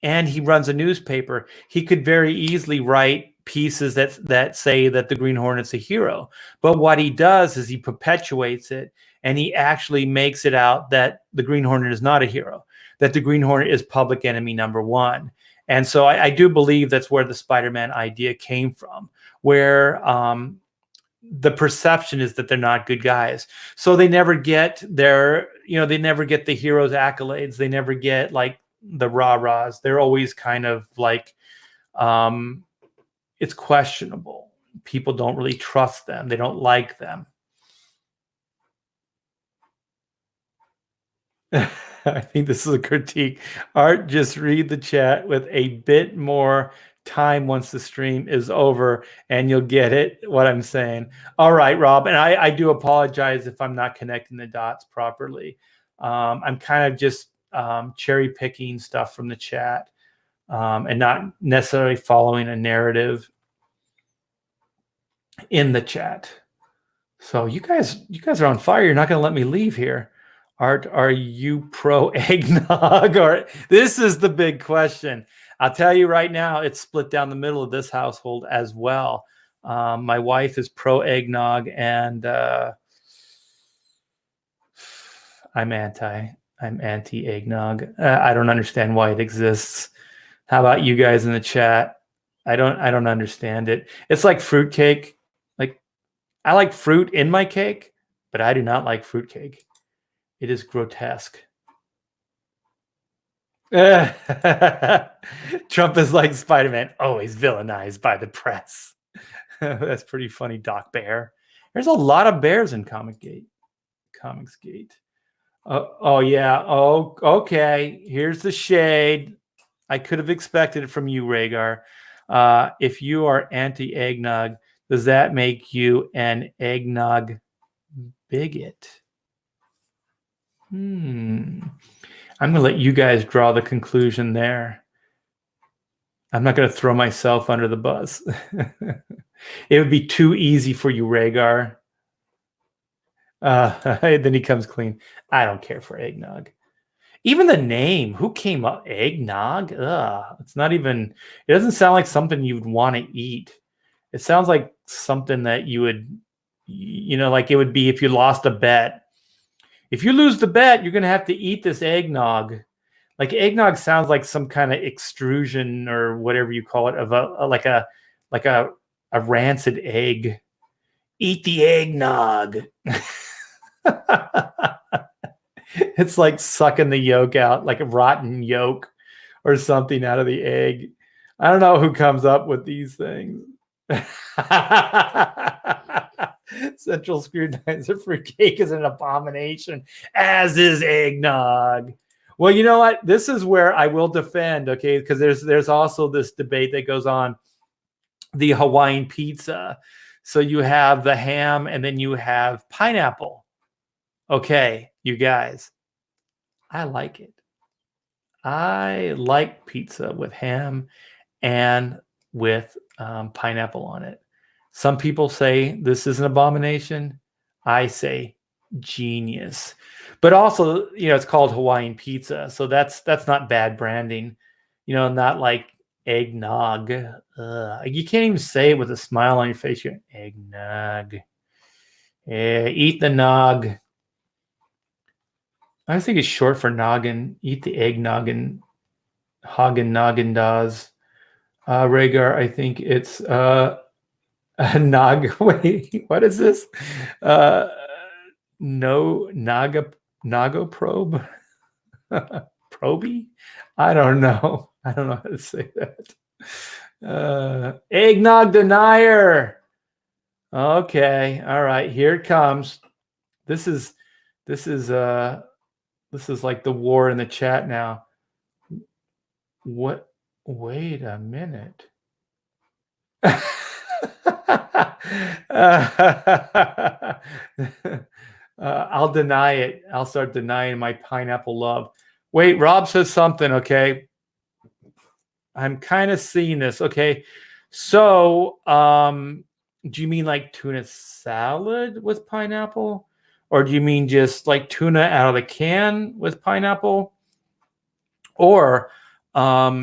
and he runs a newspaper. He could very easily write pieces that say that the Green Hornet's a hero. But what he does is he perpetuates it, and he actually makes it out that the Green Hornet is not a hero, that the Green Hornet is public enemy number one. And so I do believe that's where the Spider-Man idea came from, where the perception is that they're not good guys. So they never get they never get the hero's accolades. They never get like the rah-rahs. They're always kind of like, it's questionable. People don't really trust them. They don't like them. I think this is a critique. Art, just read the chat with a bit more time once the stream is over, and you'll get it, what I'm saying. All right, Rob, and I do apologize if I'm not connecting the dots properly. I'm kind of just cherry picking stuff from the chat and not necessarily following a narrative in the chat. So you guys are on fire. You're not going to let me leave here. Art, are you pro eggnog? Or this is the big question. I'll tell you right now, it's split down the middle of this household as well. My wife is pro eggnog, and I'm anti eggnog. I don't understand why it exists. How about you guys in the chat? I don't understand it. It's like fruitcake. Like, I like fruit in my cake, but I do not like fruitcake. It is grotesque. Trump is like Spider-Man, always villainized by the press. That's pretty funny, Doc Bear. There's a lot of bears in Comicsgate. Oh yeah. Oh, okay. Here's the shade. I could have expected it from you, Rhaegar. If you are anti-eggnog, does that make you an eggnog bigot? I'm going to let you guys draw the conclusion there. I'm not going to throw myself under the bus. It would be too easy for you, Rhaegar. Then he comes clean. I don't care for eggnog. Even the name, who came up? Eggnog? It's not even, it doesn't sound like something you'd want to eat. It sounds like something that you would like it would be if you lost a bet. If you lose the bet, you're going to have to eat this eggnog. Like eggnog sounds like some kind of extrusion or whatever you call it of like a rancid egg. Eat the eggnog. It's like sucking the yolk out, like a rotten yolk or something out of the egg. I don't know who comes up with these things. Central Screwdriver Fruitcake is an abomination, as is eggnog. Well, you know what? This is where I will defend, okay? Because there's also this debate that goes on the Hawaiian pizza. So you have the ham and then you have pineapple. Okay, you guys, I like it. I like pizza with ham and with pineapple on it. Some people say this is an abomination. I say genius. But also, it's called Hawaiian pizza, so that's not bad branding. Not like eggnog. You can't even say it with a smile on your face. You're eggnog. Eat the nog. I think it's short for noggin. Eat the egg noggin. Hagen noggin das. Rhaegar, I think it's nog. Wait, what is this? No Naga probe. Proby? I don't know. I don't know how to say that. Eggnog denier. Okay, all right. Here it comes. This is like the war in the chat now. What? Wait a minute. I'll deny it. I'll start denying my pineapple love. Wait, Rob says something, okay? I'm kind of seeing this, okay? So, do you mean like tuna salad with pineapple? Or do you mean just like tuna out of the can with pineapple? Or have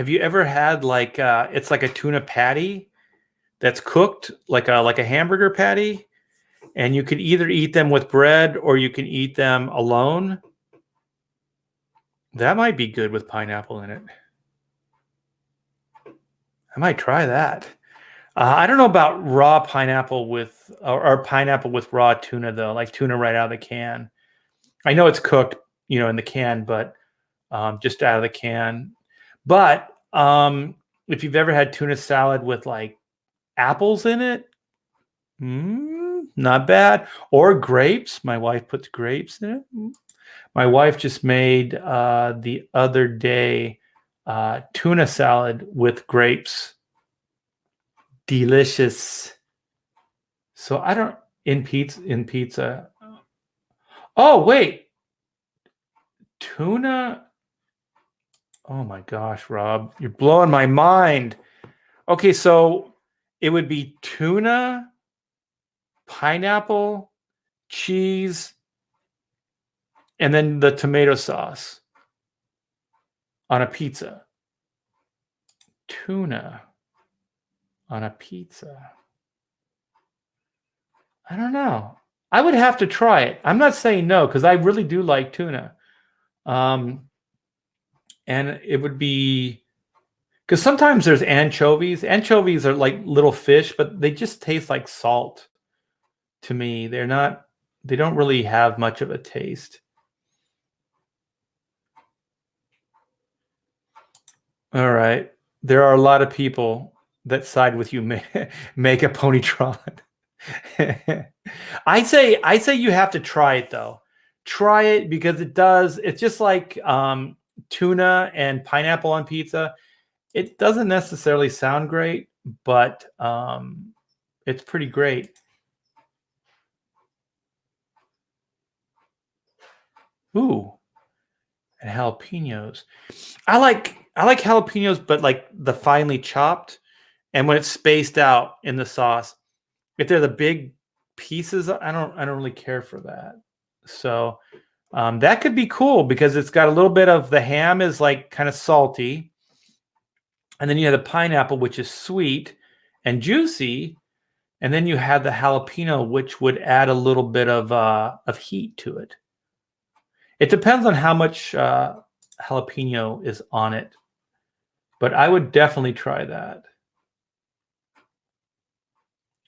you ever had like it's like a tuna patty that's cooked like a hamburger patty, and you could either eat them with bread or you can eat them alone? That might be good with pineapple in it. I might try that. I don't know about raw pineapple with or pineapple with raw tuna though, like tuna right out of the can. I know it's cooked, in the can, but just out of the can. But if you've ever had tuna salad with like apples in it, not bad. Or grapes. My wife puts grapes in it. My wife just made the other day tuna salad with grapes. Delicious. So I don't in pizza. Oh wait, tuna. Oh my gosh, Rob, you're blowing my mind. Okay, so it would be tuna, pineapple, cheese, and then the tomato sauce on a pizza. Tuna on a pizza. I don't know. I would have to try it. I'm not saying no because I really do like tuna. And it would be because sometimes there's anchovies. Anchovies are like little fish, but they just taste like salt to me. They don't really have much of a taste. All right. There are a lot of people that side with you. Make a Ponytron. I say you have to try it though. Try it because it's just like tuna and pineapple on pizza. It doesn't necessarily sound great, but it's pretty great. Ooh, and jalapenos. I like jalapenos, but like the finely chopped, and when it's spaced out in the sauce. If they're the big pieces, I don't really care for that. So that could be cool because it's got a little bit of the ham is like kind of salty, and then you have the pineapple, which is sweet and juicy, And then you have the jalapeno, which would add a little bit of heat to it. It depends on how much jalapeno is on it. But I would definitely try that.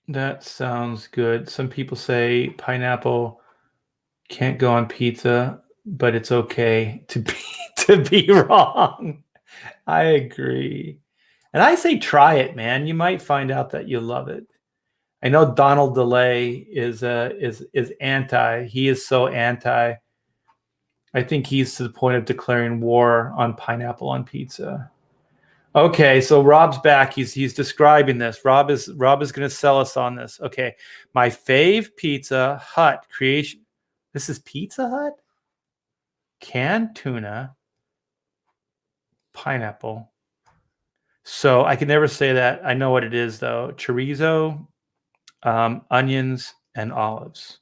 That sounds good. Some people say pineapple can't go on pizza, but it's okay to be wrong. I agree. And I say try it, man. You might find out that you love it. I know Donald DeLay is anti. He is so anti. I think he's to the point of declaring war on pineapple on pizza. Okay, so Rob's back. He's describing this. Rob is going to sell us on this. Okay, my fave Pizza Hut creation. This is Pizza Hut? Canned tuna, pineapple. So I can never say that. I know what it is though. Chorizo, onions, and olives.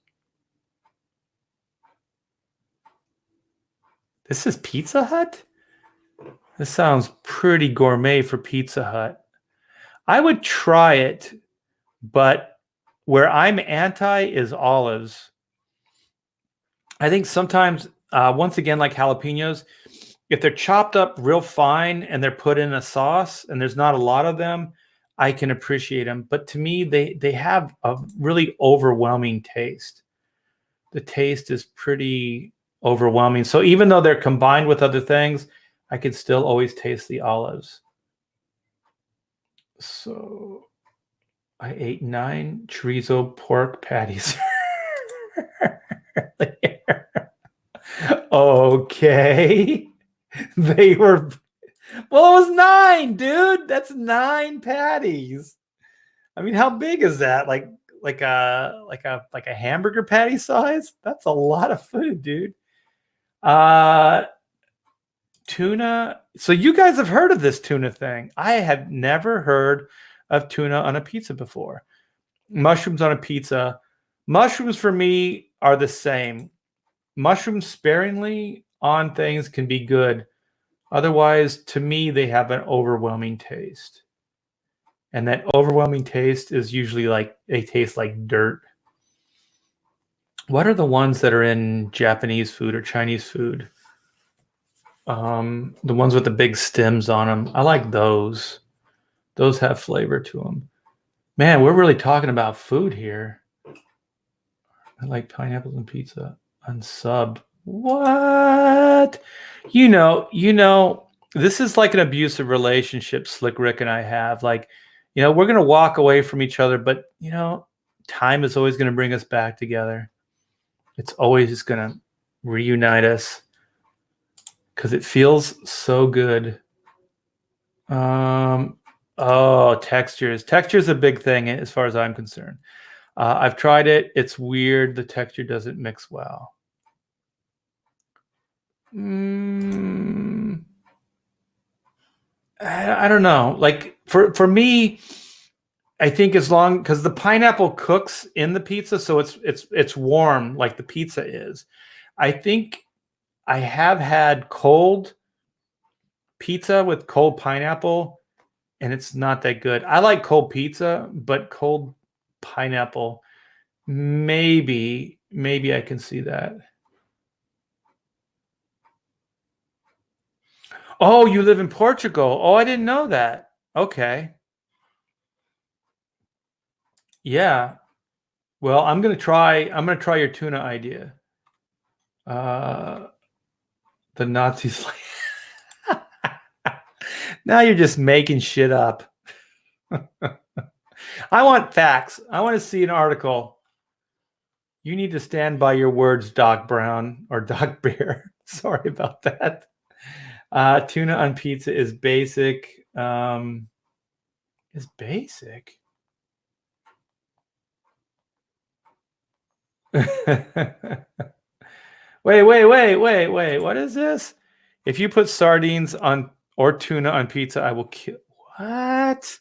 This is Pizza Hut? This sounds pretty gourmet for Pizza Hut. I would try it, but where I'm anti is olives. I think sometimes, once again, like jalapenos, if they're chopped up real fine and they're put in a sauce and there's not a lot of them, I can appreciate them. But to me, they have a really overwhelming taste. The taste is pretty overwhelming. So even though they're combined with other things, I can still always taste the olives. So I ate 9 chorizo pork patties. Okay. They were, well, it was 9, dude. That's 9 patties. I mean, how big is that? Like a hamburger patty size? That's a lot of food, dude. Tuna. So you guys have heard of this tuna thing. I have never heard of tuna on a pizza before. Mushrooms on a pizza. Mushrooms for me are the same. Mushrooms sparingly on things can be good. Otherwise, to me, they have an overwhelming taste. And that overwhelming taste is usually like they taste like dirt. What are the ones that are in Japanese food or Chinese food? The ones with the big stems on them. I like those. Those have flavor to them. Man, we're really talking about food here. I like pineapples and pizza. Unsubbed. What? You know, this is like an abusive relationship Slick Rick and I have. Like, we're going to walk away from each other, but, time is always going to bring us back together. It's always just going to reunite us because it feels so good. Textures. Texture's a big thing as far as I'm concerned. I've tried it. It's weird. The texture doesn't mix well. I don't know. Like for me, I think because the pineapple cooks in the pizza, so it's warm like the pizza is. I think I have had cold pizza with cold pineapple, and it's not that good. I like cold pizza, but cold pineapple, maybe I can see that. Oh, you live in Portugal. Oh, I didn't know that. Okay. Yeah. Well, I'm gonna try your tuna idea. The Nazis. Now you're just making shit up. I want facts. I want to see an article. You need to stand by your words, Doc Brown or Doc Bear. Sorry about that. Tuna on pizza is basic. Is basic. Wait. What is this? If you put sardines on or tuna on pizza, I will kill. What?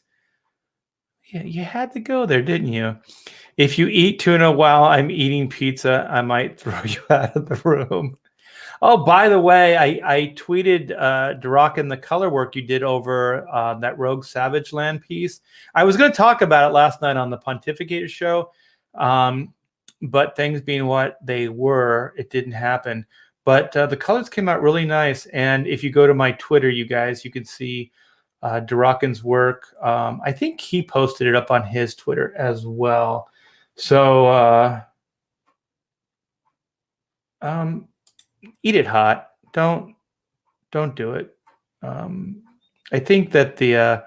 Yeah, you had to go there, didn't you? If you eat tuna while I'm eating pizza, I might throw you out of the room. Oh, by the way, I tweeted Durakan the color work you did over that Rogue Savage Land piece. I was going to talk about it last night on the Pontificator show, but things being what they were, it didn't happen. But the colors came out really nice. And if you go to my Twitter, you guys, you can see Durakan's work. I think he posted it up on his Twitter as well. So eat it hot. Don't do it. I think that the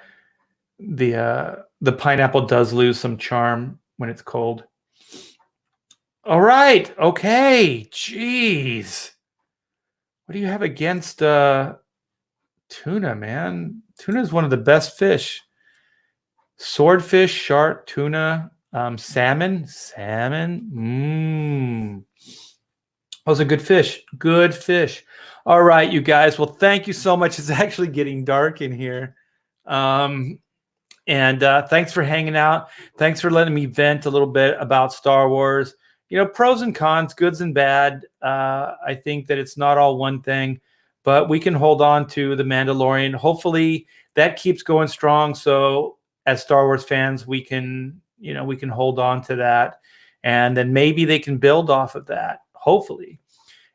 pineapple does lose some charm when it's cold. All right. Okay. Jeez. What do you have against tuna, man? Tuna is one of the best fish. Swordfish, shark, tuna, salmon. Those are good fish. Good fish. All right, you guys. Well, thank you so much. It's actually getting dark in here. And thanks for hanging out. Thanks for letting me vent a little bit about Star Wars. You know, pros and cons, goods and bad. I think that it's not all one thing, but we can hold on to The Mandalorian. Hopefully that keeps going strong. So as Star Wars fans, we can hold on to that. And then maybe they can build off of that, hopefully.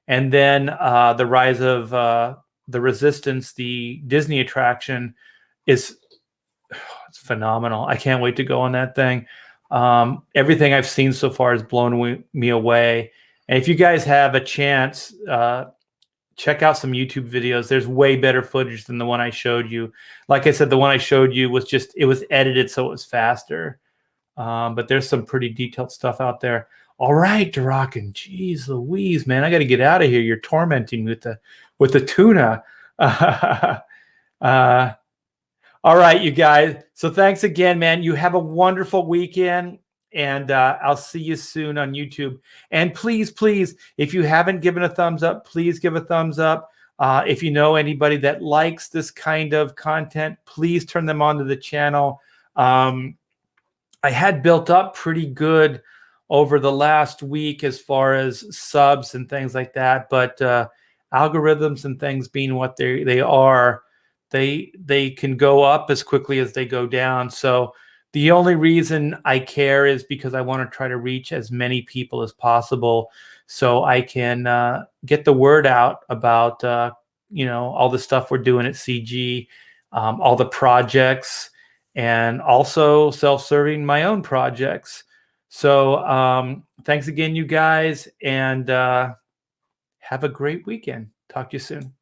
And then the rise of the Resistance, the Disney attraction, it's phenomenal. I can't wait to go on that thing. Everything I've seen so far has blown me away. And if you guys have a chance, check out some YouTube videos. There's way better footage than the one I showed you. Like I said, the one I showed you was it was edited so it was faster. But there's some pretty detailed stuff out there. All right, Durakan. Jeez Louise, man, I got to get out of here. You're tormenting me with the tuna. All right, you guys. So thanks again, man. You have a wonderful weekend, and I'll see you soon on YouTube. And please, please, if you haven't given a thumbs up, please give a thumbs up. If you know anybody that likes this kind of content, please turn them on to the channel. I had built up pretty good over the last week as far as subs and things like that, but algorithms and things being what they are, they can go up as quickly as they go down. So the only reason I care is because I want to try to reach as many people as possible so I can get the word out about all the stuff we're doing at CG, all the projects, and also self-serving my own projects. So thanks again, you guys, and have a great weekend. Talk to you soon.